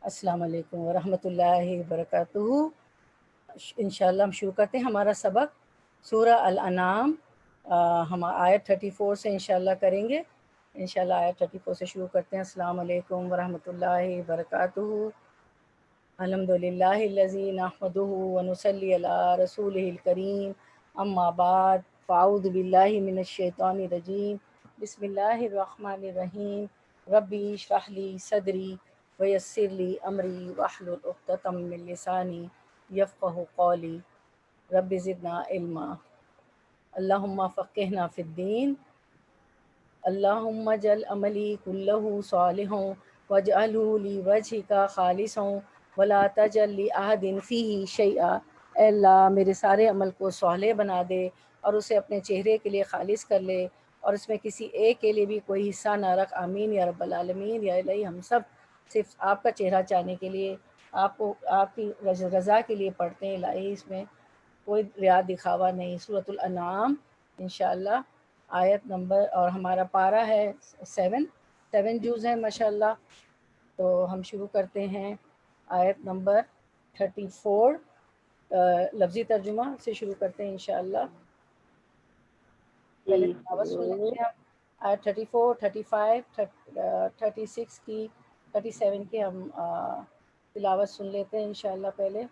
السلام علیکم ورحمۃ اللہ وبرکاتہ۔ انشاءاللہ ہم شروع کرتے ہیں ہمارا سبق سورہ الانعام۔ ہم آیت 34 سے انشاءاللہ کریں گے۔ انشاءاللہ آیت 34 سے شروع کرتے ہیں۔ السلام علیکم ورحمۃ اللہ وبرکاتہ۔ الحمدللہ الذی نحمدہ ونصلی علی رسولہ الکریم، اما بعد فاعوذ باللہ من الشیطان الرجیم، بسم اللہ الرحمن الرحیم۔ ربی اشرح لی صدری ویسر لی امری واحلل عقدۃ من لسانی یفقہوا قولی، رب زدنا علما، اللہم فقہنا فی الدین، اللہم اجعل عملی کلہ صالحا واجعلہ لوجہک خالصا ولا تجعل لأحد فیہ شیئا۔ اے اللہ میرے سارے عمل کو صالح بنا دے اور اسے اپنے چہرے کے لیے خالص کر لے، اور اس میں کسی ایک کے لیے بھی کوئی حصہ نہ رکھ، آمین یا رب العالمین۔ یا الہی ہم سب صرف آپ کا چہرہ چاہنے کے لیے، آپ کو آپ کی رضا کے لیے پڑھتے ہیں الہی، اس میں کوئی ریا دکھاوا نہیں۔ سورۃ الانعام انشاءاللہ آیت نمبر، اور ہمارا پارہ ہے 7 جز ہیں ماشاءاللہ۔ تو ہم شروع کرتے ہیں آیت نمبر 34، لفظی ترجمہ سے شروع کرتے ہیں انشاءاللہ۔ پہلے تلاوت سن لیتے ہیں ہم آیت 34، 35، 36 کی، 37 کی ہم تلاوت سن لیتے ہیں انشاءاللہ پہلے۔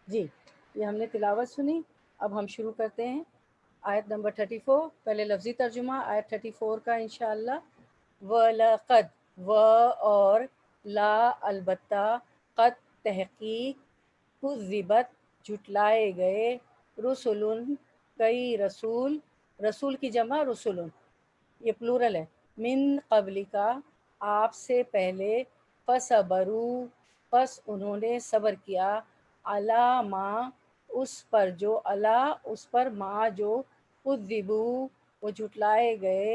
جی، یہ ہم نے تلاوت سنی۔ اب ہم شروع کرتے ہیں آیت نمبر 34۔ پہلے لفظی ترجمہ آیت 34 کا انشاءاللہ۔ وَلَقَدْ، و اور، لا البتہ، قد تحقیق، کذبت جھٹلائے گئے، رسل کئی رسول، رسول کی جمع رسل، یہ پلورل ہے، من قبل کا آپ سے پہلے، فصبروا پس انہوں نے صبر کیا، علی ما اس پر جو، علی اس پر، ما جو، کذبوا وہ جھٹلائے گئے،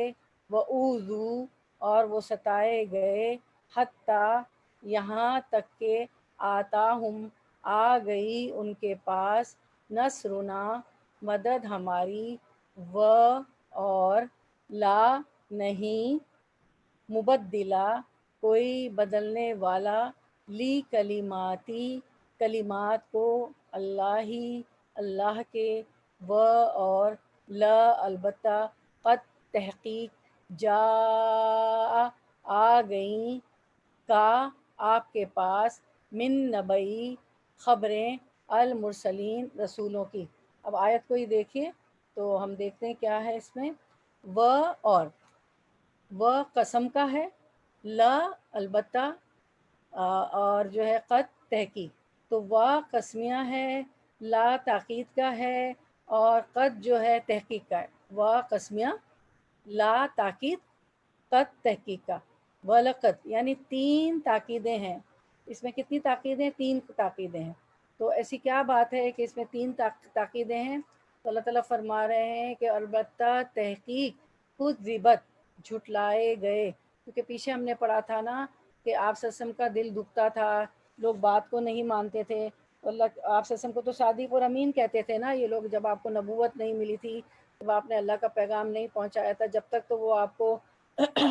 وَأُوذُوا اور وہ ستائے گئے، حتیٰ یہاں تک کہ آتاہم آ گئی ان کے پاس، نصرنا مدد ہماری، و اور، لا نہیں، مبدلہ کوئی بدلنے والا، لی کلماتی کلمات کو، اللہ کے، و اور، لا البتہ، قد تحقیق، جاء آ گئیں، کا آپ کے پاس، من نبئی خبریں، المرسلین رسولوں کی۔ اب آیت کو ہی دیکھیے تو ہم دیکھتے ہیں کیا ہے اس میں۔ و اور، و قسم کا ہے، لا البتہ، اور جو ہے قد تحقیق، تو وا قسمیہ ہے، لا تاکید کا ہے، اور قد جو ہے تحقیق کا ہے۔ وا قسمیہ، لا تاکید، قد تحقیق کا۔ وَلَقَدْ یعنی 3 تاکیدیں ہیں۔ اس میں کتنی تاکیدیں؟ 3 تاکیدیں ہیں۔ تو ایسی کیا بات ہے کہ اس میں 3 تاکیدیں ہیں؟ تو اللہ تعالیٰ فرما رہے ہیں کہ البتہ تحقیق، کذبت جھٹلائے گئے، کیونکہ پیچھے ہم نے پڑھا تھا نا کہ آپ صلی اللہ علیہ وسلم کا دل دکھتا تھا، لوگ بات کو نہیں مانتے تھے۔ اللہ آپ صلی اللہ علیہ وسلم کو تو صادق اور امین کہتے تھے نا یہ لوگ، جب آپ کو نبوت نہیں ملی تھی جب آپ نے اللہ کا پیغام نہیں پہنچایا تھا، جب تک تو وہ آپ کو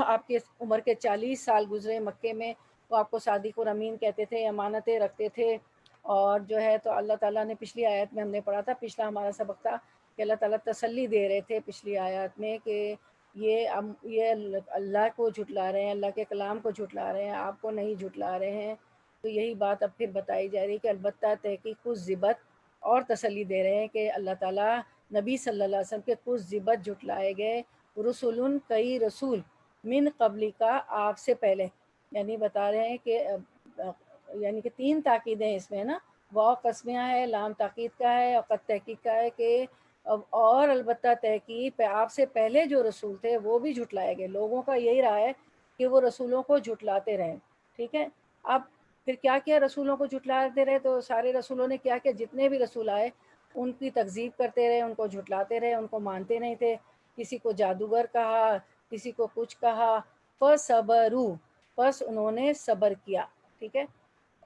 آپ کی عمر کے 40 سال گزرے مکے میں، وہ آپ کو صادق اور امین کہتے تھے، امانتیں رکھتے تھے. اور جو ہے تو اللہ تعالیٰ نے پچھلی آیت میں ہم نے پڑھا تھا، پچھلا ہمارا سبق تھا کہ اللہ تعالیٰ تسلی دے رہے تھے پچھلی آیات میں کہ یہ اللہ کو جھٹلا رہے ہیں، اللہ کے کلام کو جھٹلا رہے ہیں، آپ کو نہیں جھٹلا رہے ہیں. تو یہی بات اب پھر بتائی جا رہی ہے کہ البتہ تحقیق کچھ ضبط، اور تسلی دے رہے ہیں کہ اللہ تعالیٰ نبی صلی اللہ علیہ وسلم کے کچھ ضبط جھٹلائے گئے. رسول، کئی رسول، من قبلی کا، آپ سے پہلے، یعنی بتا رہے ہیں کہ یعنی کہ 3 تاکیدیں اس میں ہے نا، واو قسمیہ ہے، لام تاکید کا ہے، اور قد تحقیق کا ہے کہ اور البتہ تحقیق پہ آپ سے پہلے جو رسول تھے وہ بھی جھٹلائے گئے. لوگوں کا یہی رہا ہے کہ وہ رسولوں کو جھٹلاتے رہیں. ٹھیک ہے. اب پھر کیا کیا رسولوں کو جھٹلاتے رہے؟ تو سارے رسولوں نے کیا کیا، جتنے بھی رسول آئے ان کی تکذیب کرتے رہے، ان کو جھٹلاتے رہے، ان کو مانتے نہیں تھے. کسی کو جادوگر کہا، کسی کو کچھ کہا. فصبروا، پس انہوں نے صبر کیا. ٹھیک ہے.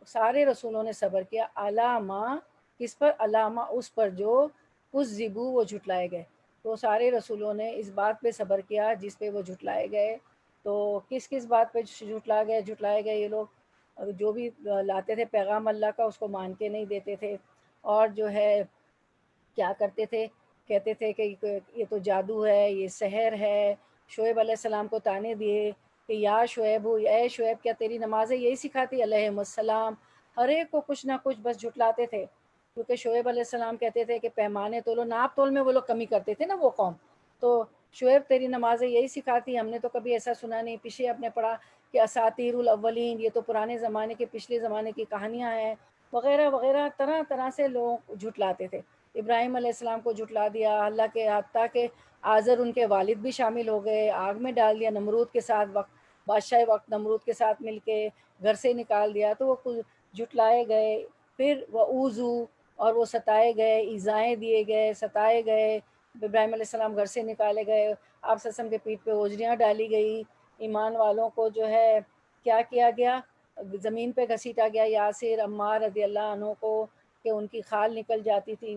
سارے رسولوں نے صبر کیا. علامہ، کس پر؟ علامہ، اس پر جو کذبوا، وہ جھٹلائے گئے. تو سارے رسولوں نے اس بات پہ صبر کیا جس پہ وہ جھٹلائے گئے. تو کس کس بات پہ جھٹلائے گئے یہ لوگ؟ جو بھی لاتے تھے پیغام اللہ کا اس کو مان کے نہیں دیتے تھے، اور جو ہے کیا کرتے تھے، کہتے تھے کہ یہ تو جادو ہے، یہ سحر ہے. شعیب علیہ السلام کو طعنے دیے کہ یا شعیب، اے شعیب، کیا تیری نمازیں یہی سکھاتی؟ علیہم السلام. ہر ایک کو کچھ نہ کچھ بس جھٹلاتے تھے، کیونکہ شعیب علیہ السلام کہتے تھے کہ پیمانے تولو، ناپ تول میں وہ لوگ کمی کرتے تھے نا وہ قوم. تو شعیب تیری نمازیں یہی سکھاتی؟ ہم نے تو کبھی ایسا سنا نہیں. پیچھے آپ نے پڑھا کہ اساطیر الاولین، یہ تو پرانے زمانے کے، پچھلے زمانے کی کہانیاں ہیں، وغیرہ وغیرہ. طرح طرح سے لوگ جھٹلاتے تھے. ابراہیم علیہ السلام کو جھٹلا دیا اللہ کے، حتیٰ کہ آزر ان کے والد بھی شامل ہو گئے، آگ میں ڈال دیا نمرود کے ساتھ، بادشاہ وقت نمرود کے ساتھ مل کے گھر سے نکال دیا. تو وہ جھٹلائے گئے. پھر وہ اوذو، اور وہ ستائے گئے، ایذائیں دیے گئے، ستائے گئے. ابراہیم علیہ السلام گھر سے نکالے گئے، آپ صلی اللہ علیہ وسلم کے پیٹھ پہ اوجریاں ڈالی گئی. ایمان والوں کو جو ہے کیا کیا گیا؟ زمین پہ گھسیٹا گیا. یاسر، عمار رضی اللہ عنہ کو، کہ ان کی کھال نکل جاتی تھی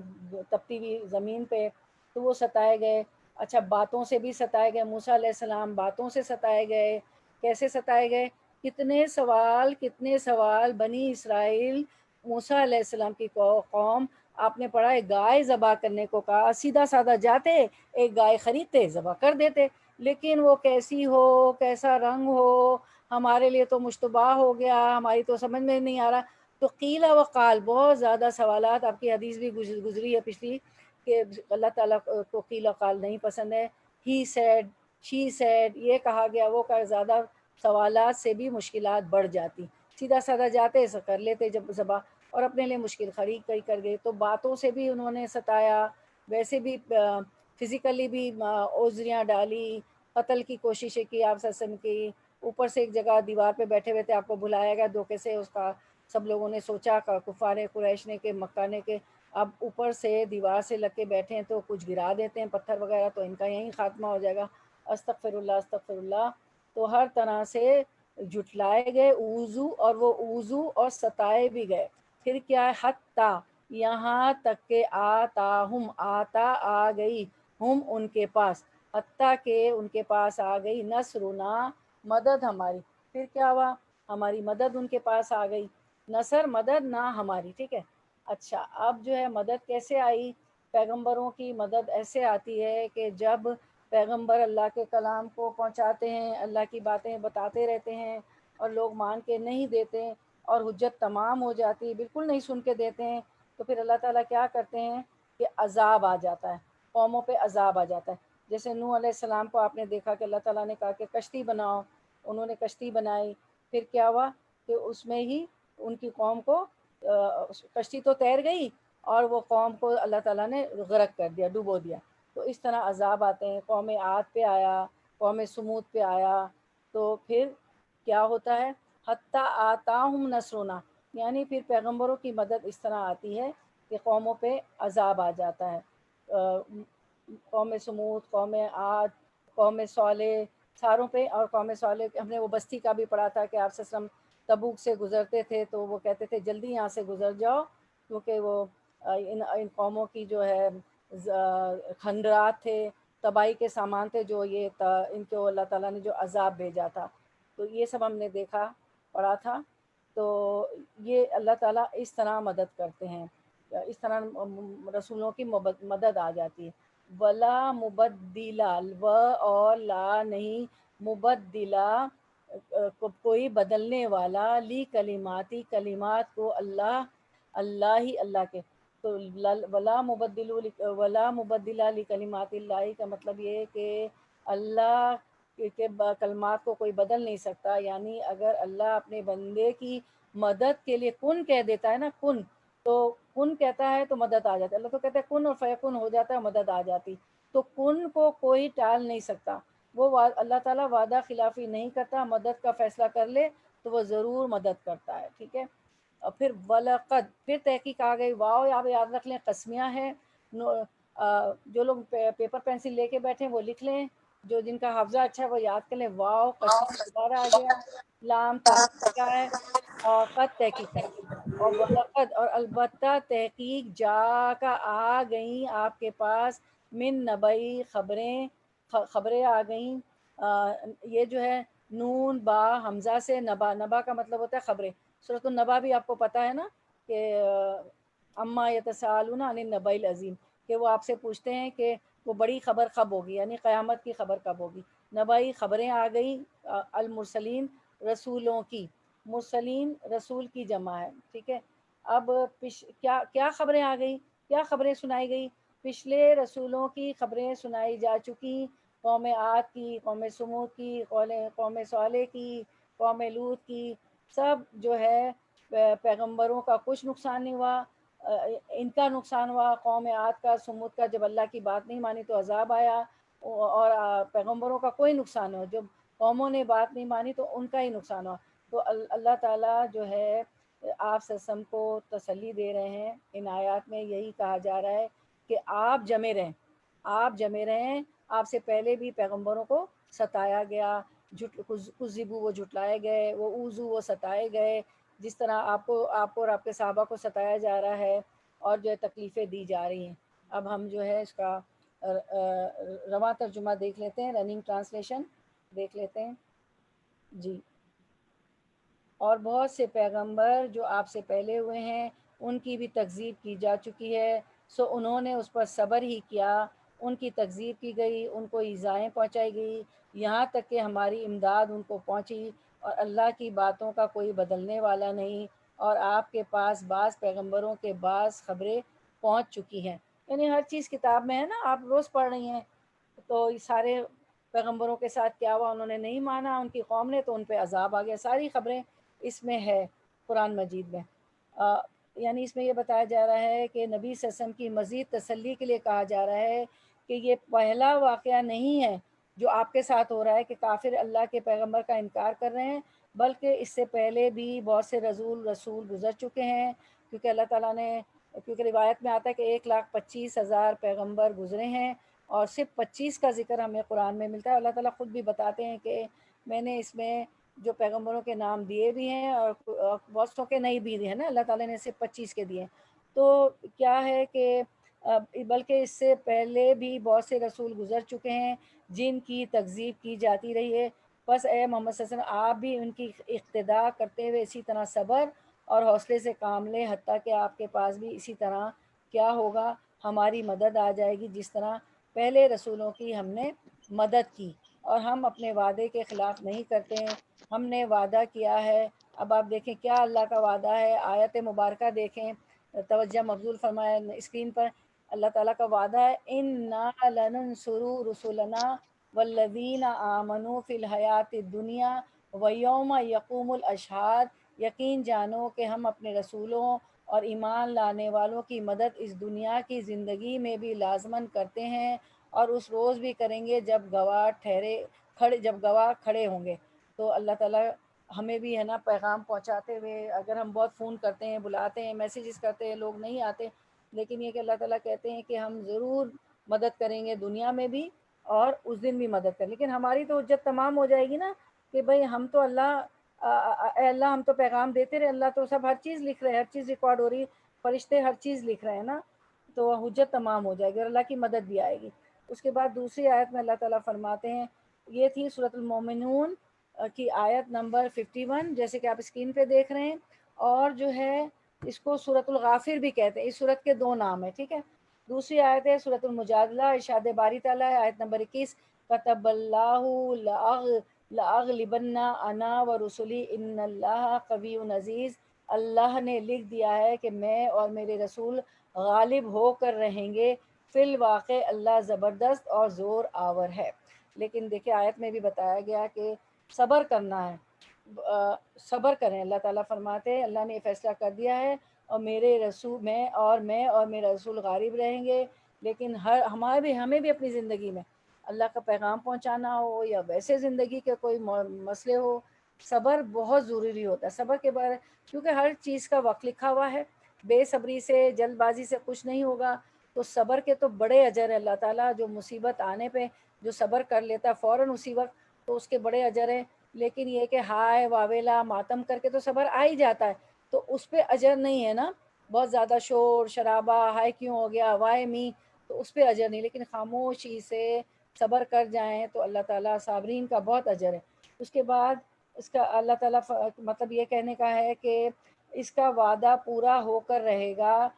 تپتی ہوئی زمین پہ، تو وہ ستائے گئے. اچھا، باتوں سے بھی ستائے گئے. موسیٰ علیہ السلام باتوں سے ستائے گئے. کیسے ستائے گئے؟ کتنے سوال، کتنے سوال. بنی اسرائیل، موسیٰ علیہ السلام کی قوم، آپ نے پڑھا ہے گائے ذبح کرنے کو کہا، سیدھا سادہ جاتے ایک گائے خریدتے، ذبح کر دیتے. لیکن وہ کیسی ہو، کیسا رنگ ہو، ہمارے لیے تو مشتبہ ہو گیا، ہماری تو سمجھ میں نہیں آ رہا. تو قیل و قال، بہت زیادہ سوالات. آپ کی حدیث بھی گزری ہے پچھلی کہ اللہ تعالیٰ کو قیل و قال نہیں پسند ہے. ہی سیڈ، شی سیڈ، یہ کہا گیا، وہ کا زیادہ سوالات سے بھی مشکلات بڑھ جاتی. سیدھا سادہ جاتے ایسا کر لیتے جب ذبح، اور اپنے لیے مشکل خرید کر گئے. تو باتوں سے بھی انہوں نے ستایا، ویسے بھی فزیکلی بھی اوزریاں ڈالی، قتل کی کوششیں کی آپ صلی اللہ علیہ وسلم کی. اوپر سے ایک جگہ دیوار پہ بیٹھے ہوئے تھے، آپ کو بلایا گیا دھوکے سے، اس کا سب لوگوں نے سوچا، کفار قریش نے کہ مکہ نے کہ اب اوپر سے دیوار سے لگ کے بیٹھے ہیں تو کچھ گرا دیتے ہیں پتھر وغیرہ، تو ان کا یہیں خاتمہ ہو جائے گا. استغفر اللہ، استغفر اللہ. تو ہر طرح سے جھٹلائے گئے، اوزو، اور وہ اوزو اور ستائے بھی گئے. پھر کیا ہے؟ حتیٰ، یہاں تک کہ آتاہم، آتا آ گئی، ہم ان کے پاس، حتیٰ کہ ان کے پاس آ گئی نصرنا، مدد ہماری. پھر کیا ہوا؟ ہماری مدد ان کے پاس آ گئی. نصر، مدد، نہ ہماری. ٹھیک ہے. اچھا، اب جو ہے مدد کیسے آئی؟ پیغمبروں کی مدد ایسے آتی ہے کہ جب پیغمبر اللہ کے کلام کو پہنچاتے ہیں، اللہ کی باتیں بتاتے رہتے ہیں، اور لوگ مان کے نہیں دیتے، اور حجت تمام ہو جاتی، بالکل نہیں سن کے دیتے ہیں، تو پھر اللہ تعالیٰ کیا کرتے ہیں کہ عذاب آ جاتا ہے، قوموں پہ عذاب آ جاتا ہے. جیسے نوح علیہ السلام کو آپ نے دیکھا کہ اللہ تعالیٰ نے کہا کہ کشتی بناؤ، انہوں نے کشتی بنائی. پھر کیا ہوا کہ اس میں ہی ان کی قوم کو کشتی تو تیر گئی، اور وہ قوم کو اللہ تعالیٰ نے غرق کر دیا، ڈبو دیا. تو اس طرح عذاب آتے ہیں. قوم عاد پہ آیا، قوم سمود پہ آیا. تو پھر کیا ہوتا ہے؟ حتیٰ آتاہم نصرنا، یعنی پھر پیغمبروں کی مدد اس طرح آتی ہے کہ قوموں پہ عذاب آ جاتا ہے. قوم سمود، قوم عاد، قوم صالح، ساروں پہ. اور قوم صالح ہم نے وہ بستی کا بھی پڑھا تھا کہ آپ صلی اللہ علیہ وسلم تبوک سے گزرتے تھے تو وہ کہتے تھے جلدی یہاں سے گزر جاؤ، کیونکہ وہ ان قوموں کی جو ہے کھنڈرات تھے، تباہی کے سامان تھے جو ان کو اللہ تعالیٰ نے جو عذاب بھیجا تھا، تو یہ سب ہم نے دیکھا پڑھا تھا۔ تو یہ اللہ تعالیٰ اس طرح مدد کرتے ہیں، اس طرح رسولوں کی مدد آ جاتی ہے۔ ولا مبدلا، و اور لا نہیں، مبدلا کوئی بدلنے والا، لی کلماتی کلمات کو، اللہ ہی اللہ کے۔ تو ولا مبدلا لکلمات اللہ کا مطلب یہ ہے کہ اللہ کے کلمات کو کوئی بدل نہیں سکتا، یعنی اگر اللہ اپنے بندے کی مدد کے لیے کن کہہ دیتا ہے نا، کن، تو کن کہتا ہے تو مدد آ جاتی ہے، اللہ تو کہتا ہے کن اور فیکن ہو جاتا ہے، مدد آ جاتی، تو کن کو کوئی ٹال نہیں سکتا۔ وہ اللہ تعالیٰ وعدہ خلافی نہیں کرتا، مدد کا فیصلہ کر لے تو وہ ضرور مدد کرتا ہے، ٹھیک ہے۔ اور پھر وَلَقَدْ، پھر تحقیق آ گئی، واو آپ یاد رکھ لیں قسمیہ ہے، جو لوگ پیپر پینسل لے کے بیٹھیں وہ لکھ لیں، جو جن کا حافظہ اچھا ہے وہ یاد کر لیں، واو قسمیہ دوبارہ آ گیا، لام تحقیق کا ہے، اور قد تحقیق ہے، اور وَلَقَدْ اور البتہ تحقیق جا کا آ گئیں آپ کے پاس، من نبئی خبریں آ گئیں، یہ جو ہے نون با حمزہ سے نبا، نبا کا مطلب ہوتا ہے خبریں۔ سورۃ النبا بھی آپ کو پتہ ہے نا کہ اما یتساءلون عن النبأ العظیم، کہ وہ آپ سے پوچھتے ہیں کہ وہ بڑی خبر کب ہوگی، یعنی قیامت کی خبر کب ہوگی۔ نبائی خبریں آ گئی، المرسلین رسولوں کی، مرسلین رسول کی جمع ہے، ٹھیک ہے۔ اب کیا خبریں آ گئی، کیا خبریں سنائی گئی؟ پچھلے رسولوں کی خبریں سنائی جا چکی، قوم عاد کی، قوم سمود کی، قوم صالح کی، قوم لوط کی، سب جو ہے پیغمبروں کا کچھ نقصان نہیں ہوا، ان کا نقصان ہوا، قوم عاد کا، سمود کا، جب اللہ کی بات نہیں مانی تو عذاب آیا، اور پیغمبروں کا کوئی نقصان نہیں ہوا، جب قوموں نے بات نہیں مانی تو ان کا ہی نقصان ہوا۔ تو اللہ تعالیٰ جو ہے آپ سسم کو تسلی دے رہے ہیں، ان آیات میں یہی کہا جا رہا ہے کہ آپ جمے رہیں، آپ جمے رہیں، آپ سے پہلے بھی پیغمبروں کو ستایا گیا، کذبوا وہ جھٹلائے گئے، وہ اوذوا وہ ستائے گئے، جس طرح آپ کو اور آپ کے صحابہ کو ستایا جا رہا ہے اور جو ہے تکلیفیں دی جا رہی ہیں۔ اب ہم جو ہے اس کا رواں ترجمہ دیکھ لیتے ہیں، رننگ ٹرانسلیشن دیکھ لیتے ہیں جی۔ اور بہت سے پیغمبر جو آپ سے پہلے ہوئے ہیں ان کی بھی تکذیب کی جا چکی ہے، سو انہوں نے اس پر صبر ہی کیا، ان کی تکذیب کی گئی، ان کو ایذائیں پہنچائی گئی، یہاں تک کہ ہماری امداد ان کو پہنچی، اور اللہ کی باتوں کا کوئی بدلنے والا نہیں، اور آپ کے پاس بعض پیغمبروں کے بعض خبریں پہنچ چکی ہیں، یعنی ہر چیز کتاب میں ہے نا، آپ روز پڑھ رہی ہیں، تو یہ سارے پیغمبروں کے ساتھ کیا ہوا، انہوں نے نہیں مانا ان کی قوم نے تو ان پہ عذاب آ گیا، ساری خبریں اس میں ہے قرآن مجید میں۔ یعنی اس میں یہ بتایا جا رہا ہے کہ نبی صلی اللہ علیہ وسلم کی مزید تسلی کے لیے کہا جا رہا ہے کہ یہ پہلا واقعہ نہیں ہے جو آپ کے ساتھ ہو رہا ہے کہ کافر اللہ کے پیغمبر کا انکار کر رہے ہیں، بلکہ اس سے پہلے بھی بہت سے رسول گزر چکے ہیں، کیونکہ اللہ تعالیٰ نے، کیونکہ روایت میں آتا ہے کہ 1,25,000 پیغمبر گزرے ہیں، اور صرف 25 کا ذکر ہمیں قرآن میں ملتا ہے۔ اللہ تعالیٰ خود بھی بتاتے ہیں کہ میں نے اس میں جو پیغمبروں کے نام دیے بھی ہیں اور بہت سو کے نہیں بھی دیے ہیں نا، اللہ تعالیٰ نے صرف 25 کے دیے ہیں۔ تو کیا ہے کہ بلکہ اس سے پہلے بھی بہت سے رسول گزر چکے ہیں جن کی تکذیب کی جاتی رہی ہے، بس اے محمد صلی اللہ علیہ وسلم آپ بھی ان کی اقتداء کرتے ہوئے اسی طرح صبر اور حوصلے سے کام لیں، حتیٰ کہ آپ کے پاس بھی اسی طرح کیا ہوگا، ہماری مدد آ جائے گی، جس طرح پہلے رسولوں کی ہم نے مدد کی، اور ہم اپنے وعدے کے خلاف نہیں کرتے ہیں، ہم نے وعدہ کیا ہے۔ اب آپ دیکھیں کیا اللہ کا وعدہ ہے، آیت مبارکہ دیکھیں، توجہ مبذول فرمائیں اسکرین پر، اللہ تعالیٰ کا وعدہ ہے اِنَّا لَنَنصُرُ رُسُلَنَا وَالَّذِينَ آمَنُوا فِي الْحَيَاةِ الدُّنْيَا وَيَوْمَ يَقُومُ الْأَشْهَادُ، یقین جانو کہ ہم اپنے رسولوں اور ایمان لانے والوں کی مدد اس دنیا کی زندگی میں بھی لازماً کرتے ہیں، اور اس روز بھی کریں گے جب گواہ کھڑے ہوں گے۔ تو اللہ تعالیٰ ہمیں بھی ہے نا پیغام پہنچاتے ہوئے، اگر ہم بہت فون کرتے ہیں، بلاتے ہیں، میسیجز کرتے ہیں، لوگ نہیں آتے، لیکن یہ کہ اللہ تعالیٰ کہتے ہیں کہ ہم ضرور مدد کریں گے دنیا میں بھی اور اس دن بھی مدد کریں، لیکن ہماری تو حجت تمام ہو جائے گی نا کہ بھئی ہم تو اے اللہ ہم تو پیغام دیتے رہے، اللہ تو سب ہر چیز لکھ رہے ہیں، ہر چیز ریکارڈ ہو رہی ہے، فرشتے ہر چیز لکھ رہے ہیں نا، تو حجت تمام ہو جائے گی اور اللہ کی مدد بھی آئے گی۔ اس کے بعد دوسری آیت میں اللہ تعالیٰ فرماتے ہیں، یہ تھی سورۃ المومنون کی آیت نمبر 51 جیسے کہ آپ اسکرین پہ دیکھ رہے ہیں، اور جو ہے اس کو سورۃ الغافر بھی کہتے ہیں، اس سورت کے دو نام ہیں، ٹھیک ہے۔ دوسری آیت ہے سورۃ المجادلہ، ارشاد باری تعالیٰ ہے آیت نمبر 21، کتب اللہ لأغلبن انا ورسلی ان اللہ قوی عزیز، اللہ نے لکھ دیا ہے کہ میں اور میرے رسول غالب ہو کر رہیں گے، فی الواقع اللہ زبردست اور زور آور ہے۔ لیکن دیکھیں آیت میں بھی بتایا گیا کہ صبر کرنا ہے، صبر کریں۔ اللہ تعالیٰ فرماتے ہیں اللہ نے یہ فیصلہ کر دیا ہے اور میرے رسول میں اور میرا رسول غالب رہیں گے، لیکن ہمیں بھی اپنی زندگی میں اللہ کا پیغام پہنچانا ہو یا ویسے زندگی کے کوئی مسئلے ہو، صبر بہت ضروری ہوتا ہے۔ صبر کے بارے کیونکہ ہر چیز کا وقت لکھا ہوا ہے، بے صبری سے جلد بازی سے کچھ نہیں ہوگا۔ تو صبر کے تو بڑے اجر ہے، اللہ تعالیٰ جو مصیبت آنے پہ جو صبر کر لیتا ہے فوراً اسی وقت، تو اس کے بڑے اجر ہیں۔ لیکن یہ کہ ہائے واویلا ماتم کر کے تو صبر آ ہی جاتا ہے، تو اس پہ اجر نہیں ہے نا، بہت زیادہ شور شرابہ ہائے کیوں ہو گیا وائے می، تو اس پہ اجر نہیں، لیکن خاموشی سے صبر کر جائیں تو اللہ تعالیٰ صابرین کا بہت اجر ہے۔ اس کے بعد اس کا اللہ تعالیٰ مطلب یہ کہنے کا ہے کہ اس کا وعدہ پورا ہو کر رہے گا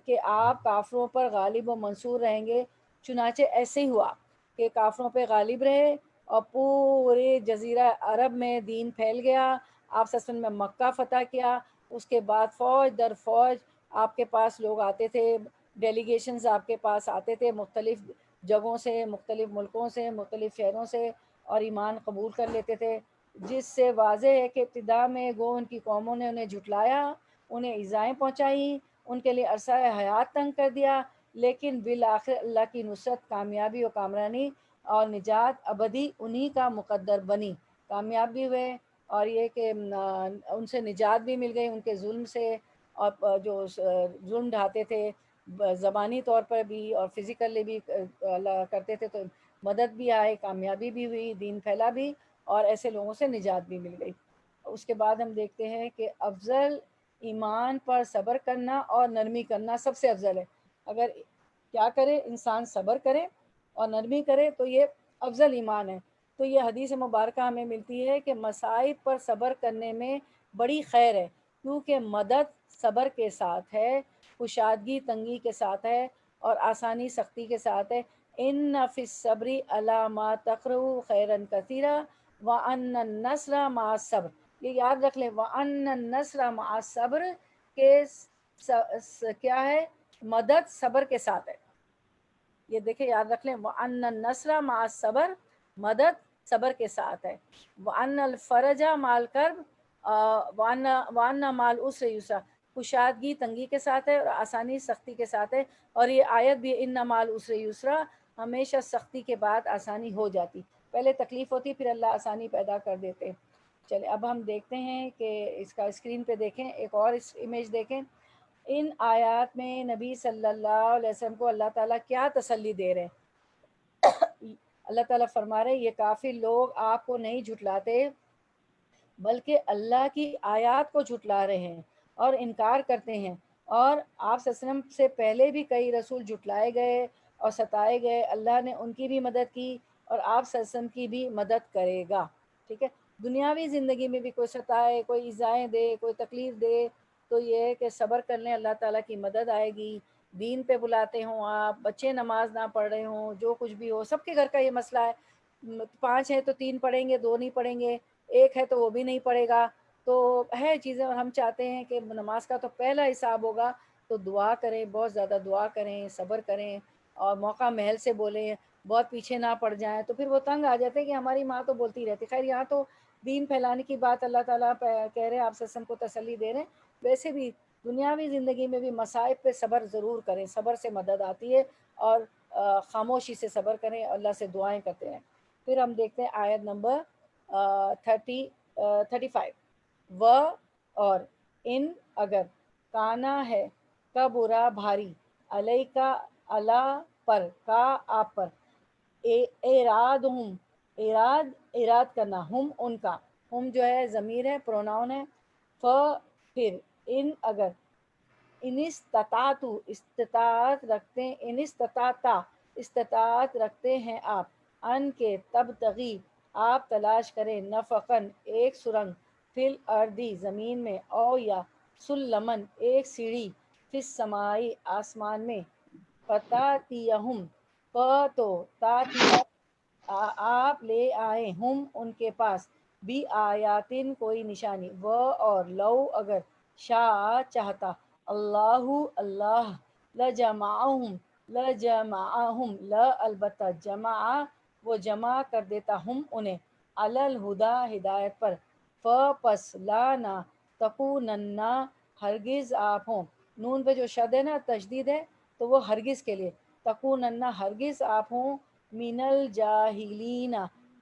کہ آپ کافروں پر غالب و منصور رہیں گے۔ چنانچہ ایسے ہی ہوا کہ کافروں پہ غالب رہے اور پورے جزیرہ عرب میں دین پھیل گیا۔ آپ صلی اللہ علیہ وسلم نے مکہ فتح کیا، اس کے بعد فوج در فوج آپ کے پاس لوگ آتے تھے، ڈیلیگیشنز آپ کے پاس آتے تھے مختلف جگہوں سے، مختلف ملکوں سے، مختلف شہروں سے، اور ایمان قبول کر لیتے تھے، جس سے واضح ہے کہ ابتدا میں گو ان کی قوموں نے انہیں جھٹلایا، انہیں ایذائیں پہنچائیں، ان کے لیے عرصہ حیات تنگ کر دیا، لیکن بالآخر اللہ کی نصرت، کامیابی و کامرانی اور نجات ابدی انہی کا مقدر بنی، کامیاب بھی ہوئے، اور یہ کہ ان سے نجات بھی مل گئی ان کے ظلم سے، اور جو ظلم ڈھاتے تھے زبانی طور پر بھی اور فزیکلی بھی اللہ کرتے تھے، تو مدد بھی آئے، کامیابی بھی ہوئی، دین پھیلا بھی، اور ایسے لوگوں سے نجات بھی مل گئی۔ اس کے بعد ہم دیکھتے ہیں کہ افضل ایمان پر صبر کرنا اور نرمی کرنا سب سے افضل ہے۔ اگر کیا کرے انسان، صبر کرے اور نرمی کرے تو یہ افضل ایمان ہے۔ تو یہ حدیث مبارکہ ہمیں ملتی ہے کہ مصائب پر صبر کرنے میں بڑی خیر ہے، کیونکہ مدد صبر کے ساتھ ہے، کشادگی تنگی کے ساتھ ہے، اور آسانی سختی کے ساتھ ہے۔ ان فی الصبر علی ما تقرؤ خیرا کثیرا وان النصر مع الصبر، یہ یاد رکھ لیں، وان النصر مع الصبر کہ کیا ہے، مدد صبر کے ساتھ ہے۔ یہ دیکھیں یاد رکھ لیں، وَأَنَّ النَّصْرَ مَعَ الصَّبْرِ، مدد صبر کے ساتھ ہے، وَأَنَّ الْفَرَجَ مَعَ الْكَرْبِ، وَأَنَّ مَعَ الْعُسْرِ يُسْرًا، کشادگی تنگی کے ساتھ ہے اور آسانی سختی کے ساتھ ہے۔ اور یہ آیت بھی اِنَّ مَعَ الْعُسْرِ يُسْرًا، ہمیشہ سختی کے بعد آسانی ہو جاتی، پہلے تکلیف ہوتی پھر اللہ آسانی پیدا کر دیتے۔ چلے اب ہم دیکھتے ہیں کہ اس کا اسکرین پہ دیکھیں، ایک اور امیج دیکھیں۔ ان آیات میں نبی صلی اللہ علیہ وسلم کو اللہ تعالیٰ کیا تسلی دے رہے ہیں؟ اللہ تعالیٰ فرما رہے ہیں یہ کافر لوگ آپ کو نہیں جھٹلاتے بلکہ اللہ کی آیات کو جھٹلا رہے ہیں اور انکار کرتے ہیں، اور آپ صلی اللہ علیہ وسلم سے پہلے بھی کئی رسول جھٹلائے گئے اور ستائے گئے، اللہ نے ان کی بھی مدد کی اور آپ صلی اللہ علیہ وسلم کی بھی مدد کرے گا، ٹھیک ہے۔ دنیاوی زندگی میں بھی کوئی ستائے، کوئی ایذائیں دے، کوئی تکلیف دے، تو یہ ہے کہ صبر کر لیں، اللہ تعالیٰ کی مدد آئے گی۔ دین پہ بلاتے ہوں آپ، بچے نماز نہ پڑھ رہے ہوں، جو کچھ بھی ہو، سب کے گھر کا یہ مسئلہ ہے، 5 ہیں تو 3 پڑھیں گے، 2 نہیں پڑھیں گے، 1 ہے تو وہ بھی نہیں پڑھے گا، تو ہے چیزیں، اور ہم چاہتے ہیں کہ نماز کا تو پہلا حساب ہوگا، تو دعا کریں، بہت زیادہ دعا کریں، صبر کریں، اور موقع محل سے بولیں، بہت پیچھے نہ پڑ جائیں، تو پھر وہ تنگ آ جاتے ہیں کہ ہماری ماں تو بولتی رہتی۔ خیر یہاں تو دین پھیلانے کی بات اللہ تعالیٰ کہہ رہے ہیں، آپ صلی اللہ علیہ وسلم کو تسلی دے رہے ہیں، ویسے بھی دنیاوی زندگی میں بھی مصائب پہ صبر ضرور کریں، صبر سے مدد آتی ہے، اور خاموشی سے صبر کریں، اللہ سے دعائیں کرتے ہیں۔ پھر ہم دیکھتے ہیں آیت نمبر 35، و اور ان اگر، کانا ہے کا برا بھاری، علیہ کا اللہ پر، کا آپ پر، اراد ہم، اراد کرنا، ہم ان کا، ہم جو ہے ضمیر ہے، پروناؤن ہے، پھر ان اگر ان استطاعتو استطاعت رکھتے ان استطاعتا استطاعت رکھتے ہیں آپ، ان کے تب تغی آپ تلاش کریں، نفقن ایک سرنگ، فی الارضی زمین میں، او یا سلمن ایک سیڑھی، فی السمائی آسمان میں، فتاتیہم تو تاتیہ آپ لے آئے ہم ان کے پاس، بھی آیاتن کوئی نشانی، وہ اور لو اگر شاء چاہتا، اللہ اللہ، لجمعہم لجمعہم البتہ جمع وہ جمع کر دیتا ہم انہیں، علی الہدا ہدایت پر، پس لا نہ تکونن ہرگز آپ ہوں، نون پہ جو شد ہے نا تشدید ہے تو وہ ہرگز کے لیے، تکونن ہرگز آپ ہوں، من الجاہلین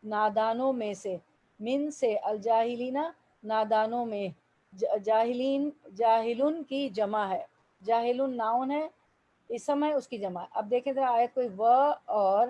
نادانوں میں سے، من سے الجاہلین نادانوں میں، جاہلین جاہلن کی جمع ہے، جاہلن ناؤن ہے، اسم ہے اس کی جمع ہے۔ اب دیکھیں ذرا آیت کوئی، و اور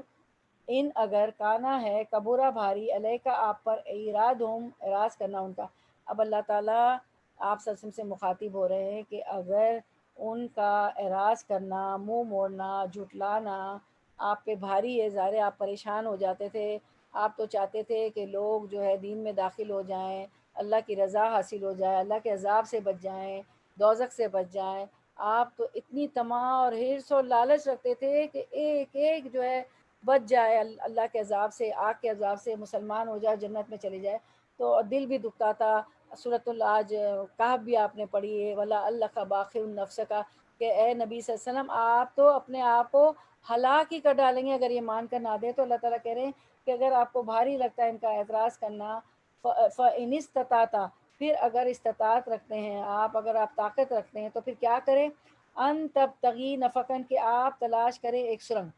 ان اگر کانا ہے کبورا بھاری، علیہ کا آپ پر، ایرادہم اعراض کرنا ان کا۔ اب اللہ تعالیٰ آپ صلی اللہ علیہ وسلم سے مخاطب ہو رہے ہیں کہ اگر ان کا اعراض کرنا، منہ موڑنا، جھٹلانا آپ پہ بھاری ہے، ظاہر ہے آپ پریشان ہو جاتے تھے، آپ تو چاہتے تھے کہ لوگ جو ہے دین میں داخل ہو جائیں، اللہ کی رضا حاصل ہو جائے، اللہ کے عذاب سے بچ جائیں، دوزخ سے بچ جائیں، آپ تو اتنی طمع اور حرص اور لالچ رکھتے تھے کہ ایک ایک جو ہے بچ جائے اللہ کے عذاب سے، آگ کے عذاب سے، مسلمان ہو جائے، جنت میں چلے جائے، تو دل بھی دکھتا تھا۔ سورۃ العاج کہف بھی آپ نے پڑھی ہے، ولا اللہ کا باخر النفس کا، کہ اے نبی صلی اللہ علیہ وسلم آپ تو اپنے آپ کو ہلاک ہی کر ڈالیں گے اگر یہ مان کر نہ دے۔ تو اللہ تعالیٰ کہہ رہے ہیں کہ اگر آپ کو بھاری لگتا ہے ان کا اعتراض کرنا، فَإِنِ اسْتَطَعْتَ پھر اگر استطاعت رکھتے ہیں آپ، اگر آپ طاقت رکھتے ہیں تو پھر کیا کریں، ان تبتغی نفقن کہ آپ تلاش کریں ایک سرنگ،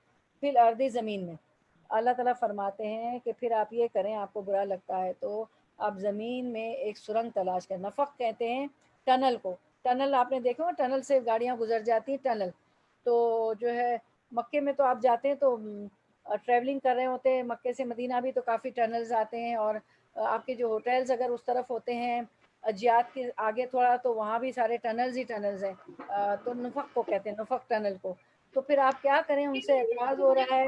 فی الارض زمین میں۔ اللہ تعالیٰ فرماتے ہیں کہ پھر آپ یہ کریں، آپ کو برا لگتا ہے تو آپ زمین میں ایک سرنگ تلاش کریں۔ نفق کہتے ہیں ٹنل کو، ٹنل آپ نے دیکھا ہو، ٹنل سے گاڑیاں گزر جاتی ہیں، ٹنل تو جو ہے مکے میں تو آپ جاتے ہیں تو ٹریولنگ کر رہے ہوتے ہیں، مکے سے مدینہ بھی تو کافی ٹنلز آتے ہیں، اور آپ کے جو ہوٹلز اگر اس طرف ہوتے ہیں اجیات کے آگے تھوڑا تو وہاں بھی سارے ٹنلز ہی ٹنلز ہیں، تو نفق کو کہتے ہیں، نفق ٹنل کو۔ تو پھر آپ کیا کریں، ان سے اعتراض ہو رہا ہے،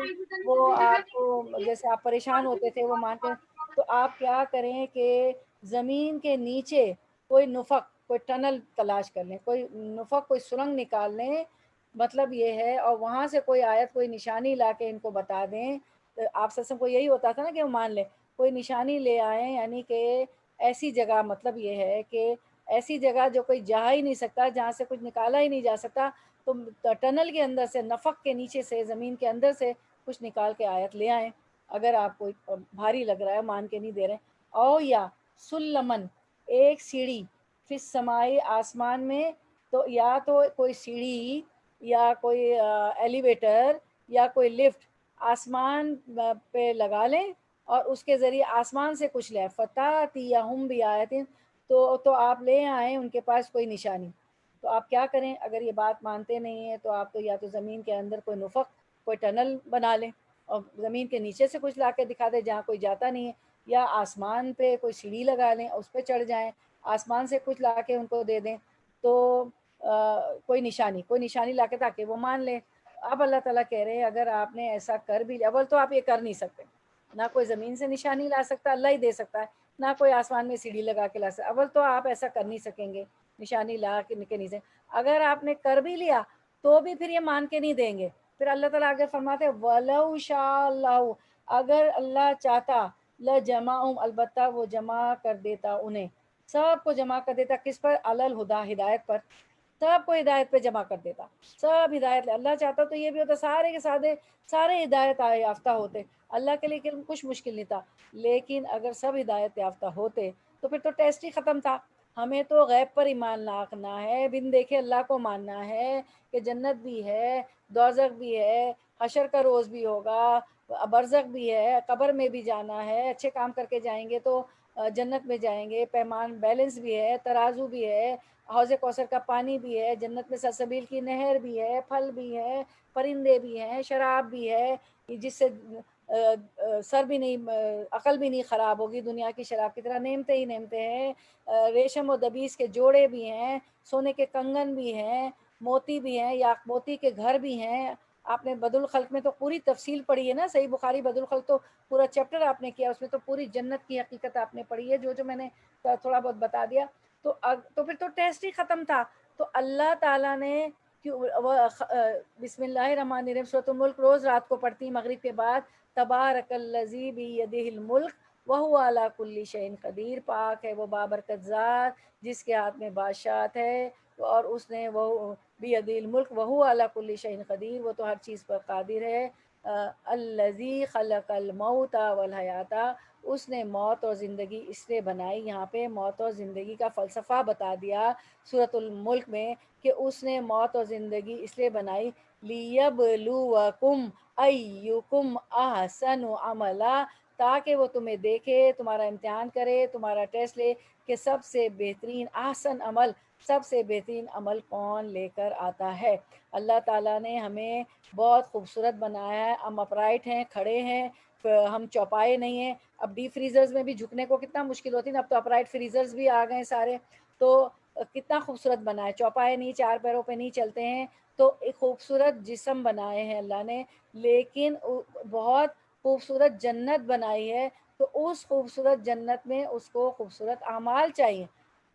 وہ آپ کو جیسے آپ پریشان ہوتے تھے وہ مانتے ہیں، تو آپ کیا کریں کہ زمین کے نیچے کوئی نفق، کوئی ٹنل تلاش کر لیں، کوئی نفق، کوئی سرنگ نکال لیں، مطلب یہ ہے، اور وہاں سے کوئی آیت، کوئی نشانی لا کے ان کو بتا دیں۔ آپ سسم کو یہی ہوتا تھا نا کہ وہ مان لیں، کوئی نشانی لے آئیں، یعنی کہ ایسی جگہ، مطلب یہ ہے کہ ایسی جگہ جو کوئی جا ہی نہیں سکتا، جہاں سے کچھ نکالا ہی نہیں جا سکتا، تو ٹنل کے اندر سے، نفق کے نیچے سے، زمین کے اندر سے کچھ نکال کے آیت لے آئیں، اگر آپ کو بھاری لگ رہا ہے، مان کے نہیں دے رہے۔ او یا سلمن ایک سیڑھی، فی السمائی آسمان میں، تو یا تو کوئی سیڑھی یا کوئی ایلیویٹر یا کوئی لفٹ آسمان پہ لگا لیں، اور اس کے ذریعے آسمان سے کچھ لیں، فتاتیہم بآیتن تو آپ لے آئیں ان کے پاس کوئی نشانی۔ تو آپ کیا کریں، اگر یہ بات مانتے نہیں ہیں تو آپ تو یا تو زمین کے اندر کوئی نفق، کوئی ٹنل بنا لیں، اور زمین کے نیچے سے کچھ لا کے دکھا دیں جہاں کوئی جاتا نہیں ہے، یا آسمان پہ کوئی سیڑھی لگا لیں، اس پہ چڑھ جائیں، آسمان سے کچھ لا کے ان کو دے دیں، تو کوئی نشانی لا کے تاکہ وہ مان لیں۔ اب اللہ تعالیٰ کہہ رہے ہیں اگر آپ نے ایسا کر بھی لیا، اول تو آپ یہ کر نہیں سکتے، نہ کوئی زمین سے نشانی لا سکتا، اللہ ہی دے سکتا ہے، نہ کوئی آسمان میں سیڑھی لگا کے لا سکتا، اول تو آپ ایسا کر نہیں سکیں گے، نشانی لا کے نہیں سکیں۔ اگر آپ نے کر بھی لیا تو بھی پھر یہ مان کے نہیں دیں گے۔ پھر اللہ تعالیٰ آگے فرماتے ہیں وَلَوْ شَاءَ اللَّهُ اگر اللہ چاہتا، لَجَمَعَهُمْ البتہ وہ جمع کر دیتا انہیں، سب کو جمع کر دیتا، کس پر، علی الہدا ہدایت پر، سب کو ہدایت پہ جمع کر دیتا، سب ہدایت، اللہ چاہتا تو یہ بھی ہوتا، سارے کے سارے ہدایت یافتہ ہوتے، اللہ کے لیے کچھ مشکل نہیں تھا، لیکن اگر سب ہدایت یافتہ ہوتے تو پھر تو ٹیسٹ ہی ختم تھا۔ ہمیں تو غیب پر ایمان لانا ہے، بن دیکھے اللہ کو ماننا ہے کہ جنت بھی ہے، دوزخ بھی ہے، حشر کا روز بھی ہوگا، برزخ بھی ہے، قبر میں بھی جانا ہے، اچھے کام کر کے جائیں گے تو جنت میں جائیں گے، پیمان بیلنس بھی ہے، ترازو بھی ہے، حوض کوثر کا پانی بھی ہے، جنت میں سلسبیل کی نہر بھی ہے، پھل بھی ہے، پرندے بھی ہیں، شراب بھی ہے، جس سے سر بھی نہیں، عقل بھی نہیں خراب ہوگی، دنیا کی شراب کی طرح، نعمتیں ہی نعمتیں ہیں، ریشم و دبیس کے جوڑے بھی ہیں، سونے کے کنگن بھی ہیں، موتی بھی ہیں، یا موتی کے گھر بھی ہیں. آپ نے بد الخلق میں تو پوری تفصیل پڑھی ہے نا، صحیح بخاری بد الخلق تو پورا چیپٹر آپ نے کیا، اس میں تو پوری جنت کی حقیقت آپ نے پڑھی ہے. جو میں نے تھوڑا بہت بتا دیا. تو پھر تو ٹیسٹ ہی ختم تھا. تو اللہ تعالیٰ نے بسم اللہ الرحمن الرحیم سورۃ الملک روز رات کو پڑھتی مغرب کے بعد. تبارک الذی بیدہ الملک وہو علی کل شیء قدیر. پاک ہے وہ بابرکت ذات جس کے ہاتھ میں بادشاہت ہے، اور اس نے وہ بیدہ الملک وہو علی کل شیء قدیر، وہ تو ہر چیز پر قادر ہے. الذی خلق الموت والحیات، اس نے موت اور زندگی اس لیے بنائی. یہاں پہ موت اور زندگی کا فلسفہ بتا دیا سورۃ الملک میں، کہ اس نے موت اور زندگی اس لیے بنائی لیبلوکم ایکم احسن عملا، تاکہ وہ تمہیں دیکھے، تمہارا امتحان کرے، تمہارا ٹیسٹ لے کہ سب سے بہترین احسن عمل، سب سے بہترین عمل کون لے کر آتا ہے. اللہ تعالیٰ نے ہمیں بہت خوبصورت بنایا ہے. ہم اپرائٹ ہیں، کھڑے ہیں، ہم چوپائے نہیں ہیں. اب ڈیپ فریزرز میں بھی جھکنے کو کتنا مشکل ہوتی ہے نا، اب تو اپرائٹ فریزرز بھی آ گئے سارے. تو کتنا خوبصورت بنا ہے، چوپائے نہیں، چار پیروں پہ نہیں چلتے ہیں. تو ایک خوبصورت جسم بنائے ہیں اللہ نے، لیکن بہت خوبصورت جنت بنائی ہے. تو اس خوبصورت جنت میں اس کو خوبصورت اعمال چاہیے.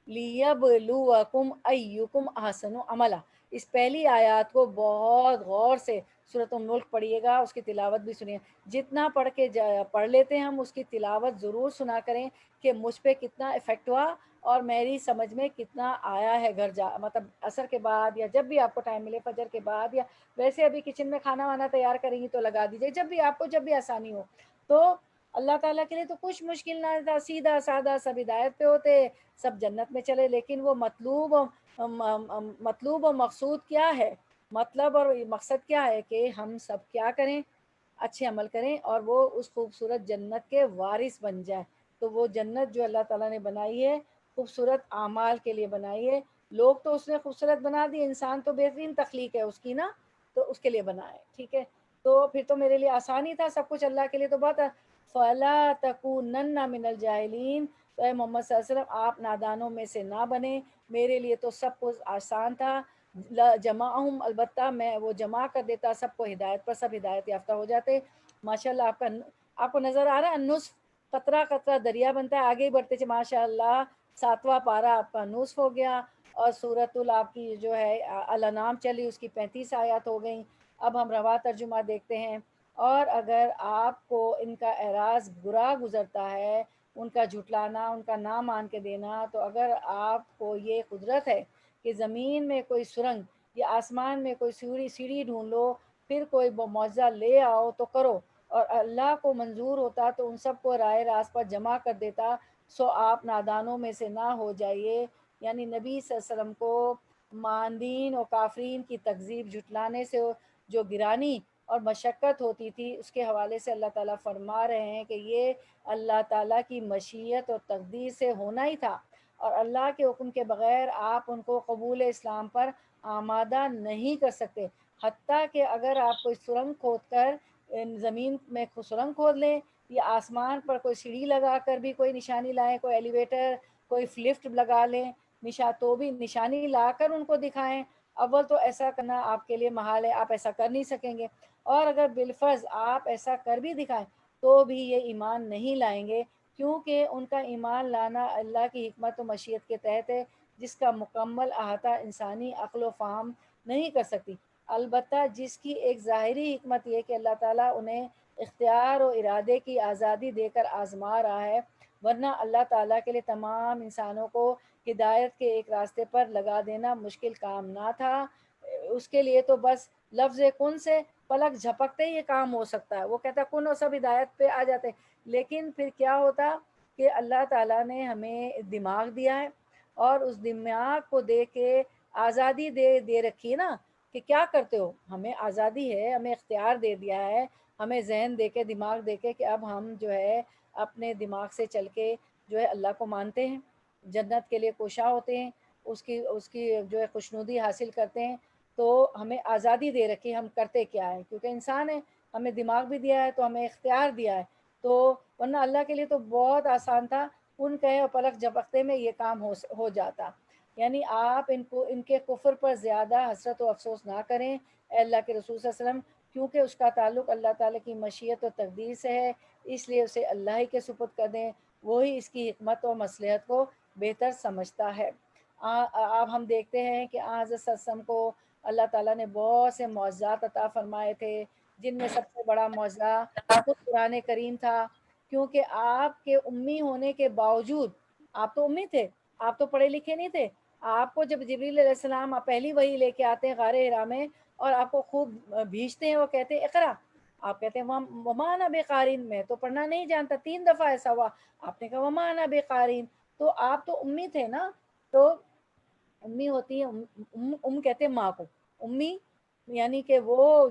لیبلوکم ایکم احسن عملا. اس پہلی آیات کو بہت غور سے سورۃ الملک پڑھیے گا، اس کی تلاوت بھی سنیے. جتنا پڑھ لیتے ہیں ہم، اس کی تلاوت ضرور سنا کریں کہ مجھ پہ کتنا افیکٹ ہوا اور میری سمجھ میں کتنا آیا ہے. گھر مطلب عصر کے بعد یا جب بھی آپ کو ٹائم ملے، فجر کے بعد، یا ویسے ابھی کچن میں کھانا وانا تیار کریں گی تو لگا دیجیے، جب بھی آپ کو جب بھی آسانی ہو. تو اللہ تعالیٰ کے لیے تو کچھ مشکل نہ تھا، سیدھا سادہ سب ہدایت پہ ہوتے، سب جنت میں چلے. لیکن وہ مطلوب و مقصود کیا ہے، مطلب اور مقصد کیا ہے کہ ہم سب کیا کریں، اچھے عمل کریں اور وہ اس خوبصورت جنت کے وارث بن جائیں. تو وہ جنت جو اللہ تعالیٰ نے بنائی ہے خوبصورت اعمال کے لیے بنائی ہے. لوگ تو اس نے خوبصورت بنا دی، انسان تو بہترین تخلیق ہے اس کی نا، تو اس کے لیے بنا ہے. ٹھیک ہے، تو پھر تو میرے لیے آسان ہی تھا سب کچھ، اللہ کے لیے تو بہت. فَلَا تَكُونَنَّ مِنَ الْجَاهِلِينَ. تو اے محمد صلی اللہ علیہ وسلم آپ نادانوں میں سے نہ بنیں. میرے لیے تو سب کچھ آسان تھا. جمعہم، البتہ میں وہ جمع کر دیتا سب کو ہدایت پر، سب ہدایت یافتہ ہو جاتے. ماشاء اللہ آپ کو نظر آ رہا ہے النصف، قطرہ قطرہ دریا بنتا ہے. آگے ہی بڑھتے چلے ماشاء اللہ 7واں پارہ آپ کا نصف ہو گیا، اور سورۃ آپ کی جو ہے الانعام چلی، اس کی 35 آیات ہو گئیں. اب ہم رواں ترجمہ دیکھتے ہیں. اور اگر آپ کو ان کا اعراض برا گزرتا ہے، ان کا جھٹلانا، ان کا نہ مان کے دینا، تو اگر آپ کو یہ قدرت ہے کہ زمین میں کوئی سرنگ یا آسمان میں کوئی سیڑھی ڈھونڈ لو، پھر کوئی معجزہ لے آؤ تو کرو، اور اللہ کو منظور ہوتا تو ان سب کو رائے راست پر جمع کر دیتا. سو آپ نادانوں میں سے نہ ہو جائیے. یعنی نبی صلی اللہ علیہ وسلم کو ماندین و کافرین کی تکذیب، جھٹلانے سے جو گرانی اور مشقت ہوتی تھی، اس کے حوالے سے اللہ تعالیٰ فرما رہے ہیں کہ یہ اللہ تعالیٰ کی مشیت اور تقدیر سے ہونا ہی تھا، اور اللہ کے حکم کے بغیر آپ ان کو قبول اسلام پر آمادہ نہیں کر سکتے. حتیٰ کہ اگر آپ کوئی سرنگ کھود کر زمین میں سرنگ کھود لیں، یا آسمان پر کوئی سیڑھی لگا کر بھی کوئی نشانی لائیں، کوئی ایلیویٹر، کوئی لفٹ لگا لیں، تو بھی نشانی لا کر ان کو دکھائیں. اول تو ایسا کرنا آپ کے لیے محال ہے، آپ ایسا کر نہیں سکیں گے. اور اگر بالفرض آپ ایسا کر بھی دکھائیں تو بھی یہ ایمان نہیں لائیں گے، کیونکہ ان کا ایمان لانا اللہ کی حکمت و مشیت کے تحت ہے، جس کا مکمل احاطہ انسانی عقل و فہم نہیں کر سکتی. البتہ جس کی ایک ظاہری حکمت یہ کہ اللہ تعالیٰ انہیں اختیار و ارادے کی آزادی دے کر آزما رہا ہے، ورنہ اللہ تعالیٰ کے لیے تمام انسانوں کو ہدایت کے ایک راستے پر لگا دینا مشکل کام نہ تھا. اس کے لیے تو بس لفظ کن سے پلک جھپکتے ہی یہ کام ہو سکتا ہے. وہ کہتا کن اور سب ہدایت پہ آ جاتے. لیکن پھر کیا ہوتا کہ اللہ تعالیٰ نے ہمیں دماغ دیا ہے، اور اس دماغ کو دے کے آزادی دے رکھی ہے نا، کہ کیا کرتے ہو. ہمیں آزادی ہے، ہمیں اختیار دے دیا ہے، ہمیں ذہن دے کے، دماغ دے کے، کہ اب ہم جو ہے اپنے دماغ سے چل کے جو ہے اللہ کو مانتے ہیں، جنت کے لیے کوشاں ہوتے ہیں، اس کی جو ہے خوشنودی حاصل کرتے ہیں. تو ہمیں آزادی دے رکھی، ہم کرتے کیا ہے، کیونکہ انسان ہے، ہمیں دماغ بھی دیا ہے تو ہمیں اختیار دیا ہے. تو ورنہ اللہ کے لیے تو بہت آسان تھا، ان کہے اور پلک جھپکتے میں یہ کام ہو جاتا. یعنی آپ ان کو ان کے کفر پر زیادہ حسرت و افسوس نہ کریں اے اللہ کے رسول صلی اللہ علیہ وسلم، کیونکہ اس کا تعلق اللہ تعالیٰ کی مشیت و تقدیر سے ہے، اس لیے اسے اللہ ہی کے سپرد کر دیں، وہی اس کی حکمت و مصلحت کو بہتر سمجھتا ہے۔ اب ہم دیکھتے ہیں کہ حضرت صلی اللہ علیہ وسلم کو اللہ تعالیٰ نے بہت سے معجزات عطا فرمائے تھے، جن میں سب سے بڑا معجزہ خود قرآن کریم تھا، کیونکہ آپ کے امی ہونے کے باوجود، آپ تو امی تھے، آپ تو پڑھے لکھے نہیں تھے، آپ کو جب جبریل علیہ السلام آپ پہلی وحی لے کے آتے ہیں غار حرا میں اور آپ کو خوب بھیجتے ہیں، وہ کہتے ہیں اقرا، آپ کہتے ہیں وما انا بقارین، میں تو پڑھنا نہیں جانتا، 3 دفعہ ایسا ہوا، آپ نے کہا وما انا بقارین، تو آپ تو امی تھے نا۔ تو امی ہوتی ہیں کہتے ہیں ماں کو، امی یعنی کہ وہ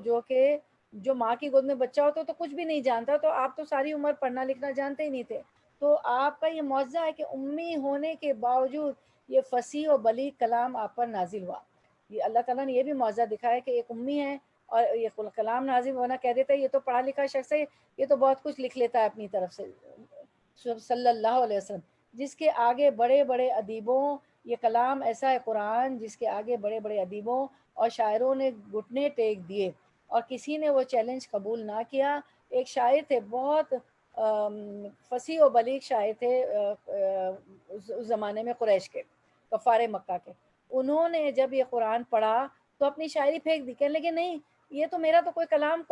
جو ماں کی گود میں بچہ ہوتا تو کچھ بھی نہیں جانتا، تو آپ تو ساری عمر پڑھنا لکھنا جانتے ہی نہیں تھے، تو آپ کا یہ معجزہ ہے کہ امی ہونے کے باوجود یہ فصیح و بلیغ کلام آپ پر نازل ہوا۔ یہ اللہ تعالیٰ نے یہ بھی معجزہ دکھایا کہ ایک امی ہے اور یہ کلام نازل ہونا، کہہ دیتا ہے یہ تو پڑھا لکھا شخص ہے، یہ تو بہت کچھ لکھ لیتا ہے اپنی طرف سے، صلی اللہ علیہ وسلم، جس کے آگے بڑے بڑے ادیبوں، یہ کلام ایسا ہے قرآن جس کے آگے بڑے بڑے ادیبوں اور شاعروں نے گھٹنے ٹیک دیے اور کسی نے وہ چیلنج قبول نہ کیا۔ ایک شاعر تھے بہت فصیح و بلیغ شاعر تھے اس زمانے میں، قریش کے کفار مکہ کے، انہوں نے جب یہ قرآن پڑھا تو اپنی شاعری پھینک دی، کہنے لگے نہیں یہ تو میرا تو کوئی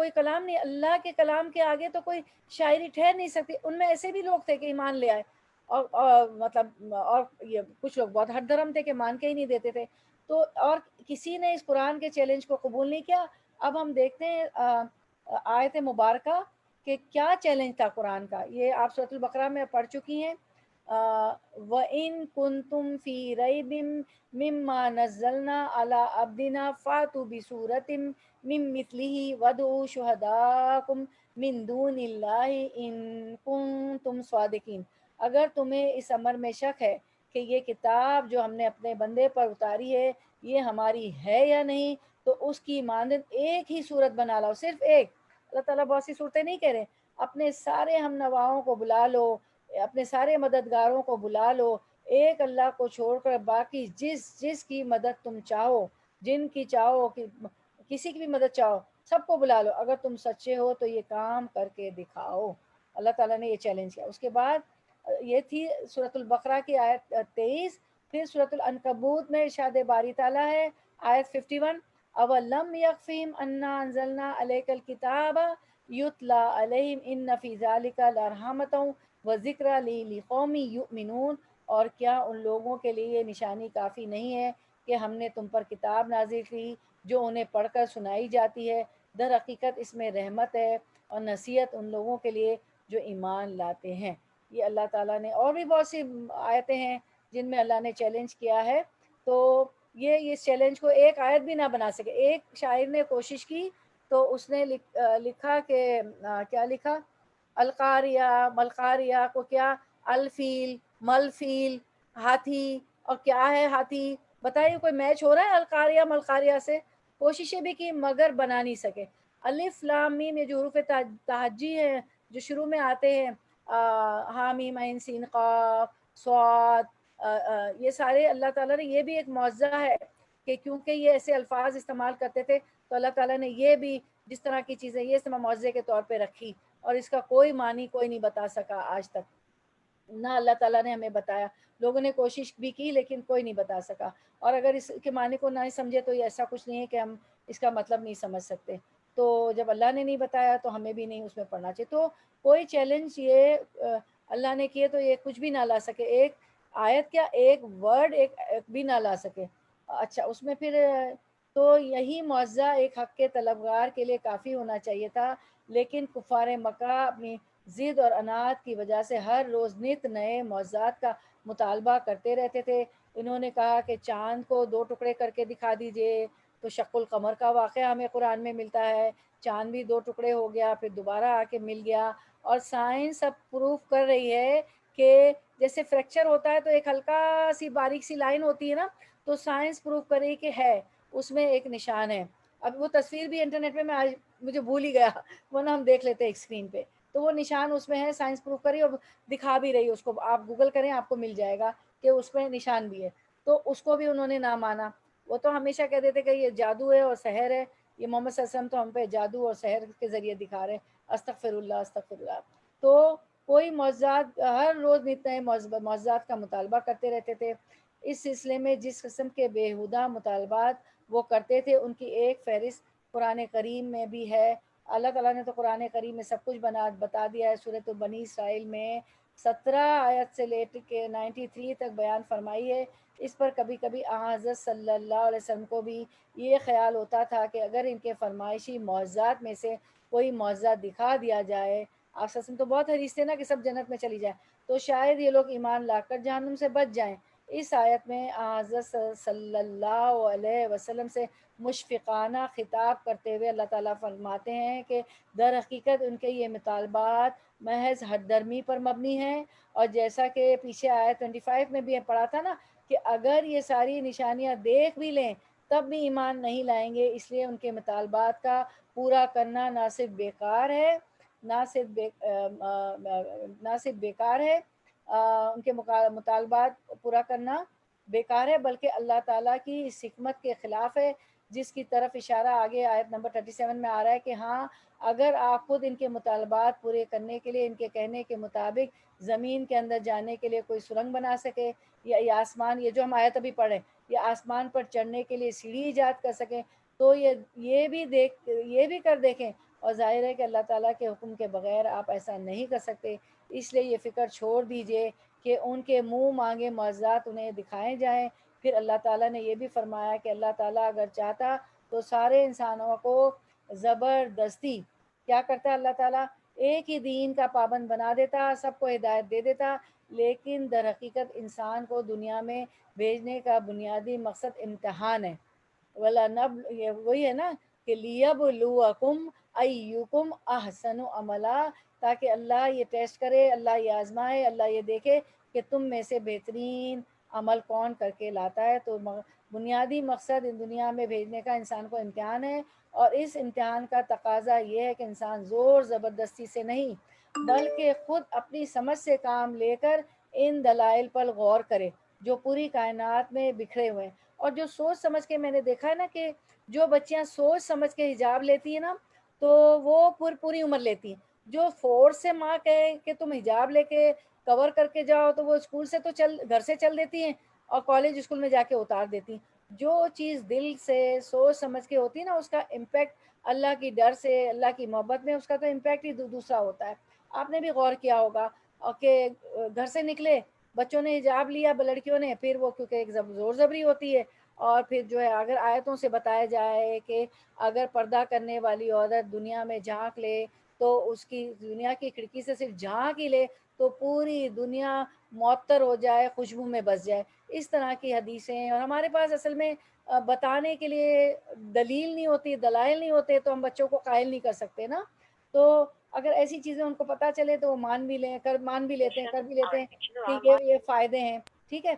کلام نہیں، اللہ کے کلام کے آگے تو کوئی شاعری ٹھہر نہیں سکتی۔ ان میں ایسے بھی لوگ تھے کہ ایمان لے آئے، اور مطلب اور یہ کچھ لوگ بہت ہٹ دھرم تھے کہ مان کے ہی نہیں دیتے تھے، تو اور کسی نے اس قرآن کے چیلنج کو قبول نہیں کیا۔ اب ہم دیکھتے ہیں آیت مبارکہ کہ کیا چیلنج تھا قرآن کا، یہ آپ سورۃ البقرہ میں پڑھ چکی ہیں، وَإِن كُنتُمْ فِي رَيْبٍ مِّمَّا نَزَّلْنَا عَلَىٰ عَبْدِنَا فَأْتُوا بِسُورَةٍ مِّن مِّثْلِهِ وَادْعُوا شُهَدَاءَكُم مِّن دُونِ اللَّهِ إِن كُنتُمْ صَادِقِينَ۔ اگر تمہیں اس امر میں شک ہے کہ یہ کتاب جو ہم نے اپنے بندے پر اتاری ہے یہ ہماری ہے یا نہیں، تو اس کی مانند ایک ہی صورت بنا لاؤ، صرف ایک۔ اللہ تعالیٰ بہت سی صورتیں نہیں کہہ رہے، اپنے سارے ہم نواؤں کو بلا لو، اپنے سارے مددگاروں کو بلا لو، ایک اللہ کو چھوڑ کر باقی جس کی مدد تم چاہو، جن کی چاہو، کسی کی بھی مدد چاہو، سب کو بلا لو، اگر تم سچے ہو تو یہ کام کر کے دکھاؤ۔ اللہ تعالیٰ نے یہ چیلنج کیا۔ اس کے بعد یہ تھی سورۃ البقرہ کی آیت 23، پھر سورۃ العنکبوت میں ارشاد باری تعالیٰ ہے آیت 51، اولم یکفہم انا انزلنا علیک الکتاب یتلی علیہم ان فی ذلک لرحمۃ وذکری لقوم یؤمنون، اور کیا ان لوگوں کے لیے یہ نشانی کافی نہیں ہے کہ ہم نے تم پر کتاب نازل کی جو انہیں پڑھ کر سنائی جاتی ہے، در حقیقت اس میں رحمت ہے اور نصیحت ان لوگوں کے لیے جو ایمان لاتے ہیں۔ یہ اللہ تعالیٰ نے اور بھی بہت سی آیتیں ہیں جن میں اللہ نے چیلنج کیا ہے، تو یہ اس چیلنج کو ایک آیت بھی نہ بنا سکے۔ ایک شاعر نے کوشش کی تو اس نے لکھا کہ کیا لکھا، القاریہ ملقاریہ کو کیا، الفیل ملفیل، ہاتھی، اور کیا ہے ہاتھی، بتائیے کوئی میچ ہو رہا ہے القاریہ ملقاریہ سے؟ کوششیں بھی کی مگر بنا نہیں سکے۔ الف لام میم، یہ جو حروف تہجی ہیں جو شروع میں آتے ہیں، حامیم عین سین قاف صاد، یہ سارے اللہ تعالیٰ نے، یہ بھی ایک معجزہ ہے کہ کیونکہ یہ ایسے الفاظ استعمال کرتے تھے تو اللہ تعالیٰ نے یہ بھی جس طرح کی چیزیں یہ استعمال معجزے کے طور پہ رکھی، اور اس کا کوئی معنی کوئی نہیں بتا سکا آج تک، نہ اللہ تعالیٰ نے ہمیں بتایا، لوگوں نے کوشش بھی کی لیکن کوئی نہیں بتا سکا، اور اگر اس کے معنی کو نہ سمجھے تو یہ ایسا کچھ نہیں ہے کہ ہم اس کا مطلب نہیں سمجھ سکتے، تو جب اللہ نے نہیں بتایا تو ہمیں بھی نہیں اس میں پڑھنا چاہیے۔ تو کوئی چیلنج یہ اللہ نے کیے تو یہ کچھ بھی نہ لا سکے، ایک آیت کیا، ایک ورڈ ایک بھی نہ لا سکے۔ اچھا اس میں پھر تو یہی معجزہ ایک حق کے طلبگار کے لیے کافی ہونا چاہیے تھا، لیکن کفار مکہ اپنی ضد اور عناد کی وجہ سے ہر روز نت نئے معجزات کا مطالبہ کرتے رہتے تھے۔ انہوں نے کہا کہ چاند کو 2 ٹکڑے کر کے دکھا دیجئے، تو شق القمر کا واقعہ ہمیں قرآن میں ملتا ہے، چاند بھی 2 ٹکڑے ہو گیا پھر دوبارہ آ کے مل گیا، اور سائنس اب پروف کر رہی ہے کہ جیسے فریکچر ہوتا ہے تو ایک ہلکا سی باریک سی لائن ہوتی ہے نا، تو سائنس پروف کر رہی کہ ہے اس میں ایک نشان ہے۔ اب وہ تصویر بھی انٹرنیٹ پہ میں آج مجھے بھول ہی گیا، ورنہ ہم دیکھ لیتے ایک اسکرین پہ، تو وہ نشان اس میں ہے، سائنس پروف کر رہی ہے اور دکھا بھی رہی ہے، اس کو آپ گوگل کریں آپ کو مل جائے گا کہ اس میں نشان بھی ہے۔ تو اس کو بھی انہوں نے نہ مانا. وہ تو ہمیشہ کہتے تھے کہ یہ جادو ہے اور سحر ہے، یہ محمد صلی اللہ علیہ وسلم تو ہم پہ جادو اور سحر کے ذریعے دکھا رہے ہیں. استغفر اللہ استغفر اللہ. تو کوئی معجزات، ہر روز نئے نئے معجزات کا مطالبہ کرتے رہتے تھے. اس سلسلے میں جس قسم کے بےہودہ مطالبات وہ کرتے تھے ان کی ایک فہرست قرآن کریم میں بھی ہے. اللہ تعالیٰ نے تو قرآن کریم میں سب کچھ بتا دیا ہے. سورۃ بنی اسرائیل میں 17 آیت سے لے کے 93 تک بیان فرمائی ہے. اس پر کبھی کبھی حضرت صلی اللہ علیہ وسلم کو بھی یہ خیال ہوتا تھا کہ اگر ان کے فرمائشی معجزات میں سے کوئی معجزہ دکھا دیا جائے، آپ صلی اللہ علیہ وسلم تو بہت حریص تھے نا کہ سب جنت میں چلی جائیں، تو شاید یہ لوگ ایمان لا کر جہنم سے بچ جائیں. اس آیت میں حضرت صلی اللہ علیہ وسلم سے مشفقانہ خطاب کرتے ہوئے اللہ تعالیٰ فرماتے ہیں کہ در حقیقت ان کے یہ مطالبات محض ہٹ درمی پر مبنی ہیں. اور جیسا کہ پیچھے آیت 25 میں بھی پڑھا تھا نا کہ اگر یہ ساری نشانیاں دیکھ بھی لیں تب بھی ایمان نہیں لائیں گے. اس لیے ان کے مطالبات کا پورا کرنا نہ صرف بیکار ہے، ان کے مطالبات پورا کرنا بیکار ہے، بلکہ اللہ تعالیٰ کی اس حکمت کے خلاف ہے، جس کی طرف اشارہ آگے آیت نمبر 37 میں آ رہا ہے کہ ہاں اگر آپ خود ان کے مطالبات پورے کرنے کے لیے ان کے کہنے کے مطابق زمین کے اندر جانے کے لیے کوئی سرنگ بنا سکے، یا یہ آسمان، یہ جو ہم آیت ابھی پڑھیں، یہ آسمان پر چڑھنے کے لیے سیڑھی ایجاد کر سکیں، تو یہ بھی کر دیکھیں. اور ظاہر ہے کہ اللہ تعالیٰ کے حکم کے بغیر آپ ایسا نہیں کر سکتے. اس لیے یہ فکر چھوڑ دیجئے کہ ان کے منہ مانگے معجزات انہیں دکھائے جائیں. پھر اللہ تعالیٰ نے یہ بھی فرمایا کہ اللہ تعالیٰ اگر چاہتا تو سارے انسانوں کو زبردستی کیا کرتا ہے، اللہ تعالیٰ ایک ہی دین کا پابند بنا دیتا، سب کو ہدایت دے دیتا. لیکن در حقیقت انسان کو دنیا میں بھیجنے کا بنیادی مقصد امتحان ہے. یہ وہی ہے نا کہ لیبلوکم ایکم احسن عملا، تاکہ اللہ یہ ٹیسٹ کرے، اللہ یہ آزمائے، اللہ یہ دیکھے کہ تم میں سے بہترین عمل کون کر کے لاتا ہے. تو بنیادی مقصد ان دنیا میں بھیجنے کا انسان کو امتحان ہے، اور اس امتحان کا تقاضا یہ ہے کہ انسان زور زبردستی سے نہیں بلکہ خود اپنی سمجھ سے کام لے کر ان دلائل پر غور کرے جو پوری کائنات میں بکھرے ہوئے ہیں. اور جو سوچ سمجھ کے، میں نے دیکھا ہے نا کہ جو بچیاں سوچ سمجھ کے حجاب لیتی ہیں نا تو وہ پوری عمر لیتی ہیں. جو فورس سے ماں کہے کہ تم حجاب لے کے کور کر کے جاؤ تو وہ اسکول سے تو گھر سے چل دیتی ہیں اور کالج اسکول میں جا کے اتار دیتی ہیں. جو چیز دل سے سوچ سمجھ کے ہوتی ہے نا اس کا امپیکٹ اللہ کی ڈر سے، اللہ کی محبت میں اس کا تو امپیکٹ ہی دوسرا ہوتا ہے. آپ نے بھی غور کیا ہوگا کہ گھر سے نکلے، بچوں نے حجاب لیا لڑکیوں نے، پھر وہ کیونکہ ایک زور زبری ہوتی ہے، اور پھر جو ہے اگر آیتوں سے بتایا جائے کہ اگر پردہ کرنے والی عورت دنیا میں جھانک لے تو اس کی دنیا کی کھڑکی سے صرف جھانک ہی لے تو پوری دنیا معطر ہو جائے، خوشبو میں بس جائے. اس طرح کی حدیثیں، اور ہمارے پاس اصل میں بتانے کے لیے دلیل نہیں ہوتی، دلائل نہیں ہوتے، تو ہم بچوں کو قائل نہیں کر سکتے نا. تو اگر ایسی چیزیں ان کو پتہ چلے تو وہ مان بھی لیتے ہیں، کر بھی لیتے ہیں کہ یہ فائدے ہیں. ٹھیک ہے.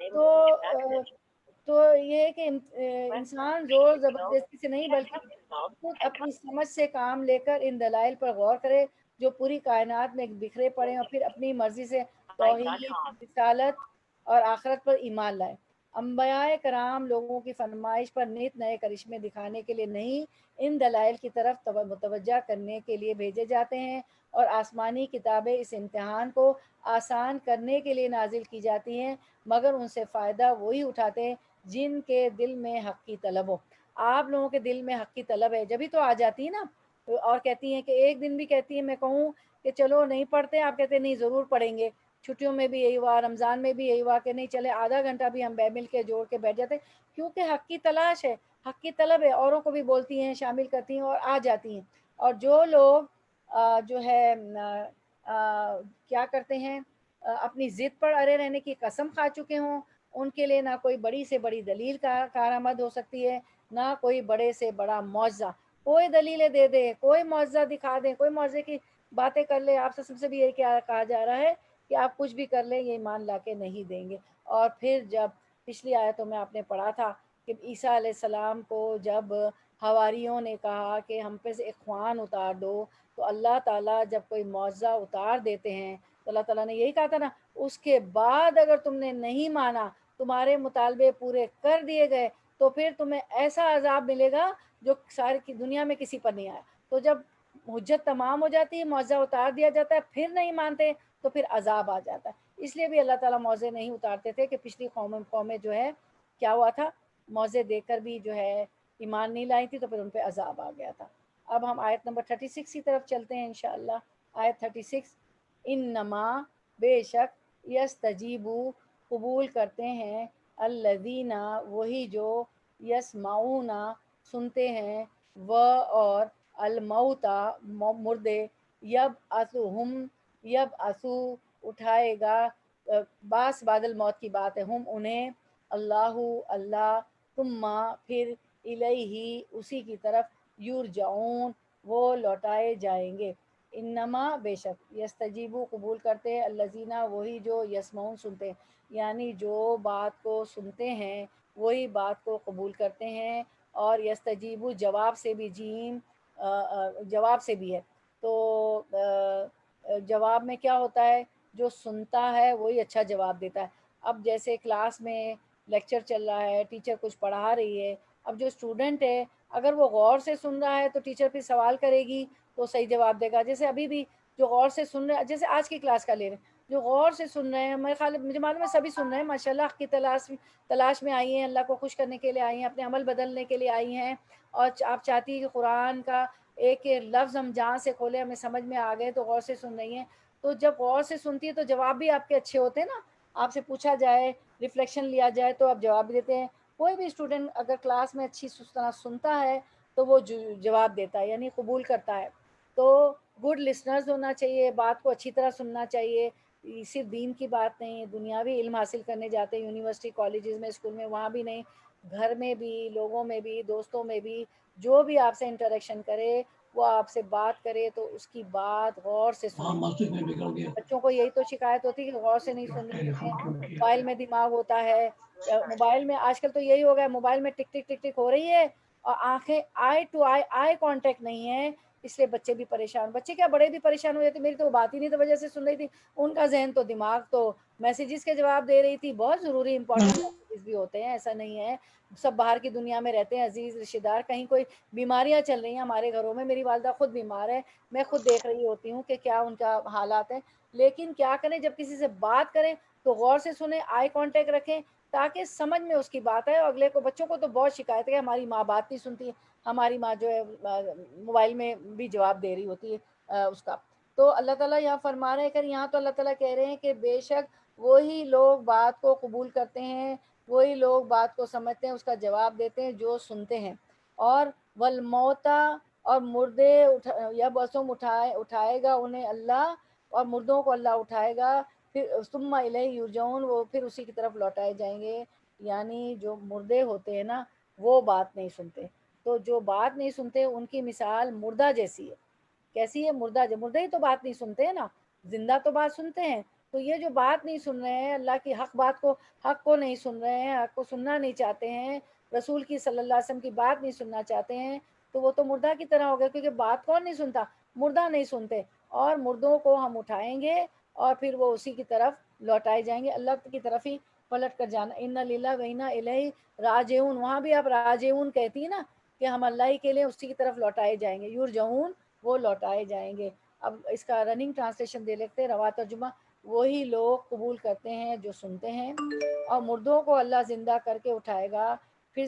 تو تو یہ ہے کہ انسان زور زبردستی سے نہیں بلکہ خود اپنی سمجھ سے کام لے کر ان دلائل پر غور کرے جو پوری کائنات میں بکھرے پڑے ہیں، اور پھر اپنی مرضی سے توحید، رسالت اور آخرت پر ایمان لائے. انبیاء کرام لوگوں کی فرمائش پر نت نئے کرشمے دکھانے کے لیے نہیں، ان دلائل کی طرف متوجہ کرنے کے لیے بھیجے جاتے ہیں، اور آسمانی کتابیں اس امتحان کو آسان کرنے کے لیے نازل کی جاتی ہیں، مگر ان سے فائدہ وہی اٹھاتے ہیں جن کے دل میں حق کی طلب ہو. آپ لوگوں کے دل میں حق کی طلب ہے جبھی تو آ جاتی ہے نا. اور کہتی ہیں کہ ایک دن بھی کہتی ہیں، میں کہوں کہ چلو نہیں پڑھتے، آپ کہتے ہیں نہیں ضرور پڑھیں گے. چھٹیوں میں بھی یہی ہوا، رمضان میں بھی یہی ہوا کہ نہیں چلے آدھا گھنٹہ بھی ہم مل کے جوڑ کے بیٹھ جاتے، کیونکہ حق کی تلاش ہے، حق کی طلب ہے. اوروں کو بھی بولتی ہیں، شامل کرتی ہیں اور آ جاتی ہیں. اور جو لوگ جو ہے کیا کرتے ہیں، اپنی ضد پر اڑے رہنے کی قسم کھا چکے ہوں، ان کے لیے نہ کوئی بڑی سے بڑی دلیل کارآمد ہو سکتی ہے، نہ کوئی بڑے سے بڑا معجزہ. کوئی دلیلیں دے دے، کوئی معجزہ دکھا دیں، کوئی معجزے کی باتیں کر لے، آپ سب سے بھی یہی کہا جا رہا ہے کہ آپ کچھ بھی کر لیں یہ ایمان لا کے نہیں دیں گے. اور پھر جب پچھلی آیتوں میں آپ نے پڑھا تھا کہ عیسیٰ علیہ السلام کو جب حواریوں نے کہا کہ ہم پہ سے ایک خوان اتار دو، تو اللہ تعالیٰ جب کوئی معجزہ اتار دیتے ہیں تو اللہ تعالیٰ نے یہی کہا تھا نا، اس کے بعد اگر تم نے نہیں مانا تمہارے مطالبے پورے کر دیے گئے تو پھر تمہیں ایسا عذاب ملے گا جو ساری کی دنیا میں کسی پر نہیں آیا. تو جب حجت تمام ہو جاتی ہے، معاوضہ اتار دیا جاتا ہے، پھر نہیں مانتے تو پھر عذاب آ جاتا ہے. اس لیے بھی اللہ تعالیٰ معاوضے نہیں اتارتے تھے کہ پچھلی قومیں جو ہے کیا ہوا تھا، معاوضے دے کر بھی جو ہے ایمان نہیں لائی تھی تو پھر ان پہ عذاب آ گیا تھا. اب ہم آیت نمبر 36 کی طرف چلتے ہیں انشاءاللہ. آیت 36، انما بے شک یستجیبو قبول کرتے ہیں الذین وہی جو یسمعون سنتے ہیں و اور الموتا مردے یب اسو اٹھائے گا باس بعد الموت کی بات ہے، ہم انہیں اللہ اللہ ثم پھر الیہ اسی کی طرف یرجعون وہ لوٹائے جائیں گے. انما بے شک یستجیبو قبول کرتے ہیں الذین وہی جو یسمعون سنتے ہیں، یعنی جو بات کو سنتے ہیں وہی بات کو قبول کرتے ہیں. اور یستجیبو جواب سے بھی جیم جواب سے بھی ہے، تو جواب میں کیا ہوتا ہے، جو سنتا ہے وہی اچھا جواب دیتا ہے. اب جیسے کلاس میں لیکچر چل رہا ہے، ٹیچر کچھ پڑھا رہی ہے، اب جو اسٹوڈنٹ ہے اگر وہ غور سے سن رہا ہے تو ٹیچر پھر سوال کرے گی تو صحیح جواب دے گا. جیسے ابھی بھی جو غور سے سن رہے ہیں، جیسے آج کی کلاس کا لے رہے ہیں، جو غور سے سن رہے ہیں، میرے خیال مجھے معلوم ہے سبھی سن رہے ہیں ماشاءاللہ، حق کی تلاش میں آئی ہیں، اللہ کو خوش کرنے کے لیے آئی ہیں، اپنے عمل بدلنے کے لیے آئی ہیں، اور آپ چاہتی ہیں کہ قرآن کا ایک ایک لفظ ہم جہاں سے کھولے ہمیں سمجھ میں آ گئے، تو غور سے سن رہی ہیں. تو جب غور سے سنتی ہے تو جواب بھی آپ کے اچھے ہوتے ہیں نا، آپ سے پوچھا جائے، ریفلیکشن لیا جائے تو آپ جواب بھی دیتے ہیں. کوئی بھی اسٹوڈنٹ اگر کلاس میں اچھی طرح سنتا ہے تو وہ جواب دیتا ہے، یعنی قبول کرتا ہے. تو گڈ لسنرز ہونا چاہیے، بات کو اچھی طرح سننا چاہیے. صرف دین کی بات نہیں، دنیاوی علم حاصل کرنے جاتے ہیں یونیورسٹی کالجز میں اسکول میں، وہاں بھی نہیں، گھر میں بھی، لوگوں میں بھی، دوستوں میں بھی، جو بھی آپ سے انٹریکشن کرے وہ آپ سے بات کرے تو اس کی بات غور سے سنیں. بچوں کو یہی تو شکایت ہوتی ہے کہ غور سے نہیں سن رہے ہیں، موبائل میں دماغ ہوتا ہے. موبائل میں آج کل تو یہی ہو گیا، موبائل میں ٹک ٹک ٹک ٹک ہو رہی ہے اور آنکھیں آئی ٹو آئی کانٹیکٹ نہیں ہے، اس لیے بچے بھی پریشان، بچے کیا بڑے بھی پریشان ہو جاتے. میری تو وہ بات ہی نہیں تو وجہ سے سن رہی تھی، ان کا ذہن تو دماغ تو میسیجز کے جواب دے رہی تھی. بہت ضروری امپورٹنٹ میسیجز بھی ہوتے ہیں، ایسا نہیں ہے، سب باہر کی دنیا میں رہتے ہیں عزیز رشتہ دار. کہیں کوئی بیماریاں چل رہی ہیں ہمارے گھروں میں، میری والدہ خود بیمار ہے، میں خود دیکھ رہی ہوتی ہوں کہ کیا ان کا حالات ہیں. لیکن کیا کریں، جب کسی سے بات کریں تو غور سے سنیں، آئی کانٹیکٹ رکھیں تاکہ سمجھ میں اس کی بات ہے. اور اگلے کو، بچوں کو تو بہت شکایت ہے کہ ہماری ماں بات نہیں سنتی، ہماری ماں جو ہے موبائل میں بھی جواب دے رہی ہوتی ہے اس کا. تو اللہ تعالیٰ یہاں فرما رہے ہیں کہ یہاں تو اللہ تعالیٰ کہہ رہے ہیں کہ بے شک وہی لوگ بات کو قبول کرتے ہیں، وہی لوگ بات کو سمجھتے ہیں، اس کا جواب دیتے ہیں جو سنتے ہیں. اور والموتا اور مردے یا بسم اٹھائے گا انہیں اللہ، اور مردوں کو اللہ اٹھائے گا، پھر ثم الیہ یرجعون وہ پھر اسی کی طرف لوٹائے جائیں گے. یعنی جو مردے ہوتے ہیں نا وہ بات نہیں سنتے، تو جو بات نہیں سنتے ان کی مثال مردہ جیسی ہے. کیسی ہے؟ مردہ مردے ہی تو بات نہیں سنتے ہیں نا، زندہ تو بات سنتے ہیں. تو یہ جو بات نہیں سن رہے ہیں اللہ کی حق بات کو، حق کو نہیں سن رہے ہیں، حق کو سننا نہیں چاہتے ہیں، رسول کی صلی اللہ علیہ وسلم کی بات نہیں سننا چاہتے ہیں، تو وہ تو مردہ کی طرح ہو گیا. کیونکہ بات کون نہیں سنتا؟ مردہ نہیں سنتے. اور مردوں کو ہم اٹھائیں گے اور پھر وہ اسی کی طرف لوٹائے جائیں گے، اللہ کی طرف ہی پلٹ کر جانا. ان للہ و انا الیہ راجعون، وہاں بھی آپ راجعون کہتی ہیں نا کہ ہم اللہ ہی کے لیے اسی کی طرف لوٹائے جائیں گے. یرجعون وہ لوٹائے جائیں گے. اب اس کا رننگ ٹرانسلیشن دے لیتے ہیں، روا ترجمہ: وہی لوگ قبول کرتے ہیں جو سنتے ہیں، اور مردوں کو اللہ زندہ کر کے اٹھائے گا، پھر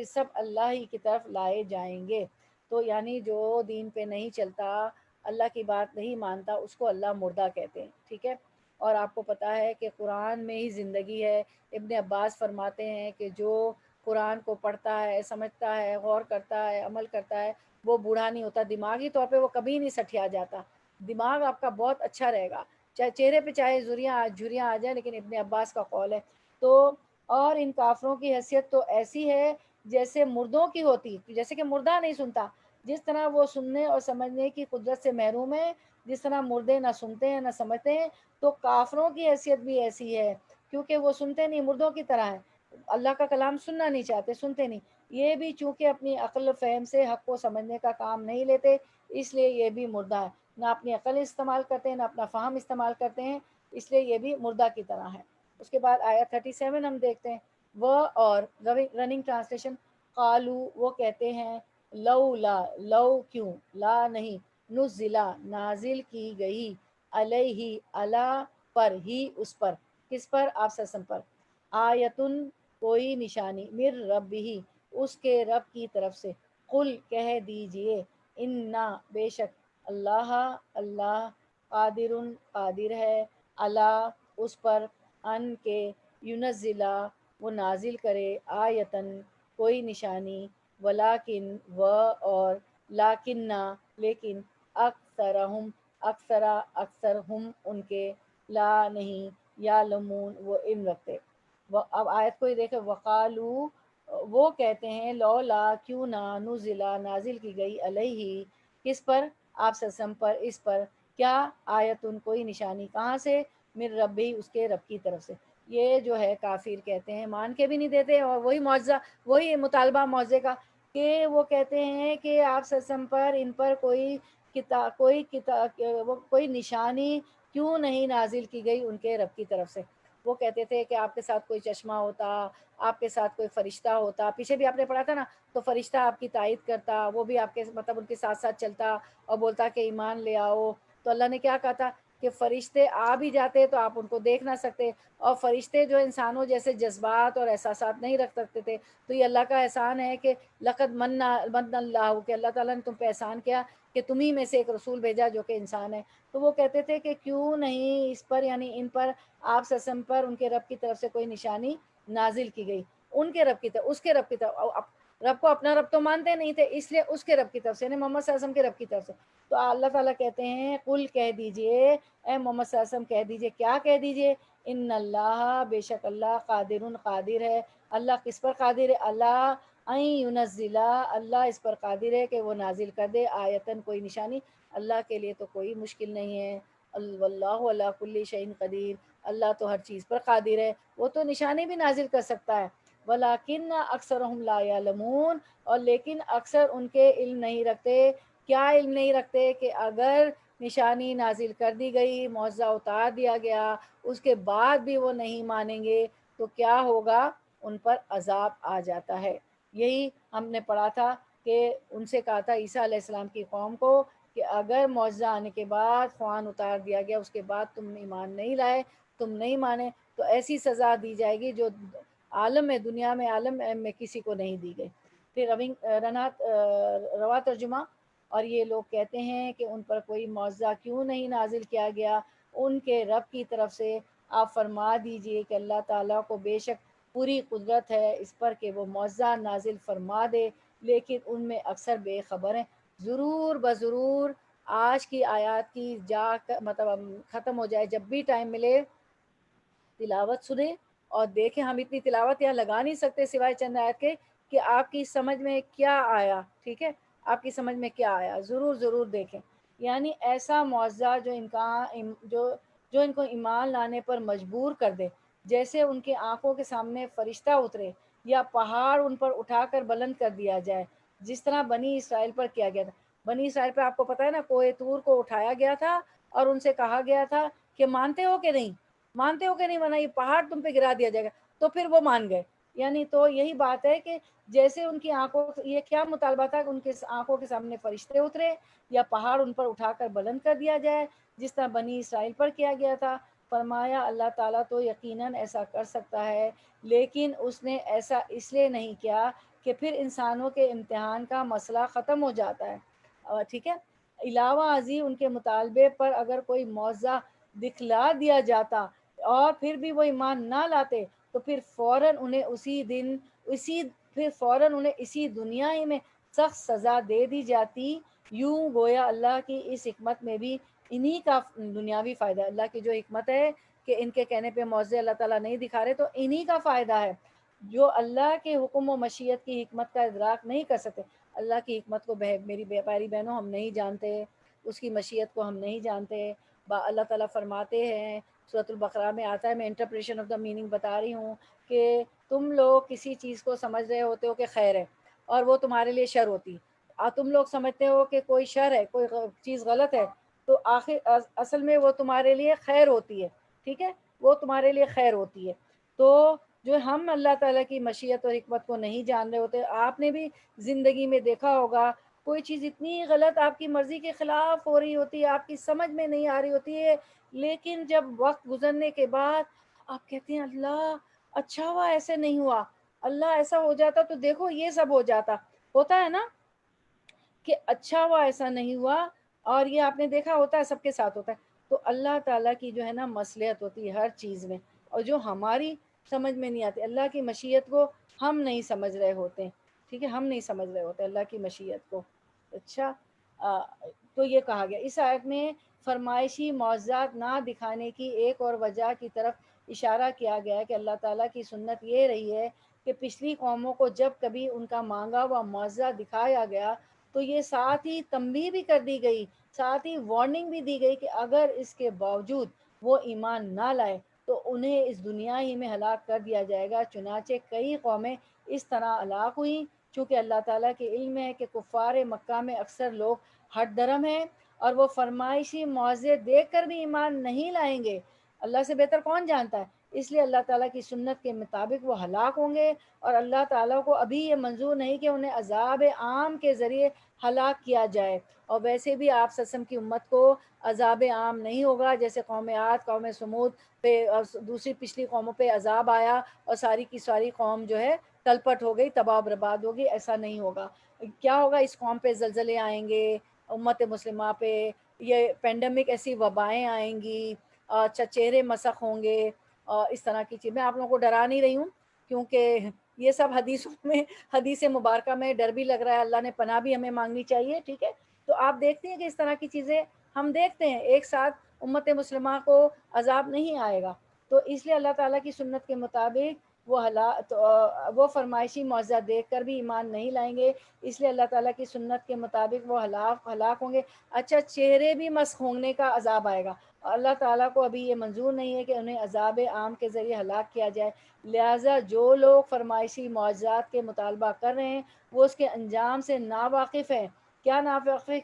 سب اللہ ہی کی طرف لائے جائیں گے. تو یعنی جو دین پہ نہیں چلتا، اللہ کی بات نہیں مانتا، اس کو اللہ مردہ کہتے ہیں. ٹھیک ہے. اور آپ کو پتہ ہے کہ قرآن میں ہی زندگی ہے. ابن عباس فرماتے ہیں کہ جو قرآن کو پڑھتا ہے، سمجھتا ہے، غور کرتا ہے، عمل کرتا ہے، وہ بوڑھا نہیں ہوتا. دماغی طور پہ وہ کبھی نہیں سٹھیا جاتا، دماغ آپ کا بہت اچھا رہے گا، چاہے چہرے پہ چاہے جھریاں آ جائیں، لیکن ابن عباس کا قول ہے. تو اور ان کافروں کی حیثیت تو ایسی ہے جیسے مردوں کی ہوتی، جیسے کہ مردہ نہیں سنتا، جس طرح وہ سننے اور سمجھنے کی قدرت سے محروم ہے، جس طرح مردے نہ سنتے ہیں نہ سمجھتے ہیں، تو کافروں کی حیثیت بھی ایسی ہے، کیونکہ وہ سنتے نہیں، مردوں کی طرح ہیں، اللہ کا کلام سننا نہیں چاہتے، سنتے نہیں. یہ بھی چونکہ اپنی عقل و فہم سے حق کو سمجھنے کا کام نہیں لیتے، اس لیے یہ بھی مردہ ہے. نہ اپنی عقل استعمال کرتے ہیں، نہ اپنا فہم استعمال کرتے ہیں، اس لیے یہ بھی مردہ کی طرح ہے. اس کے بعد آیت 37 ہم دیکھتے ہیں، وہ اور رننگ ٹرانسلیشن، قالو وہ کہتے ہیں، لو لا لو کیوں، لا نہیں، نزلہ نازل کی گئی، علیہ اللہ پر ہی اس پر، کس پر، آپ سسم پر، آیتن کوئی نشانی، مر رب ہی اس کے رب کی طرف سے، قل کہہ دیجئے، انا بے شک، اللہ اللہ، قادر قادر ہے، اللہ اس پر، ان کے، ینزلہ وہ نازل کرے، آیتن کوئی نشانی، ولیکن و اور، لاکنہ لیکن، اکثرہم اکثرا اکثر، ہم ان کے، لا نہیں، یعلمون وہ علم رکھتے۔ اب آیت کو ہی دیکھیں، وقالو وہ کہتے ہیں، لولا کیوں نہ، نزلہ نازل کی گئی، علیہ کس پر، آپ سسم پر، اس پر، کیا، آیتن کوئی نشانی، کہاں سے، من ربی اس کے رب کی طرف سے۔ یہ جو ہے کافر کہتے ہیں، مان کے بھی نہیں دیتے، اور وہی معجزہ، وہی مطالبہ معجزے کا، کہ وہ کہتے ہیں کہ آپ سسم پر، ان پر کوئی نشانی کیوں نہیں نازل کی گئی ان کے رب کی طرف سے۔ وہ کہتے تھے کہ آپ کے ساتھ کوئی چشمہ ہوتا، آپ کے ساتھ کوئی فرشتہ ہوتا، پیچھے بھی آپ نے پڑھا تھا نا، تو فرشتہ آپ کی تائید کرتا، وہ بھی آپ کے مطلب ان کے ساتھ ساتھ چلتا اور بولتا کہ ایمان لے آؤ۔ تو اللہ نے کیا کہا تھا کہ فرشتے آ بھی جاتے تو آپ ان کو دیکھ نہ سکتے، اور فرشتے جو انسانوں جیسے جذبات اور احساسات نہیں رکھ سکتے تھے، تو یہ اللہ کا احسان ہے کہ لقد من اللہ، کہ اللہ تعالیٰ نے تم پہ احسان کیا کہ تمہیں میں سے ایک رسول بھیجا جو کہ انسان ہے۔ تو وہ کہتے تھے کہ کیوں نہیں اس پر، یعنی ان پر، آپ سسم پر، ان کے رب کی طرف سے کوئی نشانی نازل کی گئی، ان کے رب کی طرف، اس کے رب کی طرف، رب کو اپنا رب تو مانتے نہیں تھے، اس لیے اس کے رب کی طرف سے، یعنی محمد صلی اللہ علیہ وسلم کے رب کی طرف سے۔ تو اللہ تعالیٰ کہتے ہیں، قل کہہ دیجئے، اے محمد صلی اللہ علیہ وسلم کہہ دیجئے، کیا کہہ دیجئے، ان اللہ بے شک اللہ، قادر قادر ہے، اللہ کس پر قادر ہے، اللہ این ینزلہ اللہ اس پر قادر ہے کہ وہ نازل کر دے، آیتن کوئی نشانی، اللہ کے لیے تو کوئی مشکل نہیں ہے، واللہ علی کل شیء قدیر، اللہ تو ہر چیز پر قادر ہے، وہ تو نشانی بھی نازل کر سکتا ہے، ولیکن اکثرہم لا یعلمون، اور لیکن اکثر ان کے علم نہیں رکھتے، کیا علم نہیں رکھتے، کہ اگر نشانی نازل کر دی گئی، معجزہ اتار دیا گیا، اس کے بعد بھی وہ نہیں مانیں گے تو کیا ہوگا، ان پر عذاب آ جاتا ہے۔ یہی ہم نے پڑھا تھا کہ ان سے کہا تھا عیسیٰ علیہ السلام کی قوم کو کہ اگر معجزہ آنے کے بعد، قرآن اتار دیا گیا، اس کے بعد تم ایمان نہیں لائے، تم نہیں مانے، تو ایسی سزا دی جائے گی جو عالم میں، دنیا میں، عالم میں کسی کو نہیں دی گئی۔ پھر روا ترجمہ، اور یہ لوگ کہتے ہیں کہ ان پر کوئی معجزہ کیوں نہیں نازل کیا گیا ان کے رب کی طرف سے، آپ فرما دیجئے کہ اللہ تعالیٰ کو بے شک پوری قدرت ہے اس پر کہ وہ معجزہ نازل فرما دے، لیکن ان میں اکثر بے خبر ہیں۔ ضرور بضرور آج کی آیات کی مطلب ختم ہو جائے، جب بھی ٹائم ملے تلاوت سنیں اور دیکھیں، ہم اتنی تلاوت یہاں لگا نہیں سکتے سوائے چند آیت کے، کہ آپ کی سمجھ میں کیا آیا، ٹھیک ہے، آپ کی سمجھ میں کیا آیا، ضرور ضرور دیکھیں۔ یعنی ایسا معجزہ جو ان کو ایمان لانے پر مجبور کر دے، جیسے ان کی آنکھوں کے سامنے فرشتہ اترے، یا پہاڑ ان پر اٹھا کر بلند کر دیا جائے، جس طرح بنی اسرائیل پر کیا گیا تھا۔ بنی اسرائیل پہ آپ کو پتہ ہے نا، کوہ طور کو اٹھایا گیا تھا اور ان سے کہا گیا تھا کہ مانتے ہو کہ نہیں، مانتے ہو کہ نہیں، مانا یہ پہاڑ تم پہ گرا دیا جائے گا، تو پھر وہ مان گئے۔ یعنی تو یہی بات ہے کہ جیسے ان کی آنکھوں، یہ کیا مطالبہ تھا کہ ان کے آنکھوں کے سامنے فرشتے اترے یا پہاڑ ان پر اٹھا کر بلند کر دیا جائے، جس طرح بنی اسرائیل پر کیا گیا تھا۔ فرمایا اللہ تعالیٰ تو یقیناً ایسا کر سکتا ہے، لیکن اس نے ایسا اس لیے نہیں کیا کہ پھر انسانوں کے امتحان کا مسئلہ ختم ہو جاتا ہے، ٹھیک ہے۔ علاوہ ازیں ان کے مطالبے پر اگر کوئی معجزہ دکھلا دیا جاتا اور پھر بھی وہ ایمان نہ لاتے، تو پھر فوراً انہیں اسی دنیا ہی میں سخت سزا دے دی جاتی۔ یوں گویا اللہ کی اس حکمت میں بھی انہی کا دنیاوی فائدہ ہے۔ اللہ کی جو حکمت ہے کہ ان کے کہنے پہ معجزے اللہ تعالیٰ نہیں دکھا رہے، تو انہی کا فائدہ ہے جو اللہ کے حکم و مشیت کی حکمت کا ادراک نہیں کر سکتے۔ اللہ کی حکمت کو میری پیاری بہنوں ہم نہیں جانتے، اس کی مشیت کو ہم نہیں جانتے۔ اللہ تعالیٰ فرماتے ہیں، سورۃ البقرہ میں آتا ہے، میں انٹرپریشن آف دا میننگ بتا رہی ہوں، کہ تم لوگ کسی چیز کو سمجھ رہے ہوتے ہو کہ خیر ہے اور وہ تمہارے لیے شر ہوتی، اور تم لوگ سمجھتے ہو کہ کوئی شر ہے، کوئی چیز غلط ہے، تو آخر اصل میں وہ تمہارے لیے خیر ہوتی ہے، ٹھیک ہے۔ وہ تمہارے لیے خیر ہوتی ہے۔ تو جو ہم اللہ تعالیٰ کی مشیت اور حکمت کو نہیں جان رہے ہوتے، آپ نے بھی زندگی میں دیکھا ہوگا کوئی چیز اتنی غلط آپ کی مرضی کے خلاف ہو رہی ہوتی ہے، آپ کی سمجھ میں نہیں آ رہی ہوتی ہے، لیکن جب وقت گزرنے کے بعد آپ کہتے ہیں اللہ اچھا ہوا ایسے نہیں ہوا، اللہ ایسا ہو جاتا تو دیکھو یہ سب ہو جاتا، ہوتا ہے نا کہ اچھا ہوا ایسا نہیں ہوا، اور یہ آپ نے دیکھا ہوتا ہے، سب کے ساتھ ہوتا ہے۔ تو اللہ تعالیٰ کی جو ہے نا مصلحت ہوتی ہے ہر چیز میں، اور جو ہماری سمجھ میں نہیں آتی، اللہ کی مشیت کو ہم نہیں سمجھ رہے ہوتے ہیں، ٹھیک ہے، ہم نہیں سمجھ رہے ہوتے اللہ کی مشیت کو۔ اچھا، آ، تو یہ کہا گیا اس آیت میں فرمائشی معجزات نہ دکھانے کی ایک اور وجہ کی طرف اشارہ کیا گیا ہے کہ اللہ تعالیٰ کی سنت یہ رہی ہے کہ پچھلی قوموں کو جب کبھی ان کا مانگا ہوا معجزہ دکھایا گیا تو یہ ساتھ ہی تنبیہ بھی کر دی گئی، ساتھ ہی وارننگ بھی دی گئی کہ اگر اس کے باوجود وہ ایمان نہ لائے تو انہیں اس دنیا ہی میں ہلاک کر دیا جائے گا۔ چنانچہ کئی قومیں اس طرح ہلاک ہوئیں، چونکہ اللہ تعالیٰ کے علم ہے کہ کفار مکہ میں اکثر لوگ ہٹ درم ہیں اور وہ فرمائشی معجزے دیکھ کر بھی ایمان نہیں لائیں گے، اللہ سے بہتر کون جانتا ہے، اس لیے اللہ تعالیٰ کی سنت کے مطابق وہ ہلاک ہوں گے، اور اللہ تعالیٰ کو ابھی یہ منظور نہیں کہ انہیں عذاب عام کے ذریعے ہلاک کیا جائے۔ اور ویسے بھی آپ سسم کی امت کو عذاب عام نہیں ہوگا، جیسے قوم عاد، قوم سمود پہ اور دوسری پچھلی قوموں پہ عذاب آیا اور ساری کی ساری قوم جو ہے تلپٹ ہو گئی، تباہ و برباد ہوگی، ایسا نہیں ہوگا۔ کیا ہوگا، اس قوم پہ زلزلے آئیں گے، امت مسلمہ پہ یہ پینڈمک ایسی وبائیں آئیں گی، چچیرے مسخ ہوں گے، اور اس طرح کی چیز۔ میں آپ لوگوں کو ڈرا نہیں رہی ہوں کیونکہ یہ سب حدیثوں میں، حدیث مبارکہ میں ڈر بھی لگ رہا ہے، اللہ نے پناہ بھی ہمیں مانگنی چاہیے، ٹھیک ہے۔ تو آپ دیکھتے ہیں کہ اس طرح کی چیزیں ہم دیکھتے ہیں، ایک ساتھ امت مسلمہ کو عذاب نہیں آئے گا، تو اس لیے اللہ تعالیٰ کی سنت کے مطابق وہ فرمائشی معجزہ دیکھ کر بھی ایمان نہیں لائیں گے، اس لیے اللہ تعالیٰ کی سنت کے مطابق وہ ہلاک ہوں گے۔ اچھا، چہرے بھی مسخ ہونے کا عذاب آئے گا، اللہ تعالیٰ کو ابھی یہ منظور نہیں ہے کہ انہیں عذاب عام کے ذریعے ہلاک کیا جائے، لہٰذا جو لوگ فرمائشی معجزات کے مطالبہ کر رہے ہیں وہ اس کے انجام سے ناواقف ہیں۔ کیا ناواقف ہے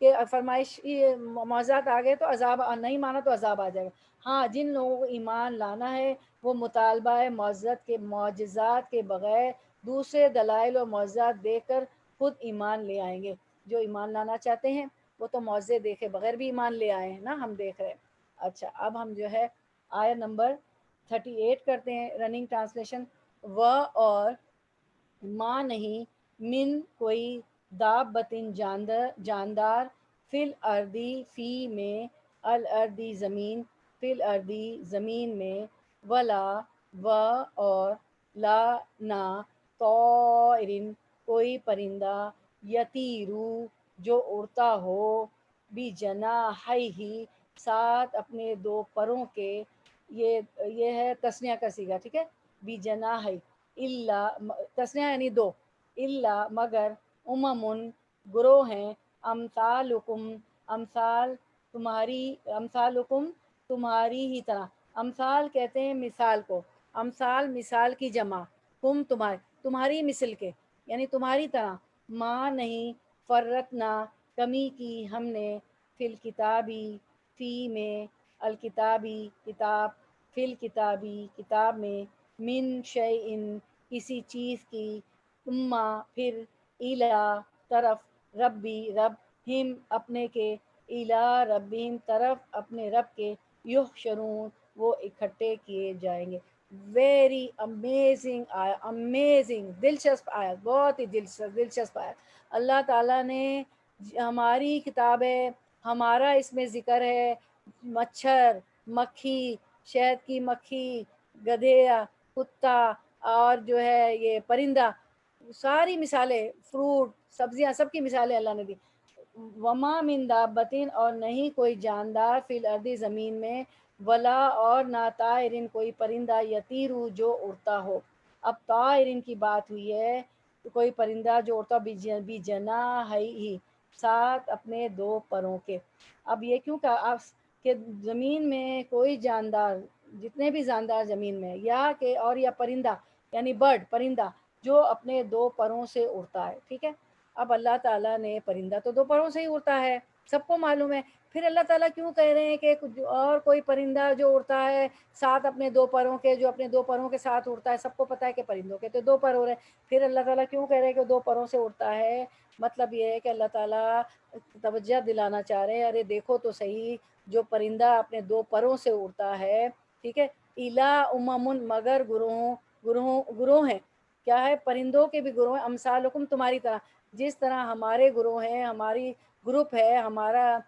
کہ فرمائشی معجزات آ گئے تو عذاب، نہیں مانا تو عذاب آ جائے گا۔ ہاں، جن لوگوں کو ایمان لانا ہے وہ مطالبہ معجزات کے بغیر دوسرے دلائل و معجزات دیکھ کر خود ایمان لے آئیں گے۔ جو ایمان لانا چاہتے ہیں وہ تو معجزے دیکھے بغیر بھی ایمان لے آئے ہیں نا، ہم دیکھ رہے ہیں۔ اچھا، اب ہم جو ہے آیت نمبر 38 کرتے ہیں، رننگ ٹرانسلیشن۔ و اور ماں نہیں، من کوئی دابتن جاندار، فی الارضی فی میں، الارضی زمین، فی الارضی زمین میں، ولا و اور، لا نہ، طائرن کوئی پرندہ، یتیرو جو اڑتا ہو، بھی جناحیہ ساتھ اپنے دو پروں کے، یہ ہے تسنیہ کا صیغہ، ٹھیک ہے، بھی جناحیہ، الا تسنیہ یعنی دو، الا مگر، اممن گروہ ہیں، امثالکم امثال تمہاری، امثالکم تمہاری ہی طرح، امثال کہتے ہیں مثال کو، امثال مثال کی جمع، تم تمہاری مثل کے، یعنی تمہاری طرح، ماں نہیں، فرتنا کمی کی ہم نے، فی الکتابی فی میں، الکتابی کتاب، فی الکتابی کتاب میں، من شیئن کسی چیز کی، ثم پھر، الا طرف، ربی رب، ہم اپنے کے، الا ربہم طرف اپنے رب کے، یحشرون وہ اکٹھے کیے جائیں گے۔ ویری امیزنگ آیا، امیزنگ، دلچسپ آیا، بہت ہی دلچسپ آیا۔ اللہ تعالیٰ نے ہماری کتاب ہے، ہمارا اس میں ذکر ہے، مچھر، مکھی، شہد کی مکھی، گدھیا، کتا، اور جو ہے یہ پرندہ، ساری مثالیں، فروٹ، سبزیاں، سب کی مثالیں اللہ نے دی۔ وما من دابتن اور نہیں کوئی جاندار، فی الارض زمین میں، ولا اور نہ، طائرن کوئی پرندہ، یتیرو جو اڑتا ہو۔ اب طائرن کی بات ہوئی ہے تو کوئی پرندہ جو اڑتا بھی جناحیہ ساتھ اپنے دو پروں کے۔ اب یہ کیوں کہا کہ زمین میں کوئی جاندار، جتنے بھی جاندار زمین میں، یا کہ اور یا پرندہ یعنی برڈ، پرندہ جو اپنے دو پروں سے اڑتا ہے، ٹھیک ہے۔ اب اللہ تعالیٰ نے، پرندہ تو دو پروں سے ہی اڑتا ہے، سب کو معلوم ہے، پھر اللہ تعالیٰ کیوں کہہ رہے ہیں کہ اور کوئی پرندہ جو اڑتا ہے ساتھ اپنے دو پروں کے، جو اپنے دو پروں کے ساتھ اڑتا ہے، سب کو پتہ ہے کہ پرندوں کے تو دو پر اڑ رہے ہیں، پھر اللہ تعالیٰ کیوں کہہ رہے ہیں کہ دو پروں سے اڑتا ہے؟ مطلب یہ ہے کہ اللہ تعالیٰ توجہ دلانا چاہ رہے ہیں، ارے دیکھو تو صحیح، جو پرندہ اپنے دو پروں سے اڑتا ہے، ٹھیک ہے، الا اممن، مگر گروہ ہیں، کیا ہے، پرندوں کے بھی گروہ ہیں، امثالکم، تمہاری طرح، جس طرح ہمارے گروہ ہیں، ہماری گروپ ہے، ہمارا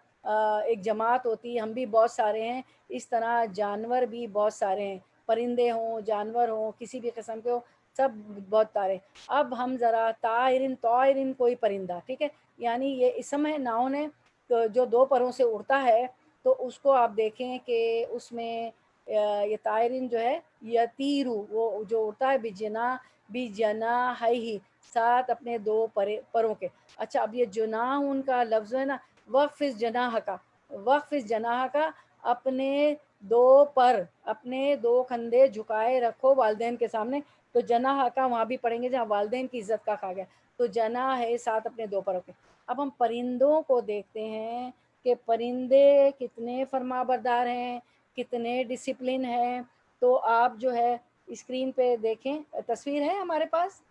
ایک جماعت ہوتی ہے، ہم بھی بہت سارے ہیں، اس طرح جانور بھی بہت سارے ہیں، پرندے ہوں، جانور ہوں، کسی بھی قسم کے ہو، سب بہت سارے۔ اب ہم ذرا طائرن کوئی پرندہ، ٹھیک ہے، یعنی یہ اسم ہے، ناؤن ہے، تو جو دو پروں سے اڑتا ہے تو اس کو آپ دیکھیں کہ اس میں یہ طائرن جو ہے یتیرو، وہ جو اڑتا ہے بجناحیہ، ساتھ اپنے دو پروں کے۔ اچھا، اب یہ جناح ان کا لفظ ہے نا، وقفز جناح کا، وقفز جناح کا، اپنے دو پر، اپنے دو کندھے جھکائے رکھو والدین کے سامنے، تو جناح کا وہاں بھی پڑھیں گے جہاں والدین کی عزت کا کہا گیا، تو جناح ہے ساتھ اپنے دو پروں کے۔ اب ہم پرندوں کو دیکھتے ہیں کہ پرندے کتنے فرما بردار ہیں، کتنے ڈسپلن ہیں، تو آپ جو ہے اسکرین پہ دیکھیں، تصویر ہے ہمارے پاس،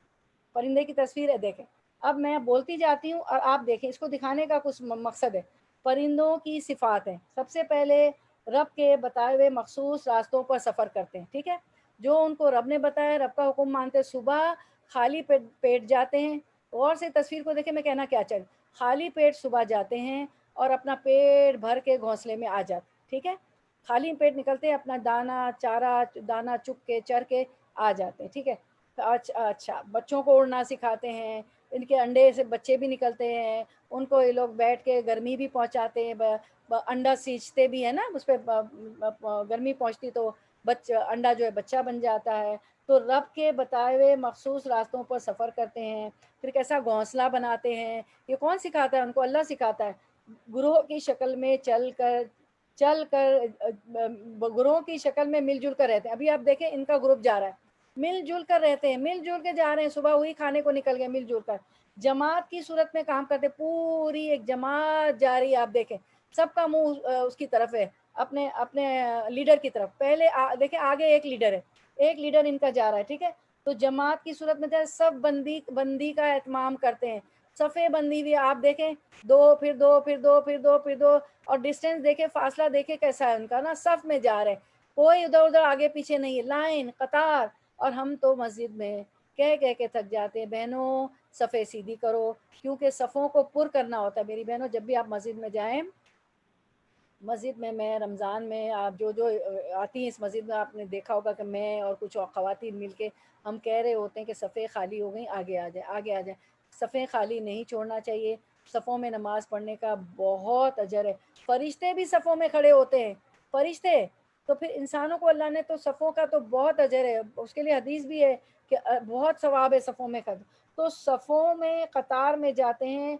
پرندے کی تصویر ہے، دیکھیں، اب میں بولتی جاتی ہوں اور آپ دیکھیں، اس کو دکھانے کا کچھ مقصد ہے۔ پرندوں کی صفات ہیں، سب سے پہلے رب کے بتائے ہوئے مخصوص راستوں پر سفر کرتے ہیں، ٹھیک ہے، جو ان کو رب نے بتایا، رب کا حکم مانتے ہیں، صبح خالی پیٹ جاتے ہیں، غور سے تصویر کو دیکھیں میں کہنا کیا چاہوں، خالی پیٹ صبح جاتے ہیں اور اپنا پیٹ بھر کے گھونسلے میں آ جاتے، ٹھیک ہے، خالی پیٹ نکلتے ہیں، اپنا دانہ چارہ دانہ چک کے چر کے آ جاتے ہیں، ٹھیک ہے۔ اچھا، بچوں کو اڑنا سکھاتے ہیں، ان کے انڈے سے بچے بھی نکلتے ہیں، ان کو یہ لوگ بیٹھ کے گرمی بھی پہنچاتے ہیں، انڈا سینچتے بھی ہیں نا، اس پہ گرمی پہنچتی تو انڈا جو ہے بچہ بن جاتا ہے۔ تو رب کے بتائے ہوئے مخصوص راستوں پر سفر کرتے ہیں، پھر کیسا گھونسلہ بناتے ہیں، یہ کون سکھاتا ہے ان کو؟ اللہ سکھاتا ہے، گروہ کی شکل میں چل کر گروہ کی شکل میں مل جل کر رہتے ہیں۔ ابھی آپ دیکھیں ان کا گروپ جا رہا ہے، مل جل کر رہتے ہیں، مل جل کے جا رہے ہیں، صبح وہی کھانے کو نکل گئے مل جل کر، جماعت کی صورت میں کام کرتے، پوری ایک جماعت جا رہی ہے، آپ دیکھیں سب کا منہ اس کی طرف ہے، اپنے اپنے لیڈر کی طرف، پہلے دیکھیں آگے ایک لیڈر ہے، ایک لیڈر ان کا جا رہا ہے، ٹھیک ہے، تو جماعت کی صورت میں جائے، سب بندی کا اہتمام کرتے ہیں، صفے بندی ہوئی آپ دیکھیں، دو پھر دو پھر دو پھر دو پھر دو، اور ڈسٹینس دیکھیں، فاصلہ دیکھیں کیسا ہے ان کا نا، صف میں جا رہے ہیں، کوئی ادھر ادھر آگے پیچھے نہیں ہے، لائن قطار۔ اور ہم تو مسجد میں کہہ کے تھک جاتے ہیں، بہنوں صفیں سیدھی کرو، کیونکہ صفوں کو پر کرنا ہوتا ہے میری بہنوں، جب بھی آپ مسجد میں جائیں، مسجد میں رمضان میں آپ جو آتی ہیں اس مسجد میں، آپ نے دیکھا ہوگا کہ میں اور کچھ اور خواتین مل کے ہم کہہ رہے ہوتے ہیں کہ صفیں خالی ہو گئیں، آگے آ جائیں، آگے آ جائیں، صفیں خالی نہیں چھوڑنا چاہیے، صفوں میں نماز پڑھنے کا بہت اجر ہے، فرشتے بھی صفوں میں کھڑے ہوتے ہیں، فرشتے، تو پھر انسانوں کو اللہ نے تو صفوں کا تو بہت اجر ہے، اس کے لیے حدیث بھی ہے کہ بہت ثواب ہے صفوں میں کھڑے، تو صفوں میں قطار میں جاتے ہیں،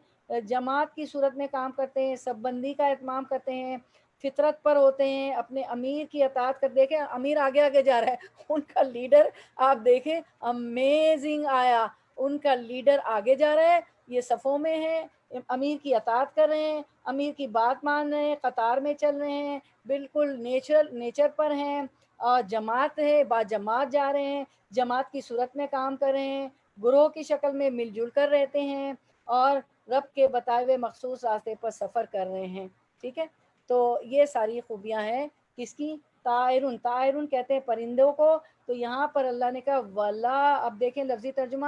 جماعت کی صورت میں کام کرتے ہیں، سب بندی کا اہتمام کرتے ہیں، فطرت پر ہوتے ہیں، اپنے امیر کی اطاعت کر، دیکھیں امیر آگے آگے جا رہا ہے، ان کا لیڈر آپ دیکھیں، امیزنگ آیا، ان کا لیڈر آگے جا رہا ہے، یہ صفوں میں ہے، امیر کی اطاعت کر رہے ہیں، امیر کی بات مان رہے ہیں، قطار میں چل رہے ہیں، بالکل نیچر پر ہیں، اور جماعت ہے، با جماعت جا رہے ہیں، جماعت کی صورت میں کام کر رہے ہیں، گروہ کی شکل میں مل جل کر رہتے ہیں، اور رب کے بتائے ہوئے مخصوص راستے پر سفر کر رہے ہیں، ٹھیک ہے، تو یہ ساری خوبیاں ہیں کس کی؟ طائرن کہتے ہیں پرندوں کو، تو یہاں پر اللہ نے کہا ولا، اب دیکھیں لفظی ترجمہ،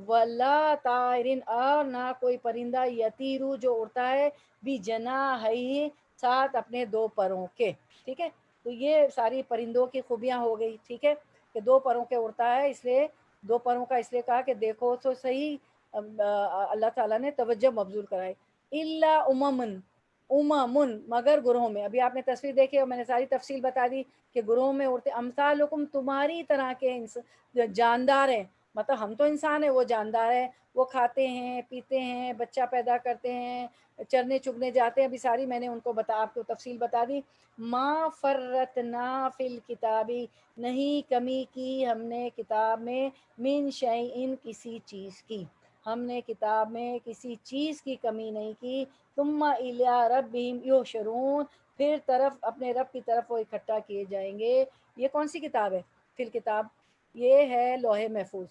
ولا طائرن، اور نہ کوئی پرندہ، یتیرو جو اڑتا ہے، بھی جناحیہ، ساتھ اپنے دو پروں کے، ٹھیک ہے، تو یہ ساری پرندوں کی خوبیاں ہو گئی، ٹھیک ہے، کہ دو پروں کے اڑتا ہے، اس لیے دو پروں کا اس لیے کہا کہ دیکھو تو صحیح، اللہ تعالیٰ نے توجہ مبذول کرائی، الا اممن، مگر گروہوں میں، ابھی آپ نے تصویر دیکھی اور میں نے ساری تفصیل بتا دی کہ گروہوں میں اڑتے، امثالکم، تمہاری طرح کے جاندار ہیں، مطلب ہم تو انسان ہیں، وہ جاندار ہیں، وہ کھاتے ہیں پیتے ہیں، بچہ پیدا کرتے ہیں، چرنے چگنے جاتے ہیں، ابھی ساری میں نے ان کو آپ کو تفصیل بتا دی، ما فرتنا فی الکتابی، نہیں کمی کی ہم نے کتاب میں، من شیئن، کسی چیز کی، ہم نے کتاب میں کسی چیز کی کمی نہیں کی. ثم الی ربہم یحشرون، پھر طرف اپنے رب کی طرف وہ اکٹھا کیے جائیں گے. یہ کون سی کتاب ہے؟ فی الکتاب، یہ ہے لوح محفوظ.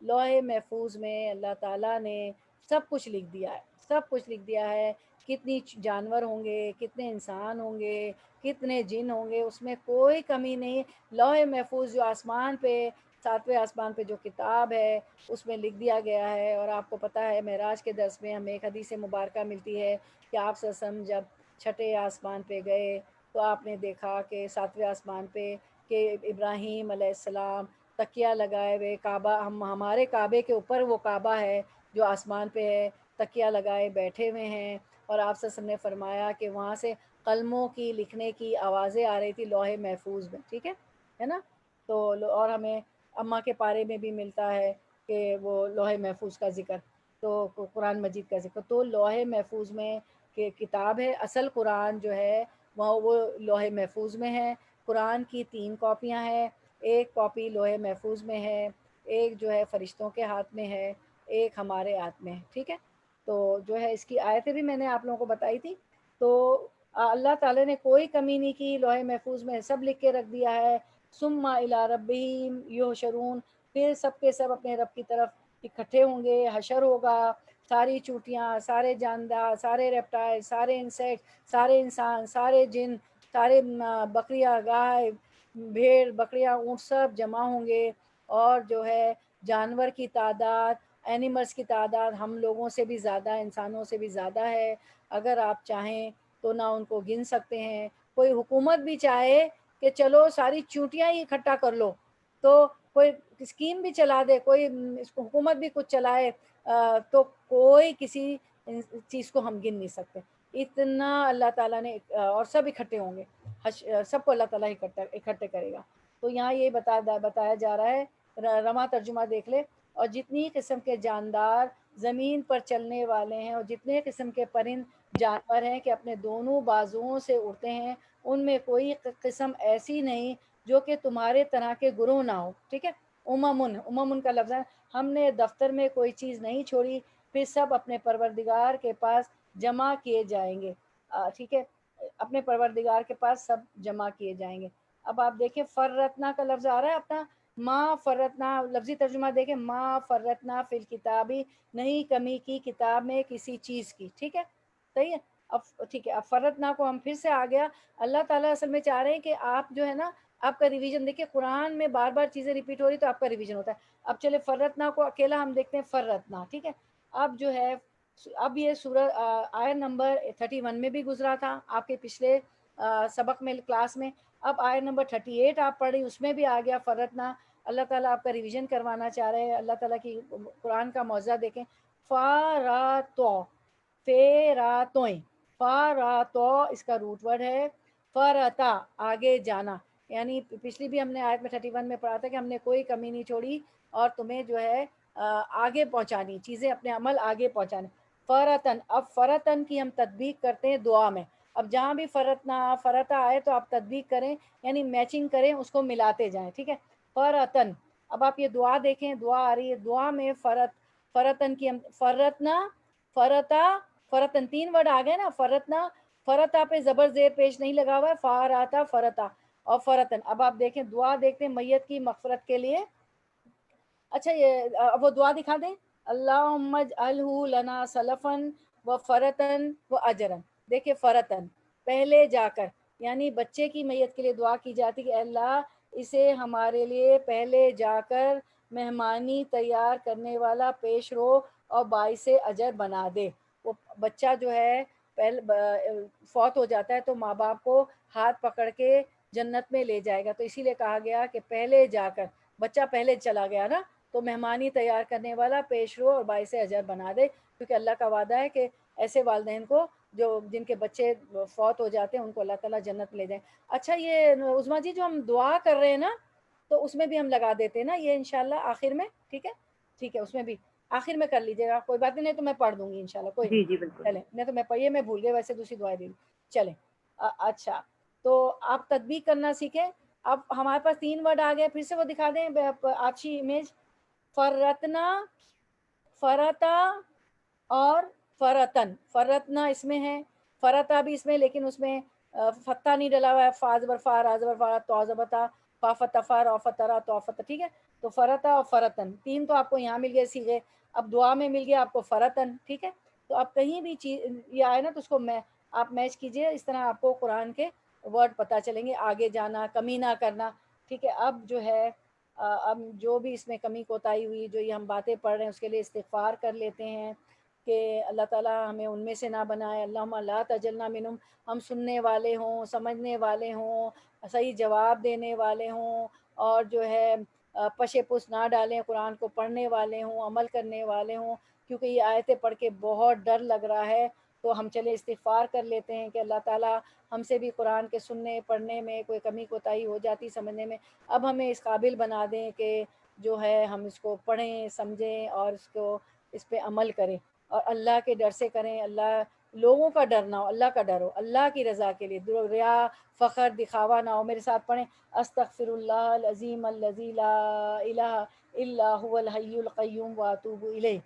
لوح محفوظ میں اللہ تعالیٰ نے سب کچھ لکھ دیا ہے، سب کچھ لکھ دیا ہے. کتنی جانور ہوں گے، کتنے انسان ہوں گے، کتنے جن ہوں گے، اس میں کوئی کمی نہیں. لوح محفوظ جو آسمان پہ، ساتویں آسمان پہ جو کتاب ہے اس میں لکھ دیا گیا ہے. اور آپ کو پتہ ہے معراج کے درس میں ہمیں ایک حدیث مبارکہ ملتی ہے کہ آپ صلی اللہ علیہ وسلم جب چھٹے آسمان پہ گئے تو آپ نے دیکھا کہ ساتویں آسمان پہ کہ ابراہیم علیہ السلام تکیہ لگائے ہوئے، کعبہ ہمارے کعبے کے اوپر وہ کعبہ ہے جو آسمان پہ ہے، تکیہ لگائے بیٹھے ہوئے ہیں. اور آپ صلی اللہ علیہ وسلم نے فرمایا کہ وہاں سے قلموں کی لکھنے کی آوازیں آ رہی تھی لوح محفوظ میں. ٹھیک ہے نا. تو اور ہمیں اماں کے پارے میں بھی ملتا ہے کہ وہ لوح محفوظ کا ذکر، تو قرآن مجید کا ذکر. تو لوح محفوظ میں کہ کتاب ہے، اصل قرآن جو ہے وہ لوح محفوظ میں ہے. قرآن کی 3 کاپیاں ہیں، ایک کاپی لوح محفوظ میں ہے، ایک جو ہے فرشتوں کے ہاتھ میں ہے، ایک ہمارے ہاتھ میں ہے. ٹھیک ہے. تو جو ہے اس کی آیتیں بھی میں نے آپ لوگوں کو بتائی تھی. تو اللہ تعالیٰ نے کوئی کمی نہیں کی، لوح محفوظ میں سب لکھ کے رکھ دیا ہے. ثم الی ربہم یحشرون، پھر سب کے سب اپنے رب کی طرف اکٹھے ہوں گے، حشر ہوگا. ساری چونٹیاں، سارے جاندار، سارے ریپٹائل، سارے انسیکٹ، سارے انسان، سارے جن، سارے بکریاں، گائے، بھیڑ، بکریاں، اونٹ سب جمع ہوں گے. اور جو ہے جانور کی تعداد، اینیملز کی تعداد ہم لوگوں سے بھی زیادہ، انسانوں سے بھی زیادہ ہے. اگر آپ چاہیں تو نہ ان کو گن سکتے ہیں. کوئی حکومت بھی چاہے کہ چلو ساری چونٹیاں ہی اکٹھا کر لو، تو کوئی اسکیم بھی چلا دے، کوئی حکومت بھی کچھ چلائے، تو کوئی کسی چیز کو ہم گن نہیں سکتے. اتنا اللہ تعالیٰ نے، اور سب اکٹھے ہوں گے، سب کو اللہ تعالیٰ اکٹھے کرے گا. تو یہاں یہ بتایا جا رہا ہے، رواں ترجمہ دیکھ لے. اور جتنی قسم کے جاندار زمین پر چلنے والے ہیں، اور جتنے قسم کے پرند جانور ہیں کہ اپنے دونوں بازوؤں سے اڑتے ہیں، ان میں کوئی قسم ایسی نہیں جو کہ تمہارے طرح کے گروہ نہ ہو. ٹھیک ہے. اممن کا لفظ ہے. ہم نے دفتر میں کوئی چیز نہیں چھوڑی، پھر سب اپنے پروردگار کے پاس جمع کیے جائیں گے. ٹھیک ہے. اپنے پروردگار کے پاس سب جمع کیے جائیں گے. اب آپ دیکھیں فرتنا کا لفظ آ رہا ہے اپنا، ما فرتنا، لفظی ترجمہ دیکھیں، ما فرتنا فی الکتابی، نہیں کمی کی کتاب میں کسی چیز کی. ٹھیک ہے. صحیح ہے. اب ٹھیک ہے، اب فرتنا کو ہم پھر سے آ گیا. اللہ تعالیٰ اصل میں چاہ رہے ہیں کہ آپ جو ہے نا، آپ کا ریویژن دیکھیں، قرآن میں بار بار چیزیں ریپیٹ ہو رہی تو آپ کا ریویژن ہوتا ہے. اب چلے فرتنا کو اکیلا ہم دیکھتے ہیں، فرتنا. ٹھیک ہے. اب جو ہے، اب یہ سورہ آیت نمبر 31 میں بھی گزرا تھا آپ کے پچھلے سبق میں، کلاس میں. اب آیت نمبر 38 آپ پڑھ رہی، اس میں بھی آ گیا فرتنا. اللہ تعالیٰ آپ کا ریویژن کروانا چاہ رہے ہیں. اللہ تعالیٰ کی قرآن کا معجزہ دیکھیں. فاراتو، فیراتوئیں، فاراتو اس کا روٹ ورڈ ہے. فرتا آگے جانا، یعنی پچھلی بھی ہم نے آیت میں 31 میں پڑھا تھا کہ ہم نے کوئی کمی نہیں چھوڑی اور تمہیں جو ہے آگے پہنچانی چیزیں، اپنے عمل آگے پہنچانے. فرتن، اب فرتن کی ہم تطبیق کرتے ہیں دعا میں. اب جہاں بھی فرتنا فرتا آئے تو آپ تطبیق کریں، یعنی میچنگ کریں، اس کو ملاتے جائیں. ٹھیک ہے. فرتن. اب آپ یہ دعا دیکھیں، دعا آ رہی ہے، دعا میں فرتن کی ہم فرتنا، فرتا، فرتن 3 ورڈ آ گئے نا. فرتنا، فرتا پہ زبر زیر پیش نہیں لگا ہوا ہے، فاراتا، فرتا اور فرتن. اب آپ دیکھیں دعا دیکھتے ہیں میت کی مغفرت کے لیے. اچھا یہ وہ دعا دکھا دیں. اللہم اجعلہ لنا سلفن و فرتن و اجرن. دیکھیں فرتن پہلے جا کر، یعنی بچے کی میت کے لیے دعا کی جاتی کہ اللہ اسے ہمارے لیے پہلے جا کر مہمانی تیار کرنے والا پیش رو اور باعث اجر بنا دے. وہ بچہ جو ہے فوت ہو جاتا ہے تو ماں باپ کو ہاتھ پکڑ کے جنت میں لے جائے گا. تو اسی لیے کہا گیا کہ پہلے جا کر، بچہ پہلے چلا گیا نا، تو مہمانی تیار کرنے والا پیش رو اور باعث اجر بنا دے. کیونکہ اللہ کا وعدہ ہے کہ ایسے والدین کو جو جن کے بچے فوت ہو جاتے ہیں ان کو اللہ تعالیٰ جنت لے جائیں. اچھا یہ عظمیٰ جی جو ہم دعا کر رہے ہیں نا، تو اس میں بھی ہم لگا دیتے ہیں نا یہ انشاءاللہ آخر میں. ٹھیک ہے. ٹھیک ہے، اس میں بھی آخر میں کر لیجیے گا، کوئی بات نہیں تو میں پڑھ دوں گی انشاءاللہ، کوئی نہیں. جی جی بالکل. چلیں، نہیں تو میں پڑھیے، میں بھول گیا ویسے دوسری دعائیں دی. چلیں اچھا، تو آپ تطبیق کرنا سیکھیں. اب ہمارے پاس 3 ورڈ آ گئے، پھر سے وہ دکھا دیں آپ امیج. فرتنا، فرتا اور فرتن، فرتنا اس میں ہے، فرتا بھی اس میں، لیکن اس میں فتح نہیں ڈلا ہوا ہے، فا زبر فا را زبر فا تو زبر تا، فا فتح فا را فترا تو فتح، ٹھیک ہے. تو فرتا اور فرتن تین تو آپ کو یہاں مل گئے سیغے. اب دعا میں مل گیا آپ کو فرتن، ٹھیک ہے. تو آپ کہیں بھی چیز یہ آئے نا تو اس کو آپ میچ کیجئے، اس طرح آپ کو قرآن کے ورڈ پتہ چلیں گے، آگے جانا، کمی نہ کرنا، ٹھیک ہے. اب جو ہے اب جو بھی اس میں کمی کوتاہی ہوئی، جو یہ ہم باتیں پڑھ رہے ہیں، اس کے لیے استغفار کر لیتے ہیں کہ اللہ تعالیٰ ہمیں ان میں سے نہ بنائے. اللہم لا تجلنا منہم، ہم سننے والے ہوں، سمجھنے والے ہوں، صحیح جواب دینے والے ہوں، اور جو ہے پشے پس نہ ڈالیں، قرآن کو پڑھنے والے ہوں، عمل کرنے والے ہوں. کیونکہ یہ آیتیں پڑھ کے بہت ڈر لگ رہا ہے، تو ہم چلے استغفار کر لیتے ہیں کہ اللہ تعالیٰ ہم سے بھی قرآن کے سننے پڑھنے میں کوئی کمی کوتاہی ہو جاتی سمجھنے میں، اب ہمیں اس قابل بنا دیں کہ جو ہے ہم اس کو پڑھیں، سمجھیں، اور اس پہ عمل کریں، اور اللہ کے ڈر سے کریں. اللہ، لوگوں کا ڈر نہ ہو، اللہ کا ڈر ہو، اللہ کی رضا کے لیے، ریا فخر دکھاوا نہ ہو. میرے ساتھ پڑھیں، استغفر اللہ العظیم الذی لا الہ الا هو الحی القیوم واتوب الیہ.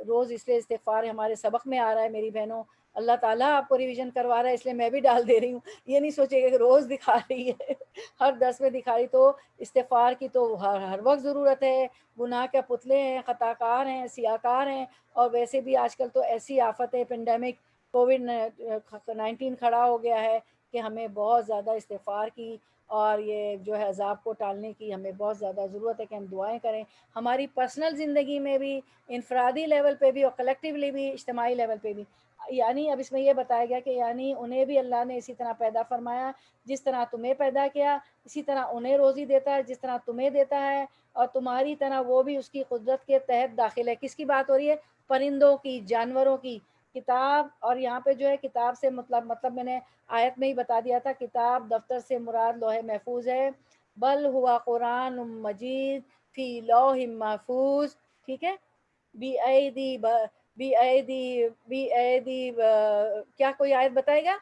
روز اس لیے استغفار ہمارے سبق میں آ رہا ہے میری بہنوں، اللہ تعالیٰ آپ کو ریویژن کروا رہا ہے، اس لیے میں بھی ڈال دے رہی ہوں. یہ نہیں سوچے گا کہ روز دکھا رہی ہے ہر درس میں دکھا رہی. تو استغفار کی تو ہر وقت ضرورت ہے. گناہ کے پتلے ہیں، خطا کار ہیں، سیاہ کار ہیں، اور ویسے بھی آج کل تو ایسی آفت ہے، پینڈیمک کووڈ-19 کھڑا ہو گیا ہے کہ ہمیں بہت زیادہ استغفار کی اور یہ جو ہے عذاب کو ٹالنے کی ہمیں بہت زیادہ ضرورت ہے کہ ہم دعائیں کریں، ہماری پرسنل زندگی میں بھی، انفرادی لیول پہ بھی، اور کلیکٹیولی بھی، اجتماعی لیول پہ بھی. یعنی اب اس میں یہ بتایا گیا کہ یعنی انہیں بھی اللہ نے اسی طرح پیدا فرمایا جس طرح تمہیں پیدا کیا، اسی طرح انہیں روزی دیتا ہے جس طرح تمہیں دیتا ہے، اور تمہاری طرح وہ بھی اس کی قدرت کے تحت داخل ہے. کس کی بات ہو رہی ہے؟ پرندوں کی، جانوروں کی. کتاب، اور یہاں پہ جو ہے کتاب سے مطلب میں نے آیت میں ہی بتا دیا تھا، کتاب دفتر سے مراد لوح محفوظ ہے. بل ہوا قرآن مجید فی لوح محفوظ، ٹھیک ہے. بی ایدی بی ایدی بی ایدی کیا کوئی آیت بتائے گا؟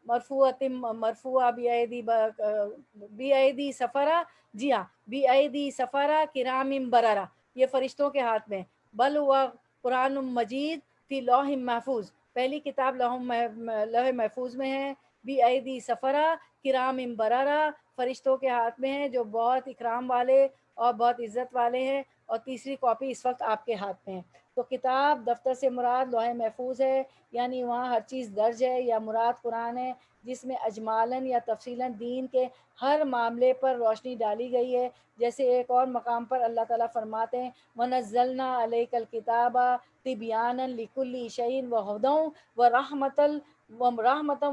مرفوعۃ مرفوعہ بی ایدی سفرہ، جی ہاں، بی ایدی سفرہ کرام بررہ، یہ فرشتوں کے ہاتھ میں. بل ہوا قرآن مجید فی لوح محفوظ، پہلی کتاب لوح محفوظ میں ہے. بی ایدی سفرہ کرام بررہ، فرشتوں کے ہاتھ میں ہے جو بہت اکرام والے اور بہت عزت والے ہیں. اور تیسری کاپی اس وقت آپ کے ہاتھ میں ہے. تو کتاب دفتر سے مراد لوح محفوظ ہے، یعنی وہاں ہر چیز درج ہے، یا مراد قرآن ہے جس میں اجمالاً یا تفصیلاً دین کے ہر معاملے پر روشنی ڈالی گئی ہے. جیسے ایک اور مقام پر اللہ تعالیٰ فرماتے ہیں وَنَزَّلْنَا عَلَيْكَ الْكِتَابَ تِبْيَانًا لِكُلِّ شَيْءٍ وَهُدًى وَرَحْمَةً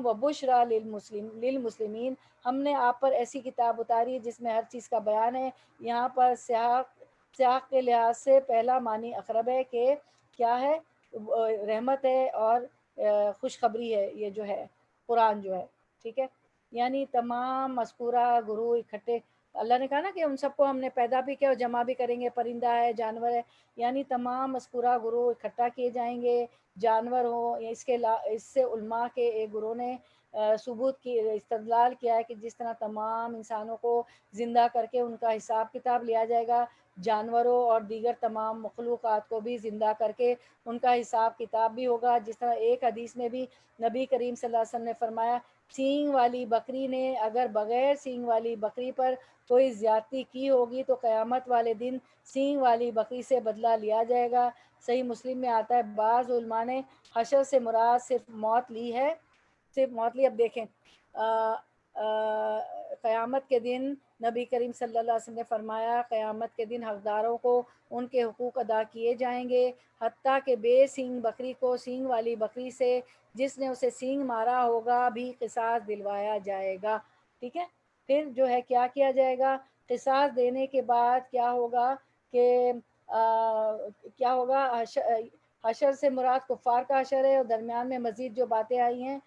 وَبُشْرَى لِلْمُسْلِمِينَ، ہم نے آپ پر ایسی کتاب اتاری ہے جس میں ہر چیز کا بیان ہے. یہاں پر سیاق کے لحاظ سے پہلا معنی اقرب ہے کہ کیا ہے؟ رحمت ہے اور خوشخبری ہے. یہ جو ہے قرآن جو ہے، ٹھیک ہے. یعنی تمام مذکورہ گروہ اکٹھے، اللہ نے کہا نا کہ ان سب کو ہم نے پیدا بھی کیا اور جمع بھی کریں گے، پرندہ ہے، جانور ہے، یعنی تمام مذکورہ گروہ اکٹھا کیے جائیں گے. جانور ہوں، اس سے علماء کے ایک گروہ نے ثبوت کی، استدلال کیا ہے کہ جس طرح تمام انسانوں کو زندہ کر کے ان کا حساب کتاب لیا جائے گا، جانوروں اور دیگر تمام مخلوقات کو بھی زندہ کر کے ان کا حساب کتاب بھی ہوگا. جس طرح ایک حدیث میں بھی نبی کریم صلی اللہ علیہ وسلم نے فرمایا سینگ والی بکری نے اگر بغیر سینگ والی بکری پر کوئی زیادتی کی ہوگی تو قیامت والے دن سینگ والی بکری سے بدلہ لیا جائے گا. صحیح مسلم میں آتا ہے. بعض علماء نے حشر سے مراد صرف موت لی ہے، صرف موت لی. اب دیکھیں قیامت کے دن نبی کریم صلی اللہ علیہ وسلم نے فرمایا قیامت کے دن حقداروں کو ان کے حقوق ادا کیے جائیں گے، حتیٰ کہ بے سینگ بکری کو سینگ والی بکری سے جس نے اسے سینگ مارا ہوگا بھی قصاص دلوایا جائے گا. ٹھیک ہے. پھر جو ہے کیا کیا جائے گا؟ قصاص دینے کے بعد کیا ہوگا کہ کیا ہوگا؟ حشر سے مراد کفار کا حشر ہے، اور درمیان میں مزید جو باتیں آئی ہیں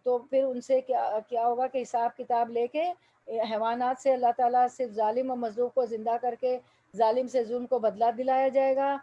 تو پھر ان سے کیا ہوگا کہ حساب کتاب لے کے حیوانات سے اللہ تعالیٰ صرف ظالم و مظلوم کو زندہ کر کے ظالم سے ظلم کو بدلہ دلایا جائے گا.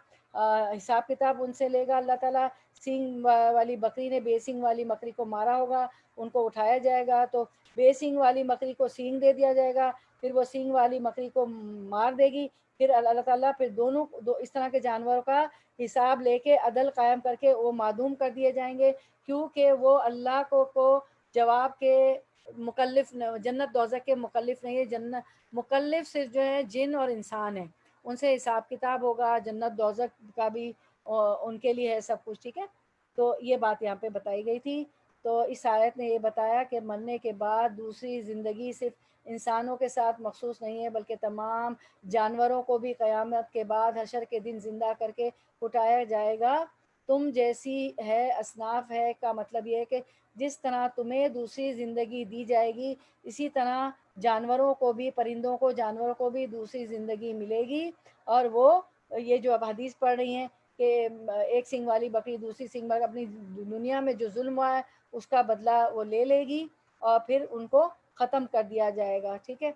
حساب کتاب ان سے لے گا اللہ تعالیٰ. سینگ والی بکری نے بے سینگ والی بکری کو مارا ہوگا، ان کو اٹھایا جائے گا تو بے سینگ والی بکری کو سینگ دے دیا جائے گا، پھر وہ سینگ والی مکڑی کو مار دے گی، پھر اللہ تعالیٰ پھر دونوں اس طرح کے جانوروں کا حساب لے کے عدل قائم کر کے وہ معدوم کر دیے جائیں گے، کیونکہ وہ اللہ کو جواب کے مکلف، جنت دوزخ کے مکلف نہیں ہے، جنت مکلف صرف جو ہے جن اور انسان ہیں، ان سے حساب کتاب ہوگا، جنت دوزخ کا بھی ان کے لیے ہے سب کچھ، ٹھیک ہے۔ تو یہ بات یہاں پہ بتائی گئی تھی۔ تو اس آیت نے یہ بتایا کہ مرنے کے بعد دوسری زندگی صرف انسانوں کے ساتھ مخصوص نہیں ہے، بلکہ تمام جانوروں کو بھی قیامت کے بعد حشر کے دن زندہ کر کے اٹھایا جائے گا۔ تم جیسی ہے اصناف ہے کا مطلب یہ ہے کہ جس طرح تمہیں دوسری زندگی دی جائے گی، اسی طرح جانوروں کو بھی، پرندوں کو، جانوروں کو بھی دوسری زندگی ملے گی، اور وہ یہ جو اب حدیث پڑھ رہی ہیں کہ ایک سینگ والی بکری دوسری سینگ والی اپنی دنیا میں جو ظلم ہوا ہے اس کا بدلہ وہ لے لے گی، اور پھر ان کو ختم کر دیا جائے گا، ٹھیک ہے۔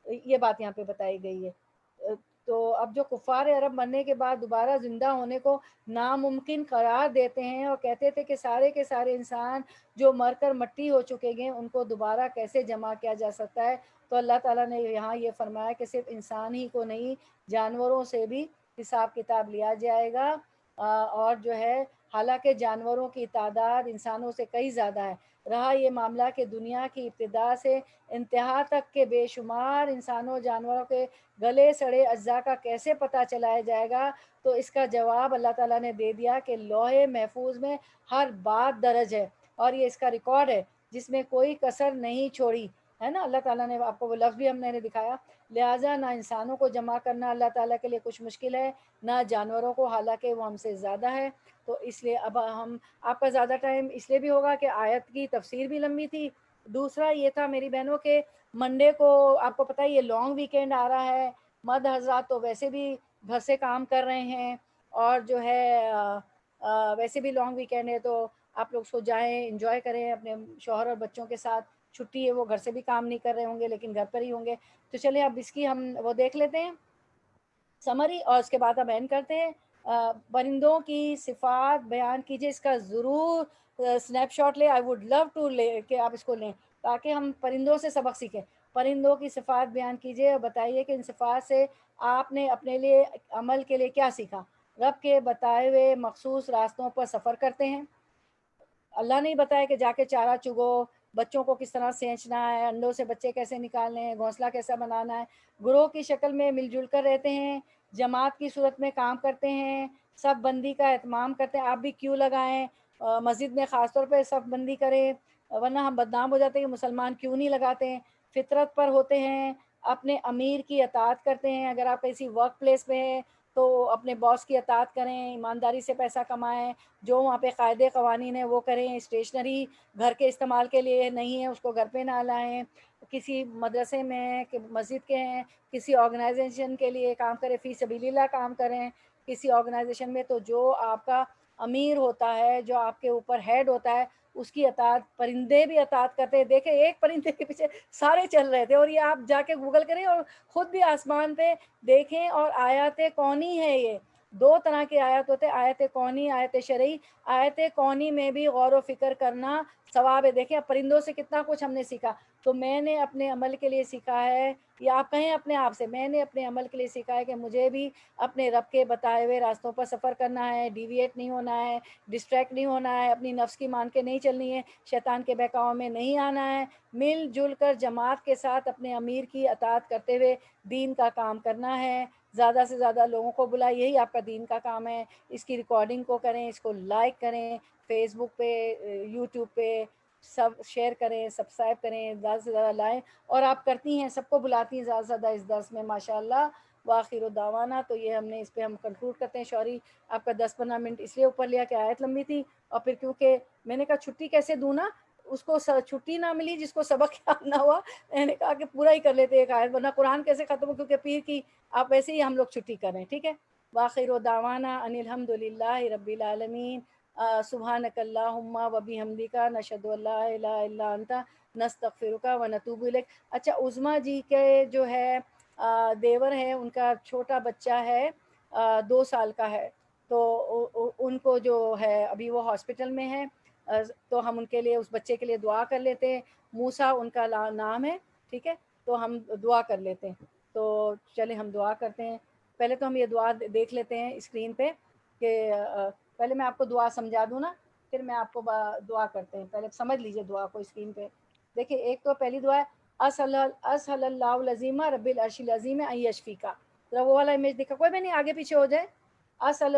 یہ بات یہاں پہ بتائی گئی ہے۔ تو اب جو کفار عرب مرنے کے بعد دوبارہ زندہ ہونے کو ناممکن قرار دیتے ہیں اور کہتے تھے کہ سارے کے سارے انسان جو مر کر مٹی ہو چکے گئے ان کو دوبارہ کیسے جمع کیا جا سکتا ہے، تو اللہ تعالیٰ نے یہاں یہ فرمایا کہ صرف انسان ہی کو نہیں، جانوروں سے بھی حساب کتاب لیا جائے گا، اور جو ہے حالانکہ جانوروں کی تعداد انسانوں سے کئی زیادہ ہے، رہا یہ معاملہ کہ دنیا کی ابتدا سے انتہا تک کے بے شمار انسانوں جانوروں کے گلے سڑے اجزاء کا کیسے پتہ چلایا جائے گا، تو اس کا جواب اللہ تعالیٰ نے دے دیا کہ لوح محفوظ میں ہر بات درج ہے، اور یہ اس کا ریکارڈ ہے جس میں کوئی کسر نہیں چھوڑی ہے نا۔ اللہ تعالیٰ نے آپ کو وہ لفظ بھی ہم نے دکھایا، لہٰذا نہ انسانوں کو جمع کرنا اللہ تعالیٰ کے لیے کچھ مشکل ہے، نہ جانوروں کو، حالانکہ وہ ہم سے زیادہ ہے۔ تو اس لیے اب ہم آپ کا زیادہ ٹائم اس لیے بھی ہوگا کہ آیت کی تفسیر بھی لمبی تھی، دوسرا یہ تھا میری بہنوں کہ منڈے کو آپ کو پتہ ہے یہ لانگ ویکینڈ آ رہا ہے، مرد حضرات تو ویسے بھی گھر سے کام کر رہے ہیں، اور جو ہے ویسے بھی لانگ ویکینڈ ہے، تو آپ لوگ سو جائیں، انجوائے کریں اپنے شوہر اور بچوں کے ساتھ، چھٹی ہے، وہ گھر سے بھی کام نہیں کر رہے ہوں گے لیکن گھر پر ہی ہوں گے۔ تو چلیں اب اس کی ہم وہ دیکھ لیتے ہیں سمری، اور اس کے بعد ہم اینڈ کرتے ہیں۔ پرندوں کی صفات بیان کیجیے، اس کا ضرور سنیپ شاٹ لیں، آئی ووڈ لو ٹو لے کہ آپ اس کو لیں تاکہ ہم پرندوں سے سبق سیکھیں۔ پرندوں کی صفات بیان کیجیے اور بتائیے کہ ان صفات سے آپ نے اپنے لیے عمل کے لیے کیا سیکھا۔ رب کے بتائے ہوئے مخصوص راستوں پر سفر کرتے ہیں، اللہ نے بتایا کہ جا کے چارہ چگو، بچوں کو کس طرح سینچنا ہے، انڈوں سے بچے کیسے نکالنے ہیں، گھونسلہ کیسا بنانا ہے، گروہ کی شکل میں مل جل کر رہتے ہیں، جماعت کی صورت میں کام کرتے ہیں، صف بندی کا اہتمام کرتے ہیں، آپ بھی کیوں لگائیں، مسجد میں خاص طور پہ صف بندی کریں، ورنہ ہم بدنام ہو جاتے ہیں کہ مسلمان کیوں نہیں لگاتے ہیں، فطرت پر ہوتے ہیں، اپنے امیر کی اطاعت کرتے ہیں، اگر آپ کسی ورک پلیس میں ہیں تو اپنے باس کی اطاعت کریں، ایمانداری سے پیسہ کمائیں، جو وہاں پہ قاعدے قوانین ہیں وہ کریں، اسٹیشنری گھر کے استعمال کے لیے نہیں ہے اس کو گھر پہ نہ لائیں، کسی مدرسے میں ہیں کہ مسجد کے ہیں، کسی آرگنائزیشن کے لیے کام کریں، فی سبیل اللہ کام کریں کسی آرگنائزیشن میں، تو جو آپ کا امیر ہوتا ہے، جو آپ کے اوپر ہیڈ ہوتا ہے، اس کی اطاعت، پرندے بھی اطاعت کرتے ہیں، دیکھیں ایک پرندے کے پیچھے سارے چل رہے تھے، اور یہ آپ جا کے گوگل کریں اور خود بھی آسمان پہ دیکھیں، اور آیات کونی ہے، یہ دو طرح کی آیات ہوتے ہیں، آیت کونی، آیت شرعی۔ آیت کونی میں بھی غور و فکر کرنا ثواب ہے، دیکھیں اب پرندوں سے کتنا کچھ ہم نے سیکھا، تو میں نے اپنے عمل کے لیے سیکھا ہے، یا آپ کہیں اپنے آپ سے، میں نے اپنے عمل کے لیے سیکھا ہے کہ مجھے بھی اپنے رب کے بتائے ہوئے راستوں پر سفر کرنا ہے، ڈیویٹ نہیں ہونا ہے، ڈسٹریکٹ نہیں ہونا ہے، اپنی نفس کی مان کے نہیں چلنی ہے، شیطان کے بہکاؤ میں نہیں آنا ہے، مل جل کر جماعت کے ساتھ اپنے امیر کی اطاعت کرتے ہوئے دین کا کام کرنا ہے، زیادہ سے زیادہ لوگوں کو بلائیں، یہی آپ کا دین کا کام ہے، اس کی ریکارڈنگ کو کریں، اس کو لائک کریں، فیس بک پہ، یوٹیوب پہ سب شیئر کریں، سبسکرائب کریں، زیادہ سے زیادہ لائیں، اور آپ کرتی ہیں، سب کو بلاتی ہیں زیادہ سے زیادہ اس درس میں، ماشاء اللہ۔ وآخر دعوانا، تو یہ ہم نے اس پہ ہم کنکلوڈ کرتے ہیں۔ شوری آپ کا 10-15 منٹ اس لیے اوپر لیا کہ آیت لمبی تھی، اور پھر کیونکہ میں نے کہا چھٹی کیسے دوں نا، اس کو چھٹی نہ ملی جس کو سبق یاد نہ ہوا، میں نے کہا کہ پورا ہی کر لیتے ایک آیت، ورنہ قرآن کیسے ختم ہو، کیونکہ پیر کی آپ ویسے ہی ہم لوگ چھٹی کریں، ٹھیک ہے۔ وآخر دعوانا ان الحمد للہ رب العالمین، سبحانک اللہم و بحمدک، نشہد ان لا الہ الا انت، نستغفرک و نتوب الیک۔ اچھا عظمیٰ جی کے جو ہے دیور ہے، ان کا چھوٹا بچہ ہے، 2 سال کا ہے، تو ان کو جو ہے ابھی وہ ہاسپٹل میں ہے، تو ہم ان کے لیے، اس بچے کے لیے دعا کر لیتے ہیں۔ موسیٰ ان کا نام ہے، ٹھیک ہے، تو ہم دعا کر لیتے ہیں. تو چلے ہم دعا کرتے ہیں. پہلے تو ہم یہ دعا دیکھ لیتے ہیں اسکرین پہ کہ پہلے میں آپ کو دعا سمجھا دوں نا، پھر میں آپ کو دعا کرتے ہیں. پہلے سمجھ لیجئے دعا کو اسکرین پہ. دیکھیں ایک تو پہلی دعا ہے اسأل اللہ العظیم رب العرش العظیم ان یشفیکا. ذرا وہ والا امیج دکھا، کوئی بھی نہیں آگے پیچھے ہو جائے. اسأل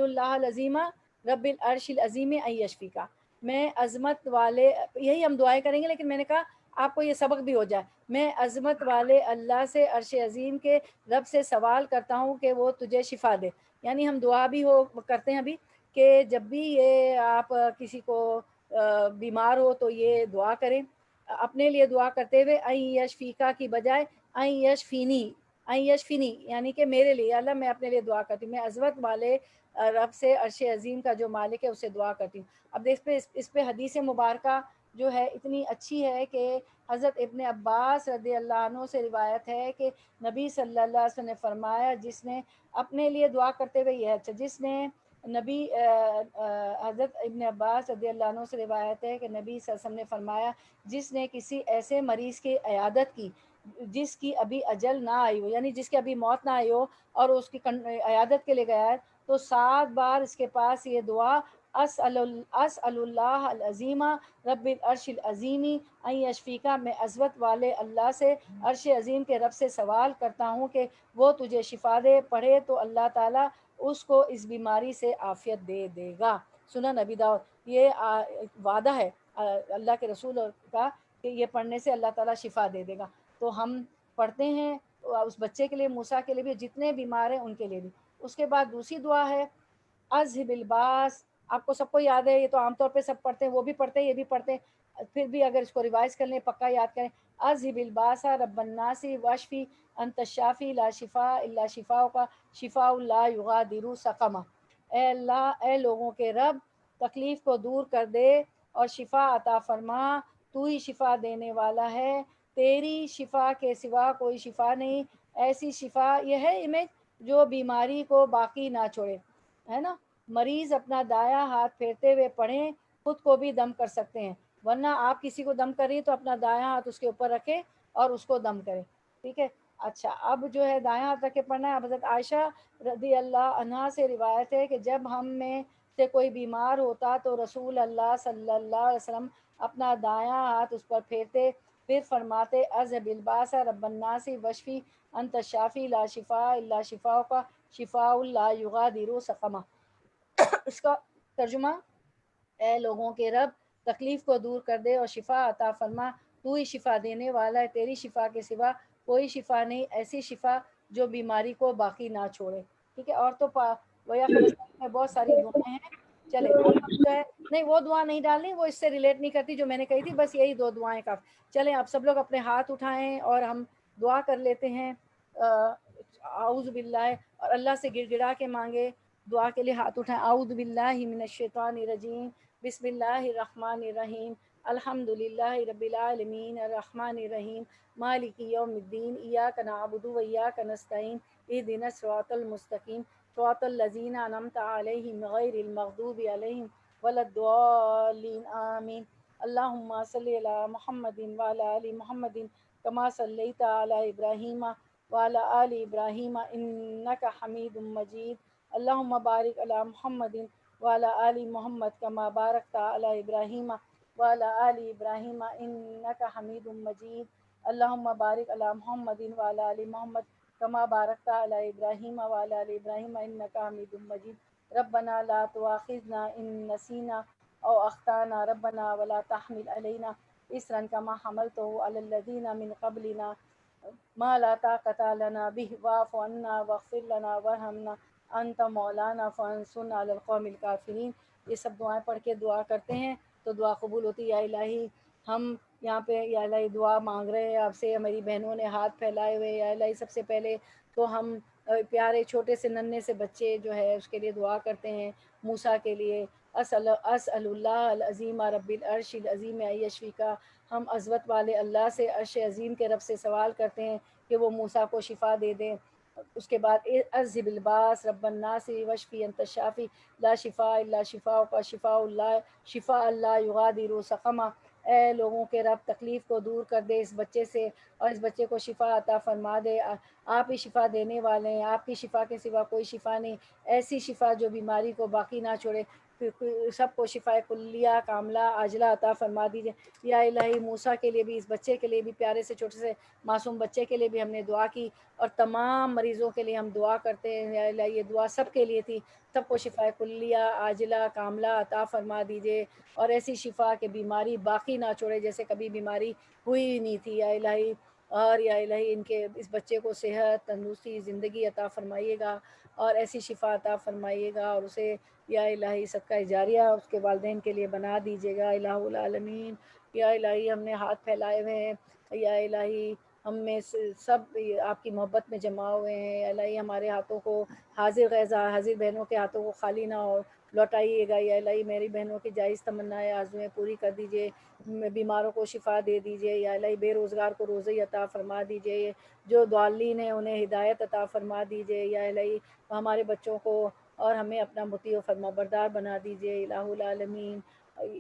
اللہ العظیم رب العرش العظیم ان یشفیکا. میں عظمت والے، یہی ہم دعائیں کریں گے لیکن میں نے کہا آپ کو یہ سبق بھی ہو جائے. میں عظمت والے اللہ سے، عرش عظیم کے رب سے سوال کرتا ہوں کہ وہ تجھے شفا دے. یعنی ہم دعا بھی کرتے ہیں ابھی کہ جب بھی یہ آپ کسی کو بیمار ہو تو یہ دعا کریں. اپنے لیے دعا کرتے ہوئے این یشفیکا کی بجائے این یشفینی یعنی کہ میرے لیے اللہ میں اپنے لیے دعا کرتی ہوں. میں عظمت والے رب سے، عرش عظیم کا جو مالک ہے اسے دعا کرتی ہوں. اب اس پہ حدیث مبارکہ جو ہے اتنی اچھی ہے کہ حضرت ابن عباس رضی اللہ عنہ سے روایت ہے کہ نبی صلی اللہ علیہ وسلم نے فرمایا جس نے اپنے لیے دعا کرتے ہوئے یہ اچھا جس نے نبی حضرت ابن عباس رضی اللہ عنہ سے روایت ہے کہ نبی صلی اللہ علیہ وسلم نے فرمایا جس نے کسی ایسے مریض کی عیادت کی جس کی ابھی اجل نہ آئی ہو، یعنی جس کی ابھی موت نہ آئی ہو اور اس کی عیادت کے لیے گیا ہے، تو 7 بار اس کے پاس یہ دعا اسأل اللہ العظیم رب العرش العظیم ان یشفیکا. میں عظمت والے اللہ سے، عرش عظیم کے رب سے سوال کرتا ہوں کہ وہ تجھے شفا دے. پڑھے تو اللہ تعالیٰ اس کو اس بیماری سے عافیت دے دے گا. سنن نبی داؤد. یہ وعدہ ہے اللہ کے رسول کا کہ یہ پڑھنے سے اللہ تعالیٰ شفا دے دے گا. تو ہم پڑھتے ہیں اس بچے کے لیے، موسیٰ کے لیے بھی، جتنے بیمار ہیں ان کے لیے بھی. اس کے بعد دوسری دعا ہے اذہب الباس. آپ کو سب کو یاد ہے، یہ تو عام طور پہ سب پڑھتے ہیں، وہ بھی پڑھتے ہیں یہ بھی پڑھتے ہیں، پھر بھی اگر اس کو ریوائز کر لیں پکا یاد کریں. اذہب الباس رب الناس واشفی انت الشافی لا شفاء الا شفاؤک شفاء لا یغادر سقما. اے اللہ، اے لوگوں کے رب، تکلیف کو دور کر دے اور شفا عطا فرما. تو ہی شفا دینے والا ہے، تیری شفا کے سوا کوئی شفا نہیں. ایسی شفا، یہ ہے امیج، جو بیماری کو باقی نہ چھوڑے، ہے نا. مریض اپنا دایاں ہاتھ پھیرتے ہوئے پڑھیں، خود کو بھی دم کر سکتے ہیں، ورنہ آپ کسی کو دم کر رہی تو اپنا دایاں ہاتھ اس کے اوپر رکھیں اور اس کو دم کریں. ٹھیک ہے. اچھا اب جو ہے دایاں ہاتھ رکھ کے پڑھنا ہے. حضرت عائشہ رضی اللہ عنہا سے روایت ہے کہ جب ہم میں سے کوئی بیمار ہوتا تو رسول اللہ صلی اللہ علیہ وسلم اپنا دایاں ہاتھ اس پر پھیرتے، پھر فرماتے اذهب الباس رب الناس واشفی انت الشافی لا شفاء الا شفاؤک شفاء لا یغادر سقما. اس کا ترجمہ: اے لوگوں کے رب، تکلیف کو دور کر دے اور شفا عطا فرما. تو ہی شفا دینے والا ہے، تیری شفا کے سوا کوئی شفا نہیں. ایسی شفا جو بیماری کو باقی نہ چھوڑے. ٹھیک ہے. اور تو ویا فلسطین میں بہت ساری دعائیں ہیں. چلے اب ہم جو ہے نہیں وہ دعا نہیں ڈالنی، وہ اس سے ریلیٹ نہیں کرتی جو میں نے کہی تھی، بس یہی 2 دعائیں کا. چلیں آپ سب لوگ اپنے ہاتھ اٹھائیں اور ہم دعا کر لیتے ہیں. اعوذ باللہ، اور اللہ سے گڑ گڑا کے مانگے. دعا کے لیے ہاتھ اٹھائیں. اعوذ باللہ من الشیطان الرجیم، بسم اللہ الرحمن الرحیم، الحمد للہ رب العالمین، الرحمن الرحیم، مالک یوم الدین، ایاک نعبد و ایاک نستعین، اہدنا الصراط المستقیم، صراط الذین انعمت علیہم غیر المغضوب علیہم ولا الضالین، آمین. اللہم صلی علی محمد وعلی آل محمد کما صلیت علی ابراہیم وعلی آل ابراہیم انک حمید مجید. اللہم بارک علی محمد وعلی آل محمد کما بارکت علی ابراہیم وعلی آل ابراہیم انک حمید مجید. اللہم بارک علی محمد وعلی آل محمد کما بارکت علی ابراہیم وعلی آل ابراہیم انک حمید مجید. ربنا لا تؤاخذنا ان نسینا او اخطانا، ربنا ولا تحمل علینا اصرا کما حملته علی الذین من قبلنا ما لا طاقت لنا به واعف عنا واغفر لنا وارحمنا انت مولانا فانصرنا علی القوم الکافرین. یہ سب دعائیں پڑھ کے دعا کرتے ہیں تو دعا قبول ہوتی ہے. یا الہی، ہم یہاں پہ یا الہی دعا مانگ رہے ہیں آپ سے. ہماری بہنوں نے ہاتھ پھیلائے ہوئے، یا الہی سب سے پہلے تو ہم پیارے چھوٹے سے ننھے سے بچے جو ہے اس کے لیے دعا کرتے ہیں. موسیٰ کے لیے اسأل اللہ العظیم رب العرش العظیم ان یشفیکا. ہم عظمت والے اللہ سے، عرش عظیم کے رب سے سوال کرتے ہیں کہ وہ موسیٰ کو شفا دے دیں. اس کے بعد اذهب الباس رب الناس واشفی انت الشافی لا شفاء الا شفاؤک شفاء لا یغادر سقما. اے لوگوں کے رب تکلیف کو دور کر دے اس بچے سے، اور اس بچے کو شفا عطا فرما دے۔ آپ ہی شفا دینے والے ہیں، آپ کی شفا کے سوا کوئی شفا نہیں، ایسی شفا جو بیماری کو باقی نہ چھوڑے، سب کو شفا کلیہ کاملہ عاجلہ عطا فرما دیجیے۔ یا الہی موسیٰ کے لیے بھی، اس بچے کے لیے بھی، پیارے سے چھوٹے سے معصوم بچے کے لیے بھی ہم نے دعا کی، اور تمام مریضوں کے لیے ہم دعا کرتے ہیں۔ یا الہی یہ دعا سب کے لیے تھی، سب کو شفا کلیہ عاجلہ کاملہ عطا فرما دیجیے، اور ایسی شفا کہ بیماری باقی نہ چھوڑے، جیسے کبھی بیماری ہوئی ہی نہیں تھی۔ یا الہی، اور یا الہی ان کے اس بچے کو صحت، تندرستی، زندگی عطا فرمائیے گا، اور ایسی شفا عطا فرمائیے گا، اور اسے یا الہی صدقہ جاریہ اس کے والدین کے لیے بنا دیجیے گا الہ العالمین۔ یا الہی ہم نے ہاتھ پھیلائے ہوئے ہیں، یا الہی ہم میں سب آپ کی محبت میں جمع ہوئے ہیں۔ یا الہی ہمارے ہاتھوں کو حاضر حاضر بہنوں کے ہاتھوں کو خالی نہ ہو لوٹائیے گا۔ یا الہی میری بہنوں کی جائز تمنائیں آرزویں پوری کر دیجیے، بیماروں کو شفا دے دیجیے۔ یا الہی بے روزگار کو روزی عطا فرما دیجیے، جو ضالین ہیں انہیں ہدایت عطا فرما دیجیے۔ یا الہی ہمارے بچوں کو اور ہمیں اپنا مطیع و فرما بردار بنا دیجیے الہ العالمین۔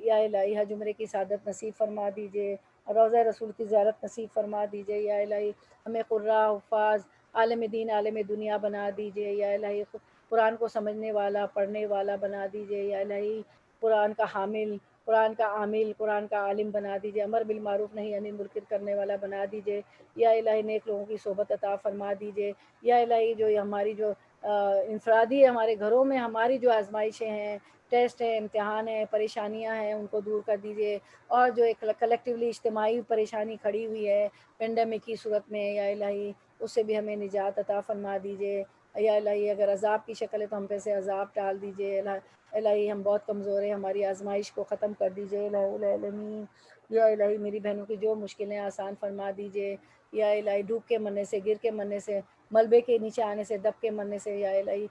یا الہی حج عمرے کی سعادت نصیب فرما دیجیے، روضہ رسول کی زیارت نصیب فرما دیجیے۔ یا الہی ہمیں قراء، حفاظ، عالم دین عالم دنیا بنا دیجیے۔ یا الہی قرآن کو سمجھنے والا، پڑھنے والا بنا دیجیے۔ یا الہی قرآن کا حامل، قرآن کا عامل، قرآن کا عالم بنا دیجیے، امر بالمعروف نہی عن المنکر کرنے والا بنا دیجیے۔ یا الہی نیک لوگوں کی صحبت عطا فرما دیجیے۔ یا الہی جو ہماری جو انفرادی ہمارے گھروں میں ہماری جو آزمائشیں ہیں، ٹیسٹ ہیں، امتحان ہیں، پریشانیاں ہیں، ان کو دور کر دیجیے، اور جو ایک کلیکٹیولی اجتماعی پریشانی کھڑی ہوئی ہے پینڈیمک کی صورت میں، یا الہی اس سے بھی ہمیں نجات عطا فرما دیجیے۔ یا الہی اگر عذاب کی شکل ہے تو ہم پہ سے عذاب ٹال دیجیے۔ الہی ہم بہت کمزور ہیں، ہماری آزمائش کو ختم کر دیجیے الہ العالمین۔ یا الہی میری بہنوں کی جو مشکلیں آسان فرما دیجیے۔ یا الہی ڈوب کے مرنے سے، گر کے مرنے سے، ملبے کے نیچے آنے سے، دب کے مرنے سے یا الہی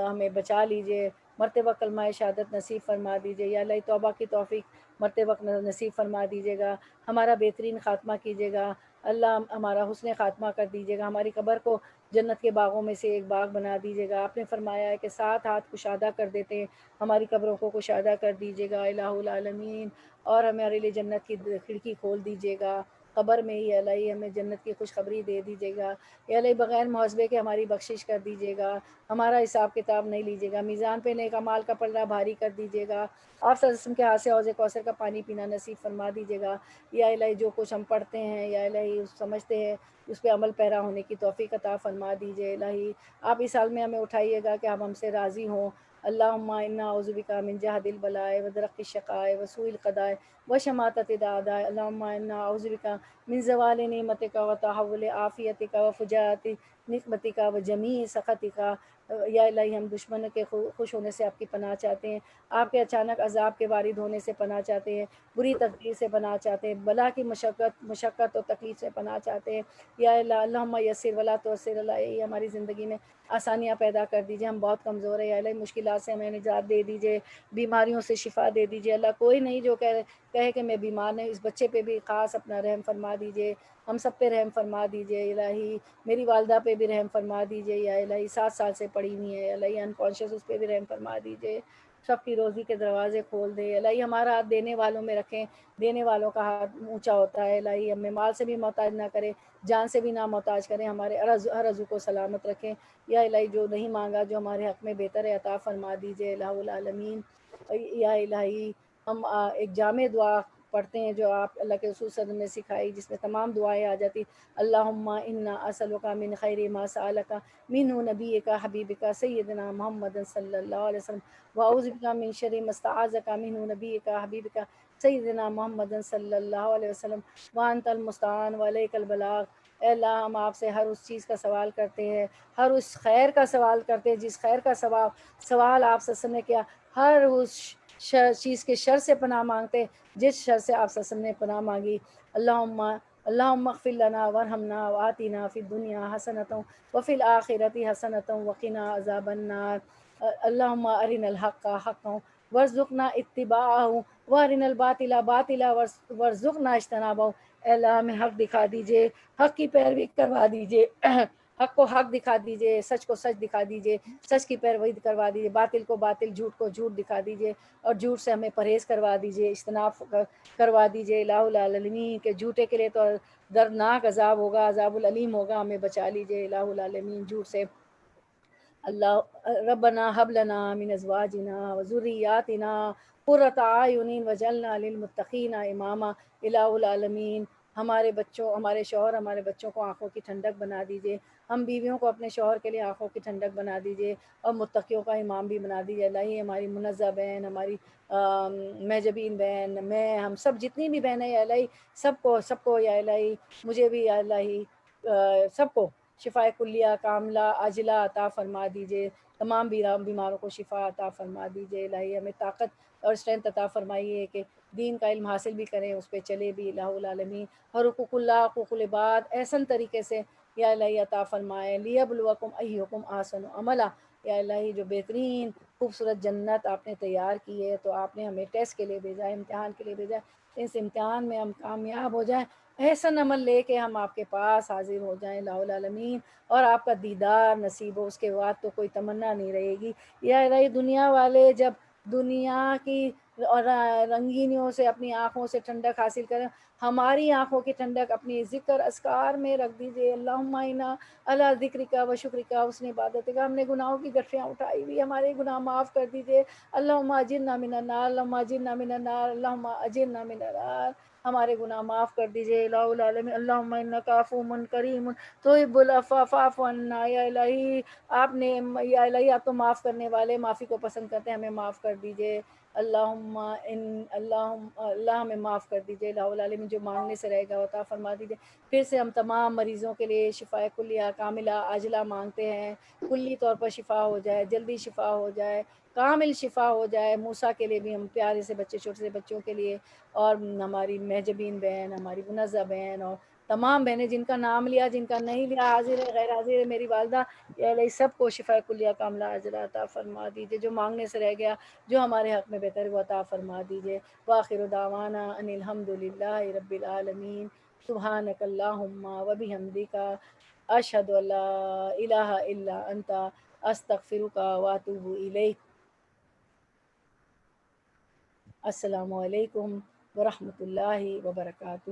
ہمیں بچا لیجیے، مرتے وقت کلمہ شہادت نصیب فرما دیجیے۔ یا الہی توبہ کی توفیق مرتے وقت نصیب فرما دیجیے گا، ہمارا بہترین خاتمہ کیجیے گا اللہ، ہمارا حسن خاتمہ کر دیجیے گا، ہماری قبر کو جنت کے باغوں میں سے ایک باغ بنا دیجیے گا۔ آپ نے فرمایا ہے کہ 7 ہاتھ کشادہ کر دیتے ہیں، ہماری قبروں کو کشادہ کر دیجیے گا الہ العالمین، اور ہمارے لیے جنت کی کھڑکی کھول دیجیے گا قبر میں ہی الہی، ہمیں جنت کی خوشخبری دے دیجیے گا۔ یا الہی بغیر محاسبے کے ہماری بخشش کر دیجیے گا، ہمارا حساب کتاب نہیں لیجیے گا، میزان پہ نیک اعمال کا پلڑا بھاری کر دیجیے گا، آپ صلی اللہ علیہ وسلم کے ہاتھ سے حوض کوثر کا پانی پینا نصیب فرما دیجیے گا۔ یا الہی جو کچھ ہم پڑھتے ہیں یا الہی سمجھتے ہیں اس پہ عمل پیرا ہونے کی توفیق عطا فرما دیجیے الہی، آپ اس حال میں ہمیں اٹھائیے گا کہ آپ ہم سے راضی ہوں۔ اللہم انا اعوذ بک من جہد البلاء ودرک الشقاء وسوء القضاء وشماتۃ الاعداء، اللہم انا اعوذ بک من زوال نعمتک وتحول عافیتک وفجاءۃ نقمتک وجمیع سخطک۔ یا الہی ہم دشمن کے خوش ہونے سے آپ کی پناہ چاہتے ہیں، آپ کے اچانک عذاب کے وارد ہونے سے پناہ چاہتے ہیں، بری تقدیر سے پناہ چاہتے ہیں، بلا کی مشقت اور تکلیف سے پناہ چاہتے ہیں۔ یا اللہ اللہم یسر ولا تعسر، الہی ہماری زندگی میں آسانیاں پیدا کر دیجیے، ہم بہت کمزور ہیں، یا الہی مشکلات سے ہمیں نجات دے دیجیے، بیماریوں سے شفا دے دیجیے اللہ، کوئی نہیں جو کہے کہ میں بیمار نہیں، اس بچے پہ بھی خاص اپنا رحم فرما دیجیے، ہم سب پہ رحم فرما دیجیے الہی، میری والدہ پہ بھی رحم فرما دیجیے یا الہی، 7 سال سے پڑی ہوئی ہے الہی انکانشیس، اس پہ بھی رحم فرما دیجیے، سب کی روزی کے دروازے کھول دے الہی، ہمارا ہاتھ دینے والوں میں رکھیں، دینے والوں کا ہاتھ اونچا ہوتا ہے الہی، ہمیں مال سے بھی محتاج نہ کرے، جان سے بھی نہ محتاج کریں، ہمارے ہر عضو کو سلامت رکھیں یا الہی، جو نہیں مانگا جو ہمارے حق میں بہتر ہے عطا فرما دیجیے الہ العالمین۔ یا الہی ہم ایک جامع دعا پڑھتے ہیں جو آپ اللہ کے رسول صلی اللہ علیہ وسلم نے سکھائی، جس میں تمام دعائیں آ جاتی، اللہم انا اسألک من خیر ما سألک منہ نبیک حبیبک سیدنا محمد صلی اللہ علیہ وسلم، واعوذ بک من شر ما استعاذک منہ نبیک حبیبک سیدنا محمد صلی اللہ علیہ وسلم، وانت المستعان وعلیک البلاغ۔ اے اللہ ہم آپ سے ہر اس چیز کا سوال کرتے ہیں، ہر اس خیر کا سوال کرتے ہیں جس خیر کا سوال آپ صلی اللہ علیہ وسلم نے کیا، ہر اس چیز کے شر سے پناہ مانگتے ہیں جس شر سے آپ صلی اللہ علیہ وسلم نے پناہ مانگی۔ اللہم اغفر لنا وارحمنا وآتنا فی الدنیا حسنۃ وفی الآخرۃ حسنۃ وقنا عذاب النار۔ اللہم ارنا الحق حقا وارزقنا اتباعہ وارنا الباطل باطلا وارزقنا اجتنابہ۔ اے اللہ ہمیں حق دکھا دیجیے، حق کی پیروی کروا دیجیے، حق کو حق دکھا دیجئے، سچ کو سچ دکھا دیجئے، سچ کی پیروی کروا دیجئے، باطل کو باطل، جھوٹ کو جھوٹ دکھا دیجئے، اور جھوٹ سے ہمیں پرہیز کروا دیجئے، اجتناب کروا دیجئے الہ العالمین، کہ جھوٹے کے لیے تو دردناک عذاب ہوگا، عذاب العلیم ہوگا، ہمیں بچا لیجئے الہ العالمین جھوٹ سے۔ اللہ ربنا حب لنا من ازواجنا وذریاتنا قرۃ اعین وجعلنا للمتقین اماما، الہ العالمین ہمارے بچوں، ہمارے شوہر، ہمارے بچوں کو آنکھوں کی ٹھنڈک بنا دیجئے، ہم بیویوں کو اپنے شوہر کے لیے آنکھوں کی ٹھنڈک بنا دیجئے، اور متقیوں کا امام بھی بنا دیجئے الہی۔ ہماری منزہ بہن، ہماری محجبین بہن، میں، ہم سب جتنی بھی بہنیں یا الہی، سب کو یا الہی، مجھے بھی یا الہی، سب کو شفاء کلیہ کاملہ عاجلہ عطا فرما دیجئے، تمام بیماروں کو شفا عطا فرما دیجئے الہی۔ ہمیں طاقت اور اسٹرینتھ عطا فرمائیے کہ دین کا علم حاصل بھی کریں، اس پہ چلے بھی الہ العالمین، اور حقوق اللہ، حقوق العباد احسن طریقے سے یا الہی عطا فرمائے، لیبلوکم ایھکم احسن عملا، یا الہی جو بہترین خوبصورت جنت آپ نے تیار کی ہے، تو آپ نے ہمیں ٹیسٹ کے لیے بھیجا ہے، امتحان کے لیے بھیجا ہے، اس امتحان میں ہم کامیاب ہو جائیں، احسن عمل لے کے ہم آپ کے پاس حاضر ہو جائیں الہ العالمین، اور آپ کا دیدار نصیب ہو، اس کے بعد تو کوئی تمنا نہیں رہے گی یا الہی۔ دنیا والے جب دنیا کی اور رنگینیوں سے اپنی آنکھوں سے ٹھنڈک حاصل کریں، ہماری آنکھوں کی ٹھنڈک اپنی ذکر اذکار میں رکھ دیجئے، اللہم انا علی ذکرک و شکرک حسن عبادتک، ہم نے گناہوں کی گٹھیاں اٹھائی ہوئی، ہمارے گناہ معاف کر دیجئے، اللہم اجرنا من النار، اللہم اجرنا من النار، اللہم اجرنا من النار، ہمارے گناہ معاف کر دیجئے الہ العالمین، اللہم انک عفو کریم تحب العفو فاعف عنا، یا الہی آپ نے، یا الہی آپ تو معاف کرنے والے، معافی کو پسند کرتے ہیں، ہمیں معاف کر دیجئے، اللہ ہمیں معاف کر دیجئے الہ العالمین، جو مانگنے سے رہے گا عطا فرما دیجئے۔ پھر سے ہم تمام مریضوں کے لیے شفاء کلیہ کاملہ عاجلہ مانگتے ہیں، کلی طور پر شفا ہو جائے، جلدی شفا ہو جائے، کامل شفا ہو جائے، موسیٰ کے لیے بھی، ہم پیارے سے بچے، چھوٹے سے بچوں کے لیے، اور ہماری محجبین بہن، ہماری منزہ بہن، اور تمام بہنیں جن کا نام لیا، جن کا نہیں لیا، حاضر ہے غیر حاضر ہے، میری والدہ، یا الہی سب کو شفاء کلیہ کاملہ عاجلہ عطا فرما دیجئے، جو مانگنے سے رہ گیا، جو ہمارے حق میں بہتر وہ عطا فرما دیجئے۔ وآخر دعوانا ان الحمد للہ رب العالمین، سبحانک اللہم وبحمدک، اشہد ان لا الہ الا انت، استغفرک واتوب الیک۔ السلام علیکم ورحمۃ اللہ وبرکاتہ۔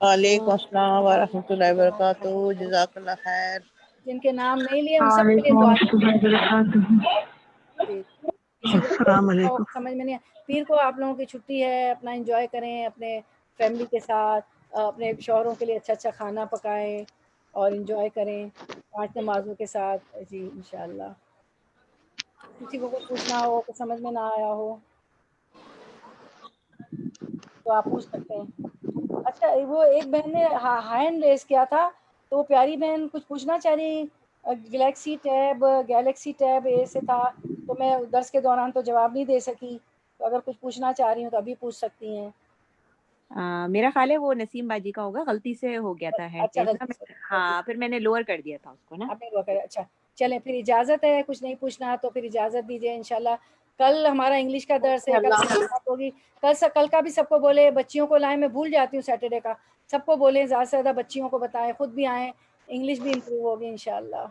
وعلیکم السلام ورحمۃ اللہ وبرکاتہ، جزاک اللہ خیر۔ جن کے نام نہیں لیے ان سب کے لیے وعلیکم دعا السلام وبرکاتہ۔ کیجیے۔ کسی السلام کو علیکم۔ سمجھ میں نہیں ہے، پیر کو آپ لوگوں کی چھٹی ہے، اپنا انجوائے کریں اپنے فیملی کے ساتھ، اپنے شوہروں کے لیے اچھا اچھا کھانا پکائیں اور انجوائے کریں 5 نمازوں کے ساتھ، جی انشاءاللہ۔ کسی کو کچھ پوچھنا ہو کہ سمجھ میں نہ آیا ہو تو آپ پوچھ سکتے ہیں۔ اچھا وہ ایک بہن نے ہینڈ ریز کیا تھا، تو وہ پیاری بہن کچھ پوچھنا چاہ رہی، گیلیکسی ٹیب اے سے تھا، تو میں درس کے دوران تو جواب نہیں دے سکی، تو اگر کچھ پوچھنا چاہ رہی ہوں تو ابھی پوچھ سکتی ہیں۔ میرا خیال ہے وہ نسیم باجی کا ہوگا، غلطی سے ہو گیا تھا ہینڈ اچھا ریز نا، غلطی سے، غلطی ہاں پھر میں نے لوور کر دیا تھا اس کو نا۔ آپ نے وہ کرا، اچھا چلیں پھر اجازت ہے، کچھ نہیں پوچھنا تو پھر اجازت دیجیے انشاءاللہ۔ کل ہمارا انگلش کا درس ہے، کل ملاقات ہوگی، کل کا بھی سب کو بولے، بچیوں کو لائیں، میں بھول جاتی ہوں سیٹرڈے کا، سب کو بولیں زیادہ سے زیادہ بچیوں کو بتائیں، خود بھی آئیں، انگلش بھی امپروو ہوگی انشاءاللہ۔